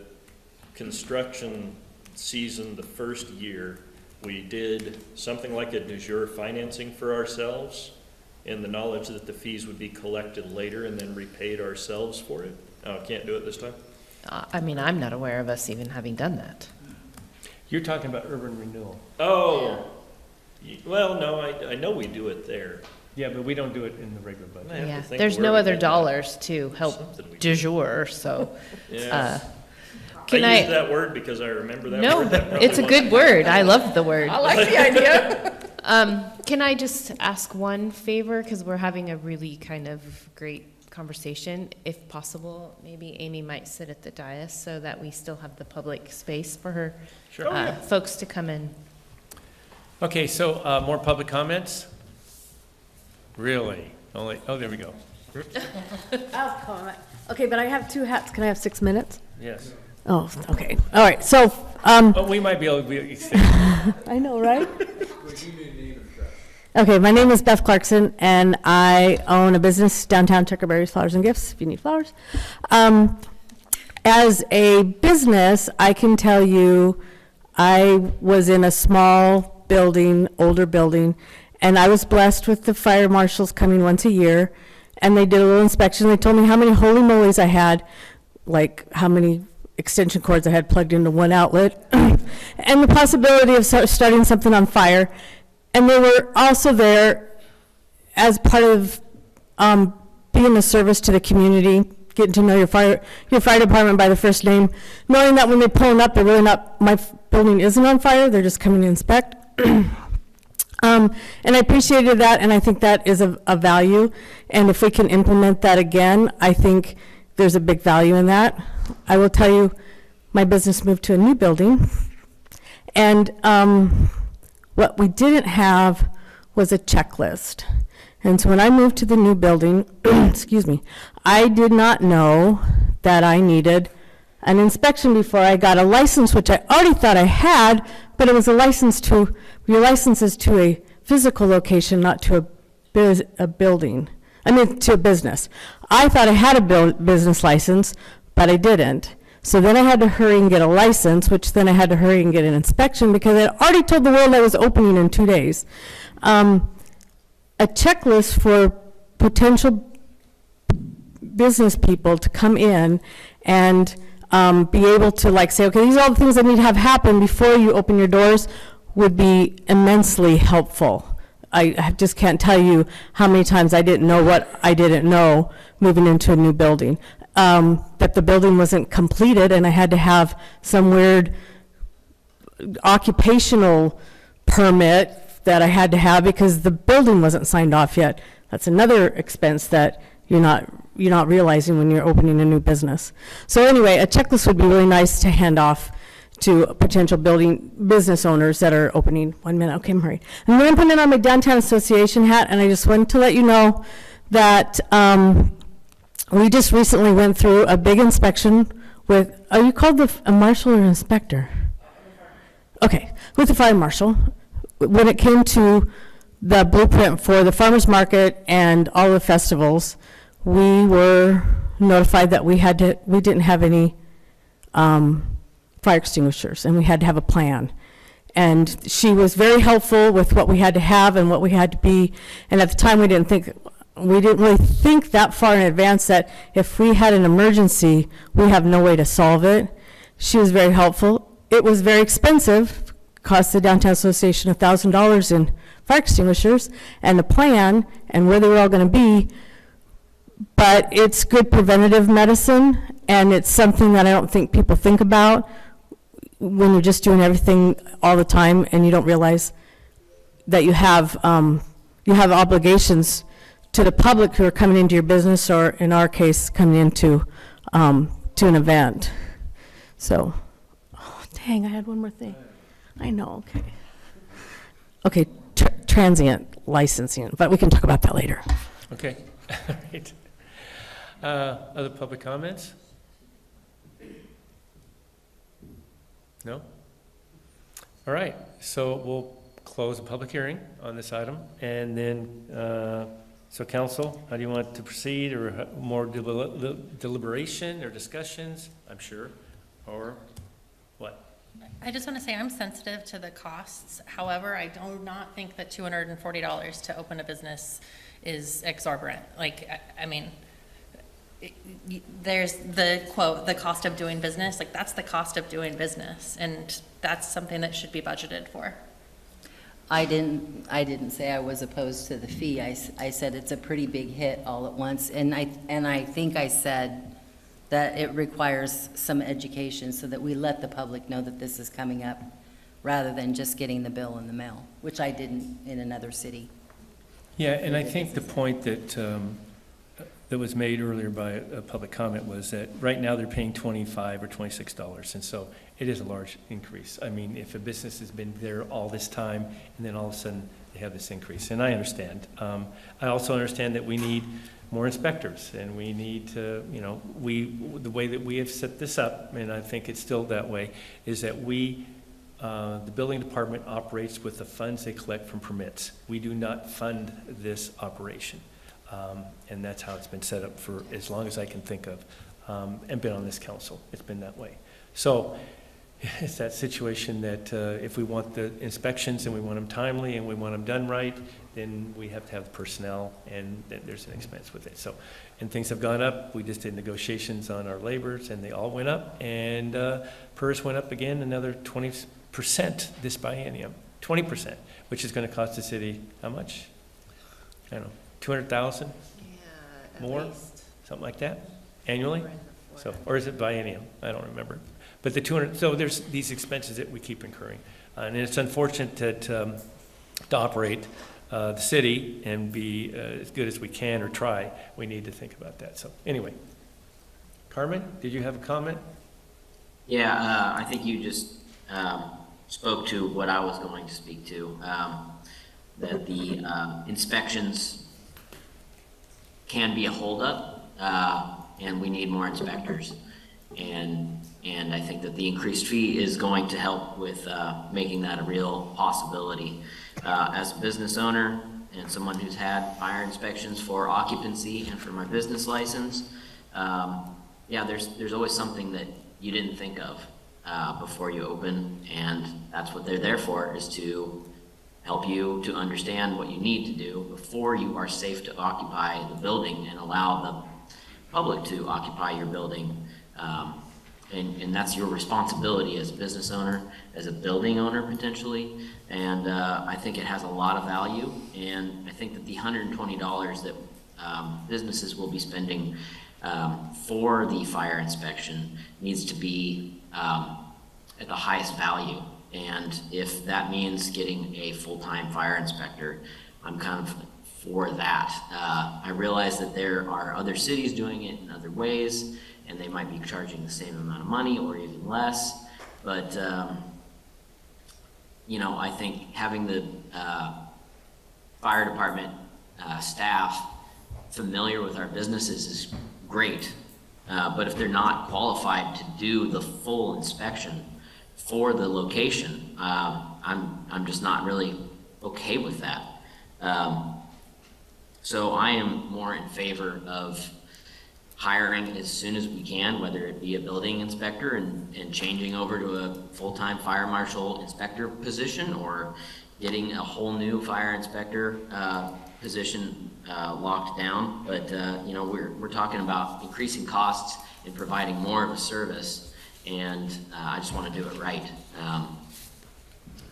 S15: construction season, the first year, we did something like a du jour financing for ourselves in the knowledge that the fees would be collected later and then repaid ourselves for it. Oh, can't do it this time?
S16: I mean, I'm not aware of us even having done that.
S1: You're talking about urban renewal.
S15: Oh, well, no, I know we do it there.
S1: Yeah, but we don't do it in the regular budget.
S15: I have to
S16: Yeah,
S15: think
S16: there's
S15: where
S16: no
S15: we
S16: other
S15: did that.
S16: dollars to help
S15: Something we
S16: du jour, so.
S15: Yeah.
S16: Can
S15: I used that word because I remember that
S16: No,
S15: word. That probably
S16: it's a
S15: wasn't-
S16: good word. I love the word.
S6: I like the idea.
S16: Can I just ask one favor? Because we're having a really kind of great conversation. If possible, maybe Amy might sit at the dais so that we still have the public space for her
S1: Sure. Oh, yeah.
S16: folks to come in.
S1: Okay, so more public comments? Really? Only, oh, there we go.
S11: I'll comment. Okay, but I have two hats. Can I have 6 minutes?
S1: Yes.
S11: Oh, okay. All right, so,
S1: Oh, we might be able to be.
S11: I know, right? Okay, my name is Beth Clarkson, and I own a business downtown Tuckerberry's Flowers and Gifts, if you need flowers. As a business, I can tell you, I was in a small building, older building, and I was blessed with the fire marshals coming once a year, and they did a little inspection. They told me how many holy mollies I had, like how many extension cords I had plugged into one outlet, and the possibility of starting something on fire. And they were also there as part of being a service to the community, getting to know your fire department by the first name, knowing that when they pull up, they're really not, my building isn't on fire, they're just coming to inspect. And I appreciated that, and I think that is a value. And if we can implement that again, I think there's a big value in that. I will tell you, my business moved to a new building, and what we didn't have was a checklist. And so when I moved to the new building, excuse me, I did not know that I needed an inspection before I got a license, which I already thought I had, but it was a license to, your license is to a physical location, not to a building. I mean, to a business. I thought I had a business license, but I didn't. So then I had to hurry and get a license, which then I had to hurry and get an inspection because I had already told the world I was opening in 2 days. A checklist for potential business people to come in and be able to like say, okay, these are all the things that need to have happen before you open your doors would be immensely helpful. I just can't tell you how many times I didn't know what I didn't know moving into a new building. That the building wasn't completed and I had to have some weird occupational permit that I had to have because the building wasn't signed off yet. That's another expense that you're not realizing when you're opening a new business. So anyway, a checklist would be really nice to hand off to potential business owners that are opening. 1 minute, okay, I'm hurrying. I'm going to put it on my downtown association hat, and I just wanted to let you know that we just recently went through a big inspection with, are you called a marshal or inspector? Okay, with the fire marshal. When it came to the blueprint for the farmers market and all the festivals, we were notified that we didn't have any fire extinguishers, and we had to have a plan. And she was very helpful with what we had to have and what we had to be. And at the time, we didn't really think that far in advance that if we had an emergency, we have no way to solve it. She was very helpful. It was very expensive. Cost the Downtown Association $1,000 in fire extinguishers and a plan and where they were all going to be. But it's good preventative medicine, and it's something that I don't think people think about when you're just doing everything all the time and you don't realize that you have obligations to the public who are coming into your business, or in our case, coming into to an event. So, oh, dang, I had one more thing. I know, okay. Okay, transient licensing, but we can talk about that later.
S1: Okay, all right. Other public comments? No? All right, so we'll close the public hearing on this item, and then, so council, how do you want to proceed, or more deliberation or discussions, I'm sure, or what?
S10: I just want to say I'm sensitive to the costs. However, I do not think that $240 to open a business is exorbitant. Like, I mean, there's the quote, the cost of doing business, like that's the cost of doing business. And that's something that should be budgeted for.
S13: I didn't say I was opposed to the fee. I said it's a pretty big hit all at once. And I think I said that it requires some education so that we let the public know that this is coming up rather than just getting the bill in the mail, which I didn't in another city.
S1: Yeah, and I think the point that that was made earlier by a public comment was that right now they're paying $25 or $26, and so it is a large increase. I mean, if a business has been there all this time, and then all of a sudden they have this increase, and I understand. I also understand that we need more inspectors, and we need to, you know, the way that we have set this up, and I think it's still that way, is that the building department operates with the funds they collect from permits. We do not fund this operation. And that's how it's been set up for as long as I can think of, and been on this council. It's been that way. So it's that situation that if we want the inspections and we want them timely and we want them done right, then we have to have the personnel, and there's an expense with it. So, and things have gone up. We just did negotiations on our labors, and they all went up, and PERS went up again another 20% this biennium, 20%, which is going to cost the city how much? I don't know. 200,000? Yeah, more, least. Something like that, annually. So, or is it biennium? I don't remember. But the 200. So there's these expenses that we keep incurring, and it's unfortunate that to operate the city and be as good as we can or try, we need to think about that. So anyway, Carmen, did you have a comment?
S3: Yeah, I think you just spoke to what I was going to speak to. That the inspections can be a holdup, and we need more inspectors. And I think that the increased fee is going to help with making that a real possibility. As a business owner and someone who's had fire inspections for occupancy and for my business license, yeah, there's always something that you didn't think of before you open, and that's what they're there for, is to help you to understand what you need to do before you are safe to occupy the building and allow the public to occupy your building. And that's your responsibility as a business owner, as a building owner potentially. And I think it has a lot of value. And I think that the $120 that businesses will be spending for the fire inspection needs to be at the highest value. And if that means getting a full-time fire inspector, I'm kind of for that. I realize that there are other cities doing it in other ways, and they might be charging the same amount of money or even less. But, you know, I think having the fire department staff familiar with our businesses is great. But if they're not qualified to do the full inspection for the location, I'm just not really okay with that. So I am more in favor of hiring as soon as we can, whether it be a building inspector and changing over to a full-time fire marshal inspector position, or getting a whole new fire inspector position locked down. But you know, we're talking about increasing costs and providing more of a service, and I just want to do it right.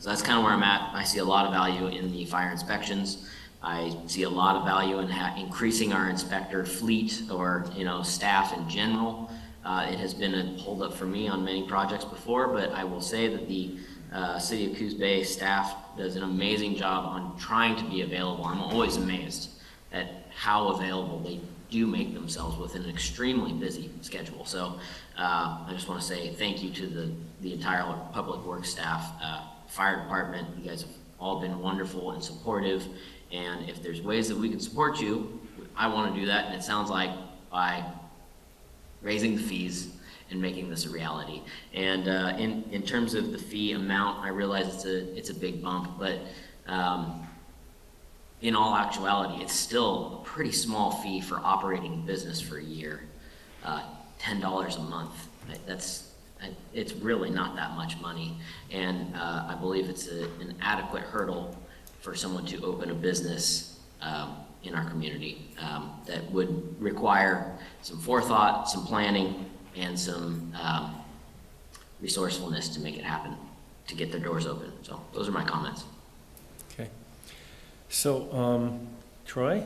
S3: So that's kind of where I'm at. I see a lot of value in the fire inspections. I see a lot of value in increasing our inspector fleet, or, you know, staff in general. It has been a holdup for me on many projects before, but I will say that the City of Coos Bay staff does an amazing job on trying to be available. I'm always amazed at how available they do make themselves with an extremely busy schedule. So I just want to say thank you to the entire public works staff, fire department. You guys have all been wonderful and supportive. And if there's ways that we can support you, I want to do that. And it sounds like by raising the fees and making this a reality. And in terms of the fee amount, I realize it's a big bump, but in all actuality, it's still a pretty small fee for operating a business for a year. $10 a month. That's it's really not that much money. And I believe it's an adequate hurdle for someone to open a business in our community that would require some forethought, some planning, and some resourcefulness to make it happen, to get their doors open. So those are my comments.
S1: Okay. So, Troy?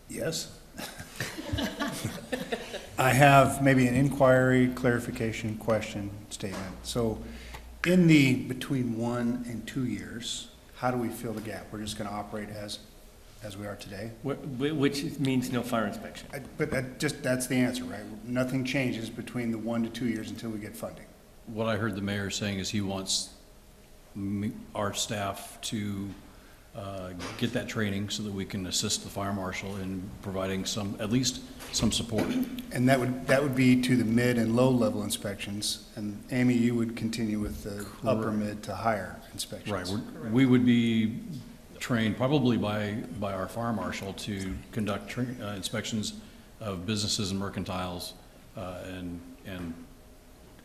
S4: Yes. I have maybe an inquiry, clarification, question, statement. So in the between 1 and 2 years, how do we fill the gap? We're just going to operate as we are today?
S1: Which means no fire inspection.
S4: But that's the answer, right? Nothing changes between the 1 to 2 years until we get funding.
S14: What I heard the mayor saying is he wants our staff to get that training so that we can assist the fire marshal in providing at least some support.
S4: And that would be to the mid and low level inspections. And Amy, you would continue with the upper, mid to higher inspections.
S14: Right. We would be trained probably by our fire marshal to conduct inspections of businesses and mercantiles, and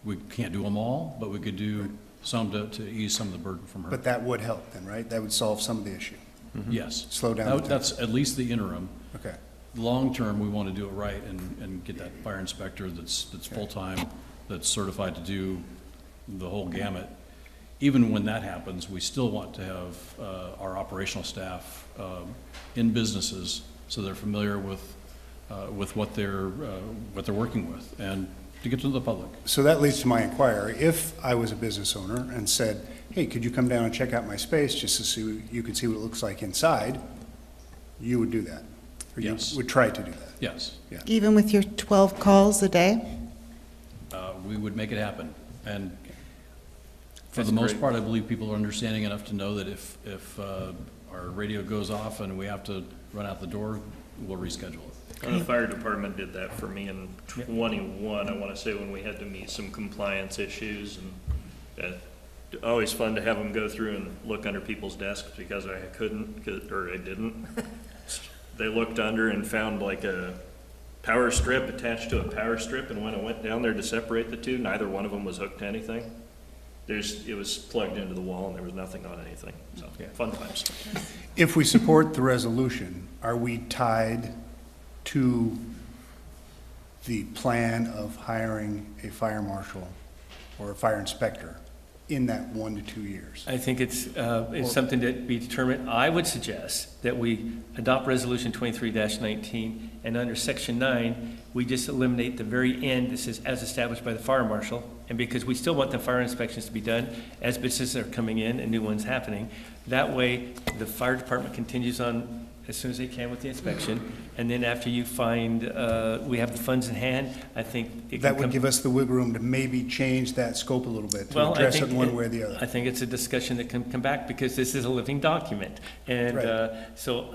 S14: we can't do them all, but we could do some to ease some of the burden from her.
S4: But that would help then, right? That would solve some of the issue.
S14: Mm-hmm. Yes.
S4: Slow down.
S14: That's at least the interim.
S4: Okay.
S14: Long term, we want to do it right and get that fire inspector that's full-time, that's certified to do the whole gamut. Even when that happens, we still want to have our operational staff in businesses so they're familiar with what they're working with and to get to the public.
S4: So that leads to my inquiry. If I was a business owner and said, hey, could you come down and check out my space just to see, you could see what it looks like inside, you would do that? Or
S14: yes.
S4: You would try to do that?
S14: Yes.
S4: Yeah.
S8: Even with your 12 calls a day?
S14: We would make it happen. And for the most part, I believe people are understanding enough to know that if our radio goes off and we have to run out the door, we'll reschedule it.
S15: And the fire department did that for me in 21, I want to say, when we had to meet some compliance issues. And always fun to have them go through and look under people's desks because I couldn't, or I didn't. They looked under and found like a power strip attached to a power strip, and when I went down there to separate the two, neither one of them was hooked to anything. It was plugged into the wall and there was nothing on anything. So, fun times.
S4: If we support the resolution, are we tied to the plan of hiring a fire marshal or a fire inspector in that 1 to 2 years?
S1: I think it's something to be determined. I would suggest that we adopt Resolution 23-19, and under Section 9, we just eliminate the very end that says, as established by the fire marshal, and because we still want the fire inspections to be done as businesses are coming in and new ones happening. That way, the fire department continues on as soon as they can with the inspection, and then after you find we have the funds in hand, I think
S4: that would give us the wiggle room to maybe change that scope a little bit to address it one way or the other.
S1: I think it's a discussion that can come back because this is a living document, and so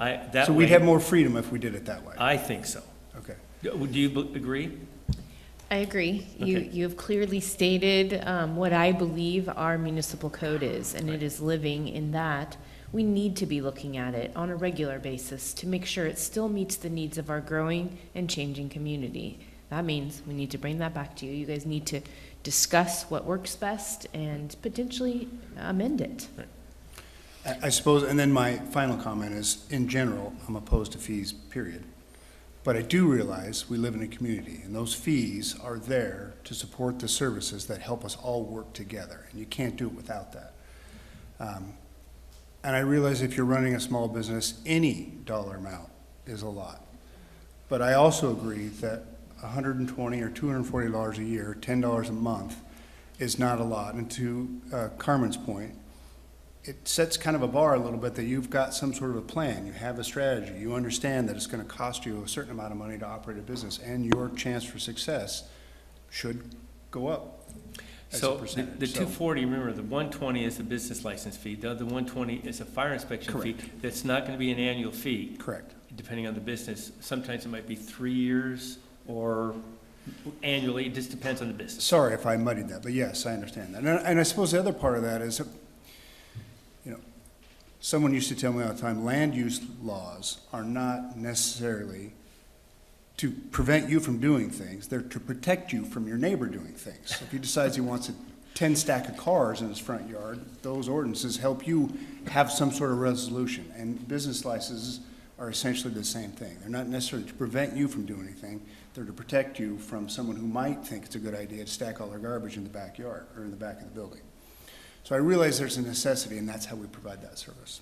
S4: we'd have more freedom if we did it that way.
S1: I think so.
S4: Okay.
S1: Do you agree?
S16: I agree.
S1: Okay.
S16: You have clearly stated what I believe our municipal code is, and it is living in that. We need to be looking at it on a regular basis to make sure it still meets the needs of our growing and changing community. That means we need to bring that back to you. You guys need to discuss what works best and potentially amend it.
S4: I suppose, and then my final comment is, in general, I'm opposed to fees, period. But I do realize we live in a community, and those fees are there to support the services that help us all work together, and you can't do it without that. And I realize if you're running a small business, any dollar amount is a lot. But I also agree that $120 or $240 a year, $10 a month, is not a lot. And to Carmen's point, it sets kind of a bar a little bit that you've got some sort of a plan, you have a strategy, you understand that it's going to cost you a certain amount of money to operate a business, and your chance for success should go up.
S1: So the 240, remember, the 120 is the business license fee. The other 120 is a fire inspection fee. That's not going to be an annual fee.
S4: Correct.
S1: Depending on the business. Sometimes it might be 3 years or annually. It just depends on the business.
S4: Sorry if I muddied that, but yes, I understand that. And I suppose the other part of that is, someone used to tell me all the time, land use laws are not necessarily to prevent you from doing things. They're to protect you from your neighbor doing things. So if he decides he wants a 10 stack of cars in his front yard, those ordinances help you have some sort of resolution. And business licenses are essentially the same thing. They're not necessarily to prevent you from doing anything. They're to protect you from someone who might think it's a good idea to stack all their garbage in the backyard or in the back of the building. So I realize there's a necessity, and that's how we provide that service.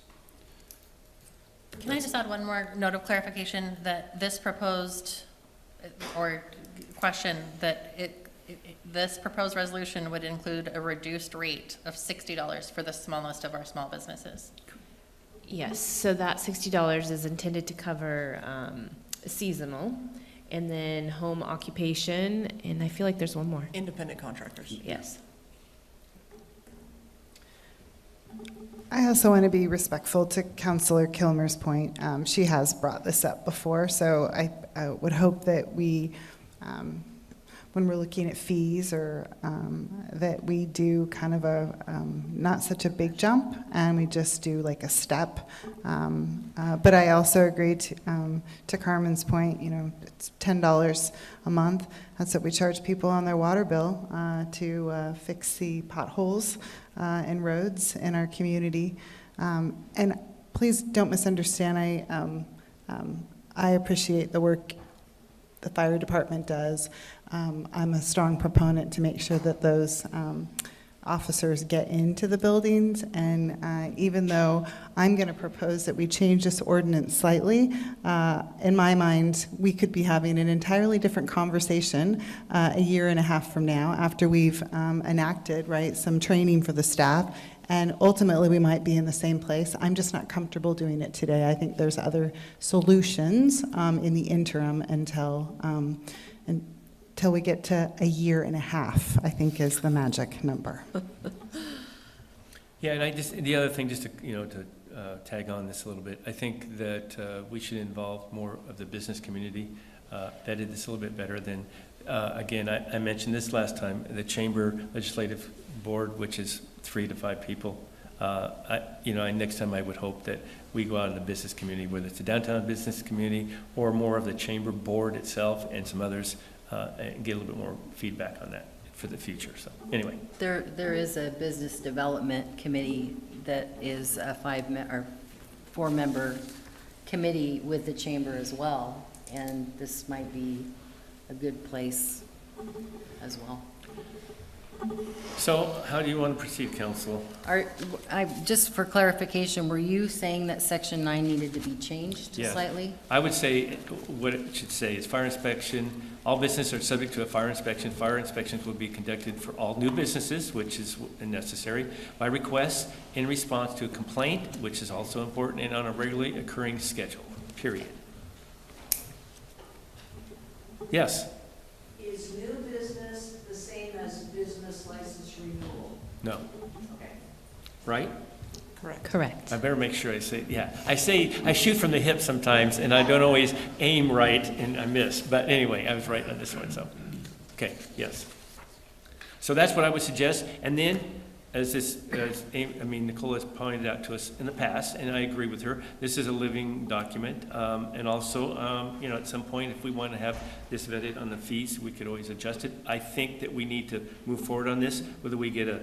S10: Can I just add one more note of clarification, that this proposed, or question, that this proposed resolution would include a reduced rate of $60 for the smallest of our small businesses?
S16: Yes, so that $60 is intended to cover seasonal, and then home occupation, and I feel like there's one more.
S6: Independent contractors.
S16: Yes.
S8: I also want to be respectful to Councilor Kilmer's point. She has brought this up before, so I would hope that we, when we're looking at fees, or that we do kind of a not such a big jump, and we just do like a step. But I also agree to Carmen's point. You know, it's $10 a month. That's what we charge people on their water bill to fix the potholes and roads in our community. And please don't misunderstand. I appreciate the work the fire department does. I'm a strong proponent to make sure that those officers get into the buildings, and even though I'm going to propose that we change this ordinance slightly, in my mind, we could be having an entirely different conversation a year and a half from now, after we've enacted, right, some training for the staff, and ultimately we might be in the same place. I'm just not comfortable doing it today. I think there's other solutions in the interim until we get to a year and a half, I think is the magic number.
S1: Yeah, and the other thing, just to, to tag on this a little bit, I think that we should involve more of the business community. Vetted this a little bit better than, again, I mentioned this last time, the Chamber Legislative Board, which is 3 to 5 people. Next time I would hope that we go out in the business community, whether it's the downtown business community or more of the Chamber Board itself and some others, and get a little bit more feedback on that for the future. So anyway.
S13: There is a business development committee that is a 4-member committee with the chamber as well, and this might be a good place as well.
S1: So how do you want to proceed, Council?
S13: Just for clarification, were you saying that Section 9 needed to be changed slightly?
S1: I would say what it should say is fire inspection. All businesses are subject to a fire inspection. Fire inspections will be conducted for all new businesses, which is necessary, by request in response to a complaint, which is also important, and on a regularly occurring schedule, period. Yes?
S12: Is new business the same as business license renewal?
S1: No.
S12: Okay.
S1: Right?
S16: Correct.
S1: I better make sure I say, I shoot from the hip sometimes, and I don't always aim right, and I miss. But anyway, I was right on this one, so. Okay, yes. So that's what I would suggest. And then, Nicole has pointed out to us in the past, and I agree with her, this is a living document. And also, at some point, if we want to have this vetted on the fees, we could always adjust it. I think that we need to move forward on this, whether we get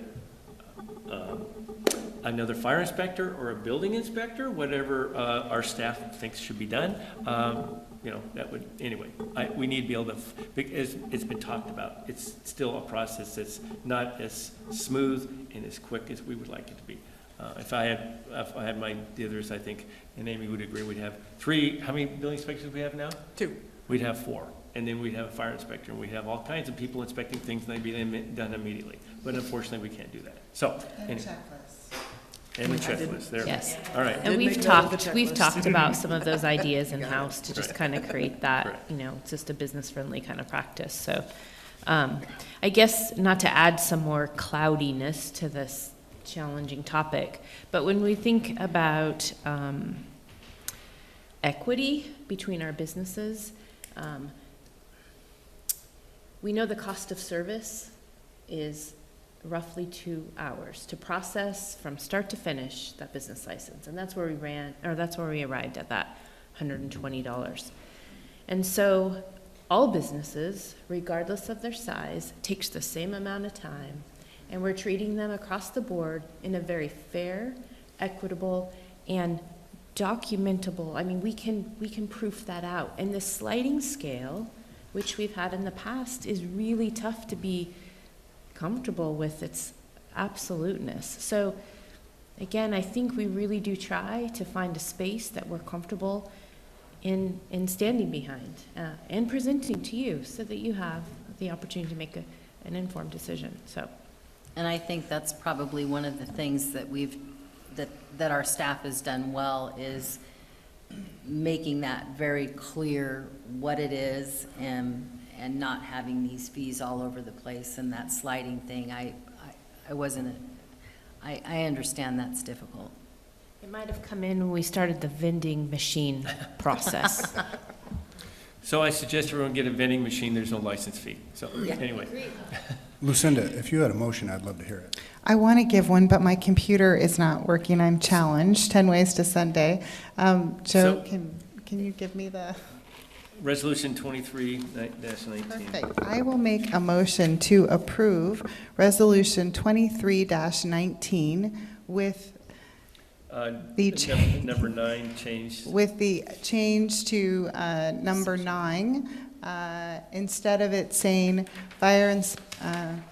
S1: another fire inspector or a building inspector, whatever our staff thinks should be done. That would, anyway, we need to be able to, because it's been talked about, it's still a process that's not as smooth and as quick as we would like it to be. If I had my dithers, I think, and Amy would agree, we'd have 3, how many building inspectors do we have now? 2. We'd have 4. And then we'd have a fire inspector, and we'd have all kinds of people inspecting things, and they'd be done immediately. But unfortunately, we can't do that. So, anyway. And the checklist there.
S16: Yes.
S1: All right.
S16: And we've talked about some of those ideas in-house to just kind of create that, just a business-friendly kind of practice. So I guess not to add some more cloudiness to this challenging topic, but when we think about equity between our businesses, we know the cost of service is roughly 2 hours to process from start to finish that business license. And that's where we arrived at that $120. And so all businesses, regardless of their size, takes the same amount of time. And we're treating them across the board in a very fair, equitable, and documentable. I mean, we can proof that out. And this sliding scale, which we've had in the past, is really tough to be comfortable with its absoluteness. So again, I think we really do try to find a space that we're comfortable in standing behind and presenting to you so that you have the opportunity to make an informed decision. So,
S13: And I think that's probably one of the things that that our staff has done well, is making that very clear what it is, and not having these fees all over the place and that sliding thing. I understand that's difficult.
S16: it might have come in when we started the vending machine process.
S1: So I suggest everyone get a vending machine, there's no license fee. So anyway.
S4: Lucinda, if you had a motion, I'd love to hear it.
S8: I want to give one, but my computer is not working. I'm challenged. 10 Ways to Sunday. Joe, can you give me the...
S1: Resolution 23-19.
S8: Perfect. I will make a motion to approve Resolution 23-19 with the
S1: number 9 changed.
S8: with the change to number 9. Instead of it saying fire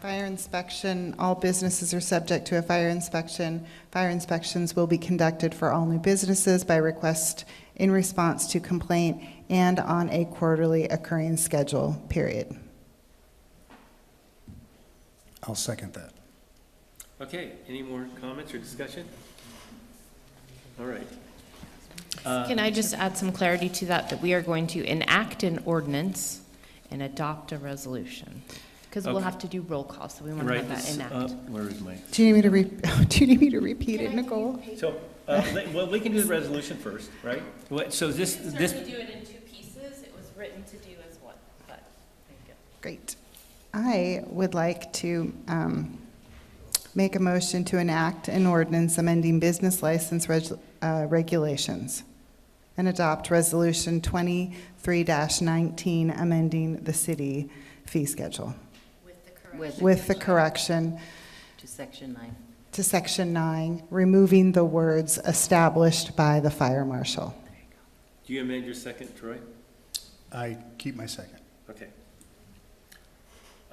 S8: inspection, all businesses are subject to a fire inspection. Fire inspections will be conducted for all new businesses by request in response to complaint and on a quarterly occurring schedule, period.
S4: I'll second that.
S1: Okay, any more comments or discussion? All right.
S16: Can I just add some clarity to that we are going to enact an ordinance and adopt a resolution? Because we'll
S1: Okay.
S16: have to do roll call, so we want to
S1: Right,
S16: have that
S1: this,
S16: enact.
S1: where is my?
S8: Do you need me to repeat it, Nicole?
S1: So, well, we can do the resolution first, right? So this,
S16: We can certainly do it in 2 pieces. It was written to do as one, but thank you.
S8: Great. I would like to make a motion to enact an ordinance amending business license regulations and adopt Resolution 23-19, amending the city fee schedule. With the correction
S13: To Section 9.
S8: to Section 9, removing the words established by the fire marshal.
S1: Do you amend your second, Troy?
S4: I keep my second.
S1: Okay.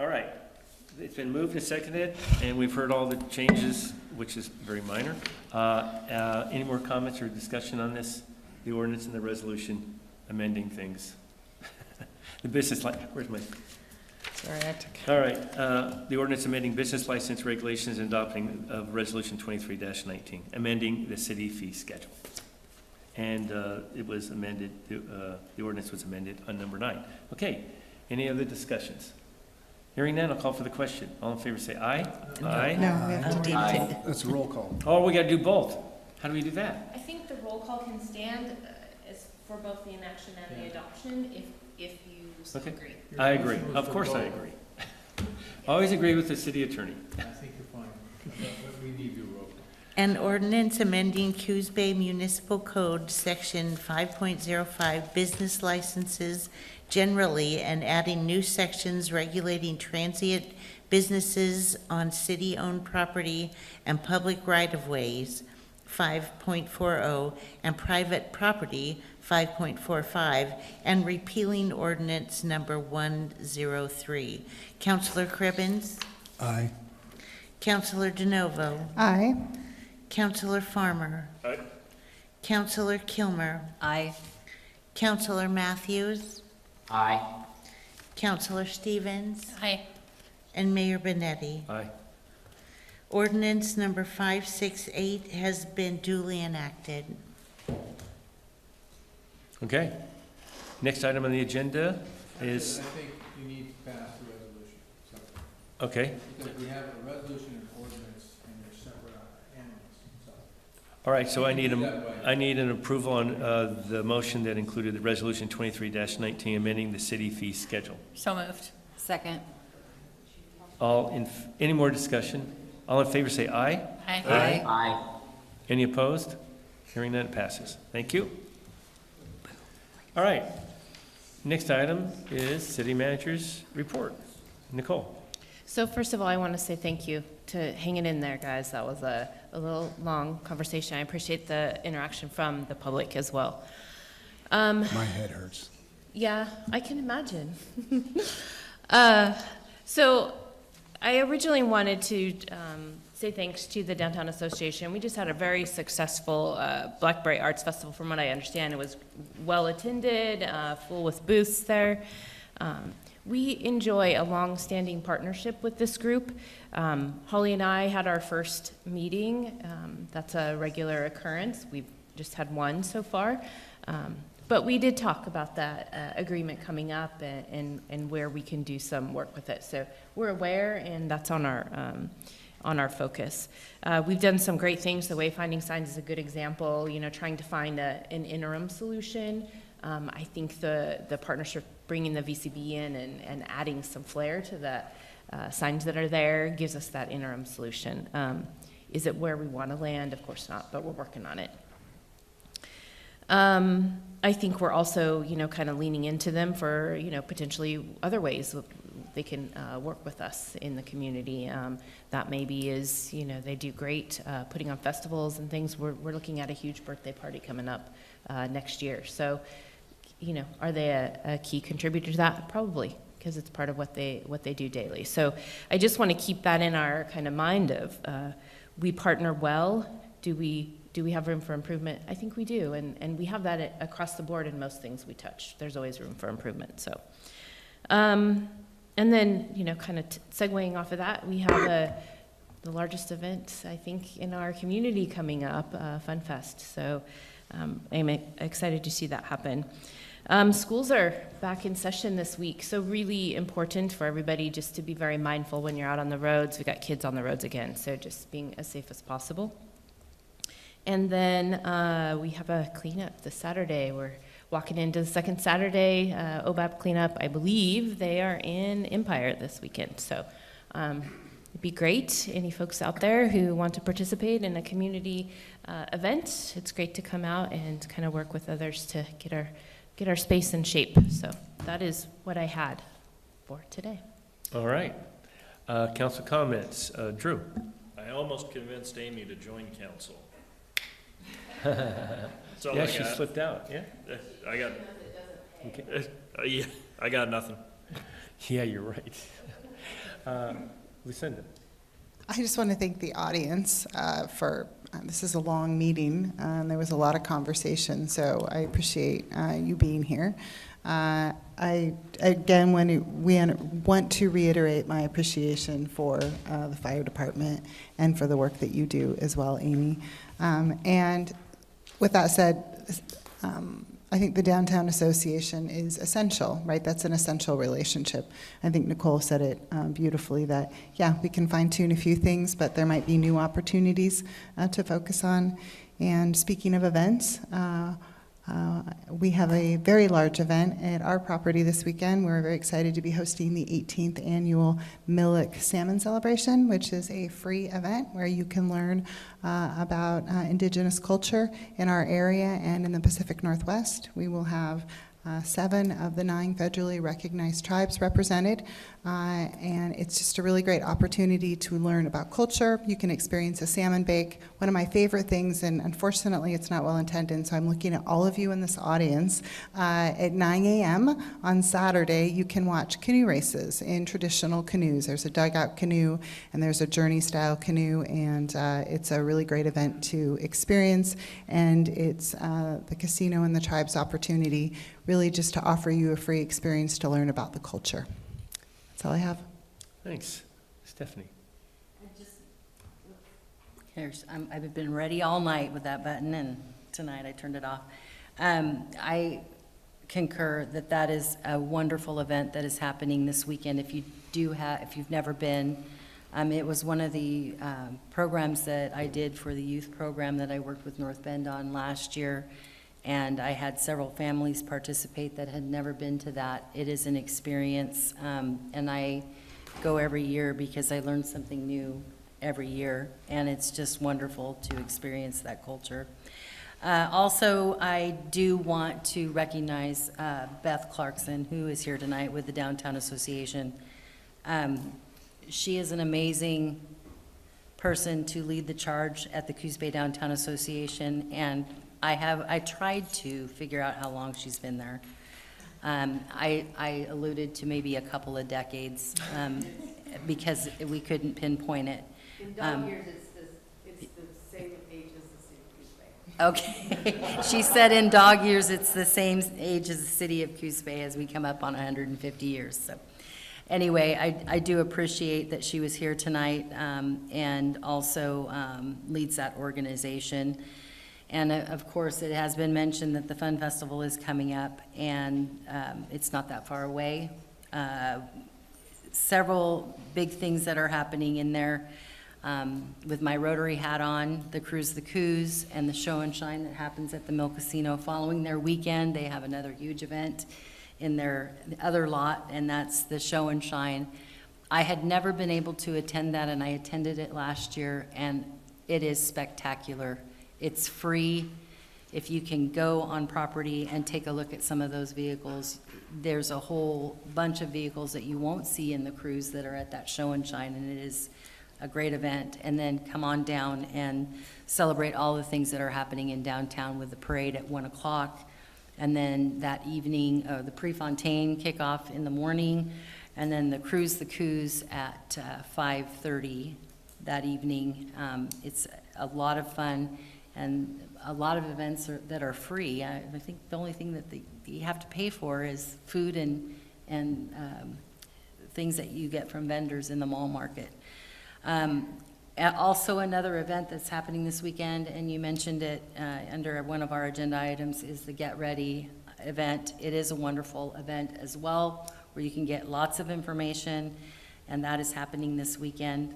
S1: All right. It's been moved and seconded, and we've heard all the changes, which is very minor. Any more comments or discussion on this? The ordinance and the resolution amending things. The business where's my?
S8: Sorry, I took.
S1: All right. The ordinance amending business license regulations and adopting of resolution 23-19, amending the city fee schedule. And it was amended, the ordinance was amended on number 9. Okay. Any other discussions? Hearing none, I'll call for the question. All in favor say aye. Aye.
S8: No, we have to deem it.
S4: That's a roll call.
S1: Oh, we got to do both. How do we do that?
S16: I think the roll call can stand as for both the inaction and the adoption if you
S1: Okay.
S16: agree.
S1: I agree. Of course I agree. Always agree with the city attorney.
S2: I think you're fine. We need your roll call.
S20: An ordinance amending Coos Bay Municipal Code, Section 5.05, business licenses generally, and adding new sections regulating transient businesses on city-owned property and public right-of-ways, 5.40, and private property, 5.45, and repealing ordinance number 103. Councilor Cribbins?
S4: Aye.
S20: Councilor DeNovo?
S8: Aye.
S20: Councilor Farmer?
S15: Aye.
S20: Councilor Kilmer?
S13: Aye.
S20: Councilor Matthews?
S3: Aye.
S20: Councilor Stevens?
S10: Aye.
S20: And Mayor Benetti?
S1: Aye.
S20: Ordinance number 568 has been duly enacted.
S1: Okay. Next item on the agenda is,
S2: I think you need to pass the resolution. So,
S1: okay.
S2: because we have a resolution and ordinance, and they're separate animals. So,
S1: All right, so I need
S2: Do that way.
S1: I need an approval on the motion that included the resolution 23-19 amending the city fee schedule.
S10: So moved.
S13: Second.
S1: Any more discussion? All in favor say aye.
S10: Aye.
S13: Aye.
S3: Aye.
S1: Any opposed? Hearing none, it passes. Thank you. All right. Next item is city manager's report. Nicole.
S16: So first of all, I want to say thank you to hanging in there, guys. That was a little long conversation. I appreciate the interaction from the public as well.
S4: My head hurts.
S16: Yeah, I can imagine. So I originally wanted to say thanks to the Downtown Association. We just had a very successful Blackberry Arts Festival, from what I understand. It was well-attended, full with booths there. We enjoy a long-standing partnership with this group. Holly and I had our first meeting. That's a regular occurrence. We've just had one so far. But we did talk about that agreement coming up and where we can do some work with it. So we're aware, and that's on our focus. We've done some great things. The wayfinding signs is a good example, trying to find an interim solution. I think the partnership bringing the VCB in and adding some flair to the signs that are there gives us that interim solution. Is it where we want to land? Of course not, but we're working on it. I think we're also, kind of leaning into them for, potentially other ways they can work with us in the community. That maybe is, they do great putting on festivals and things. We're looking at a huge birthday party coming up next year. So, are they a key contributor to that? Probably, because it's part of what they do daily. So I just want to keep that in our kind of mind of we partner well. Do we have room for improvement? I think we do, and we have that across the board in most things we touch. There's always room for improvement. So, and then kind of segueing off of that, we have the largest event I think in our community coming up, Fun Fest. So I'm excited to see that happen. Schools are back in session this week, so really important for everybody just to be very mindful when you're out on the roads. We've got kids on the roads again, so just being as safe as possible. And then we have a cleanup this Saturday. We're walking into the second Saturday OBAP cleanup. I believe they are in Empire this weekend. So it'd be great. Any folks out there who want to participate in a community event, it's great to come out and kind of work with others to get our space in shape. So that is what I had for today.
S1: All right. Council comments. Drew.
S15: I almost convinced Amy to join council.
S1: Yeah, she slipped out. Yeah.
S15: I got.
S1: Okay.
S15: Yeah, I got nothing.
S1: Yeah, you're right. Lucinda.
S8: I just want to thank the audience for, this is a long meeting, and there was a lot of conversation, so I appreciate you being here. I, again, want to reiterate my appreciation for the fire department and for the work that you do as well, Amy. And with that said, I think the Downtown Association is essential, right? That's an essential relationship. I think Nicole said it beautifully that, yeah, we can fine-tune a few things, but there might be new opportunities to focus on. And speaking of events, we have a very large event at our property this weekend. We're very excited to be hosting the 18th annual Millick Salmon Celebration, which is a free event where you can learn about indigenous culture in our area and in the Pacific Northwest. We will have 7 of the 9 federally recognized tribes represented, and it's just a really great opportunity to learn about culture. You can experience a salmon bake. One of my favorite things, and unfortunately it's not well intended, so I'm looking at all of you in this audience, at 9 a.m. on Saturday you can watch canoe races in traditional canoes. There's a dugout canoe and there's a journey style canoe, and it's a really great event to experience, and it's the casino and the tribe's opportunity really just to offer you a free experience to learn about the culture. That's all I have.
S1: Thanks. Stephanie.
S13: I've been ready all night with that button, and tonight I turned it off. I concur that that is a wonderful event that is happening this weekend. If you've never been, it was one of the programs that I did for the youth program that I worked with North Bend on last year. And I had several families participate that had never been to that. It is an experience, and I go every year because I learn something new every year, and it's just wonderful to experience that culture. Also, I do want to recognize Beth Clarkson, who is here tonight with the Downtown Association. She is an amazing person to lead the charge at the Coos Bay Downtown Association, and I tried to figure out how long she's been there. I alluded to maybe a couple of decades, because we couldn't pinpoint it.
S12: In dog years, it's the same age as the city of Coos Bay.
S13: Okay. She said in dog years, it's the same age as the city of Coos Bay as we come up on 150 years. So anyway, I do appreciate that she was here tonight, and also leads that organization. And of course, it has been mentioned that the Fun Festival is coming up, and it's not that far away. Several big things that are happening in there. With my Rotary hat on, the Cruise the Coos and the Show and Shine that happens at the Mill Casino. Following their weekend, they have another huge event in their other lot, and that's the Show and Shine. I had never been able to attend that, and I attended it last year, and it is spectacular. It's free. If you can go on property and take a look at some of those vehicles, there's a whole bunch of vehicles that you won't see in the cruise that are at that Show and Shine, and it is a great event. And then come on down and celebrate all the things that are happening in downtown with the parade at 1 o'clock. And then that evening, the Prefontaine kickoff in the morning, and then the Cruise the Coos at 5:30 that evening. It's a lot of fun and a lot of events that are free. I think the only thing that you have to pay for is food and things that you get from vendors in the mall market. Also, another event that's happening this weekend, and you mentioned it under one of our agenda items, is the Get Ready event. It is a wonderful event as well, where you can get lots of information, and that is happening this weekend.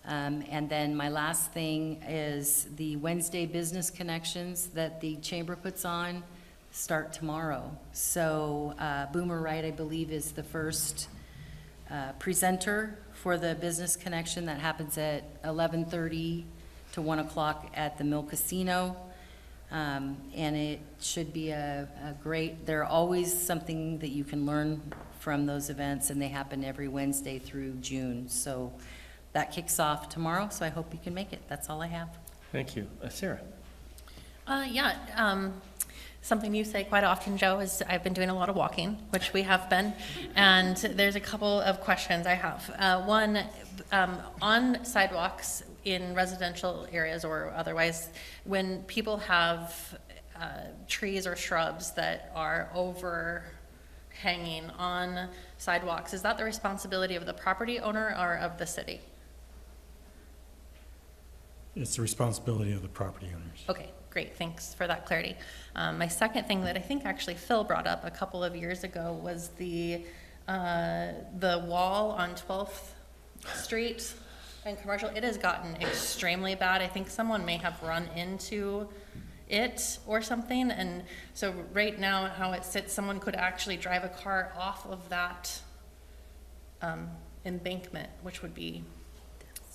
S13: And then my last thing is the Wednesday business connections that the chamber puts on start tomorrow. So Boomer Wright, I believe, is the first presenter for the business connection that happens at 11:30 to 1 o'clock at the Mill Casino. And it should be a great, they're always something that you can learn from those events, and they happen every Wednesday through June. So that kicks off tomorrow, so I hope you can make it. That's all I have.
S1: Thank you. Sarah?
S10: Something you say quite often, Joe, is I've been doing a lot of walking, which we have been, and there's a couple of questions I have. One, on sidewalks in residential areas or otherwise, when people have trees or shrubs that are overhanging on sidewalks, is that the responsibility of the property owner or of the city?
S5: It's the responsibility of the property owners.
S10: Okay, great, thanks for that clarity. My second thing that I think actually Phil brought up a couple of years ago was the wall on 12th Street and Commercial. It has gotten extremely bad. I think someone may have run into it or something, and so right now how it sits, someone could actually drive a car off of that embankment, which would be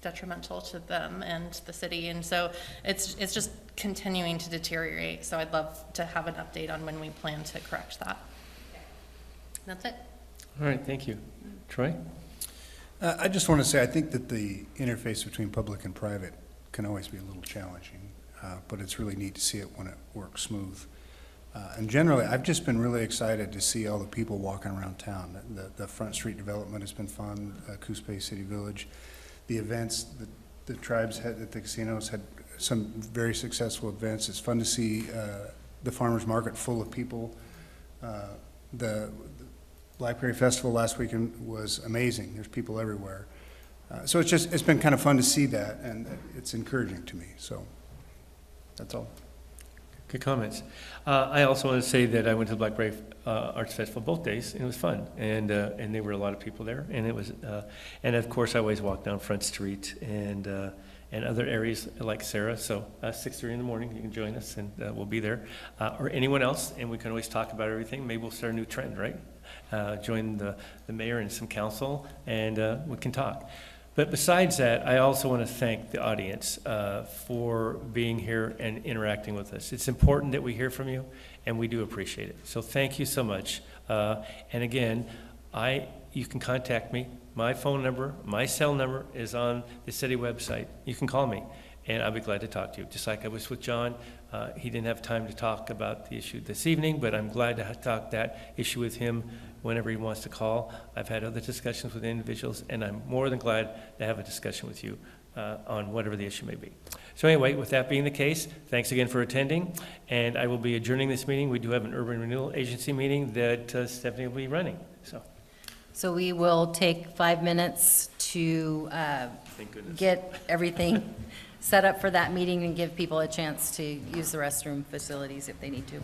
S10: detrimental to them and the city, and so it's just continuing to deteriorate. So I'd love to have an update on when we plan to correct that. That's it.
S1: All right, thank you. Troy?
S4: I just want to say, I think that the interface between public and private can always be a little challenging, but it's really neat to see it when it works smooth. And generally, I've just been really excited to see all the people walking around town. The Front Street development has been fun, Coos Bay City Village. The events, the tribes had at the casinos had some very successful events. It's fun to see the farmers market full of people. The Blackberry Festival last weekend was amazing. There's people everywhere. So it's been kind of fun to see that, and it's encouraging to me. So that's all.
S1: Good comments. I also want to say that I went to the Blackberry Arts Festival both days, and it was fun, and there were a lot of people there, and it was, and of course I always walk down Front Street and other areas like Sarah. So 6:30 in the morning, you can join us, and we'll be there, or anyone else, and we can always talk about everything. Maybe we'll start a new trend, right? Join the mayor and some council, and we can talk. But besides that, I also want to thank the audience for being here and interacting with us. It's important that we hear from you, and we do appreciate it. So thank you so much. And again, you can contact me. My phone number, my cell number is on the city website. You can call me, and I'll be glad to talk to you. Just like I was with John, he didn't have time to talk about the issue this evening, but I'm glad to talk that issue with him whenever he wants to call. I've had other discussions with individuals, and I'm more than glad to have a discussion with you on whatever the issue may be. So anyway, with that being the case, thanks again for attending, and I will be adjourning this meeting. We do have an Urban Renewal Agency meeting that Stephanie will be running,
S13: So we will take 5 minutes to get everything set up for that meeting and give people a chance to use the restroom facilities if they need to.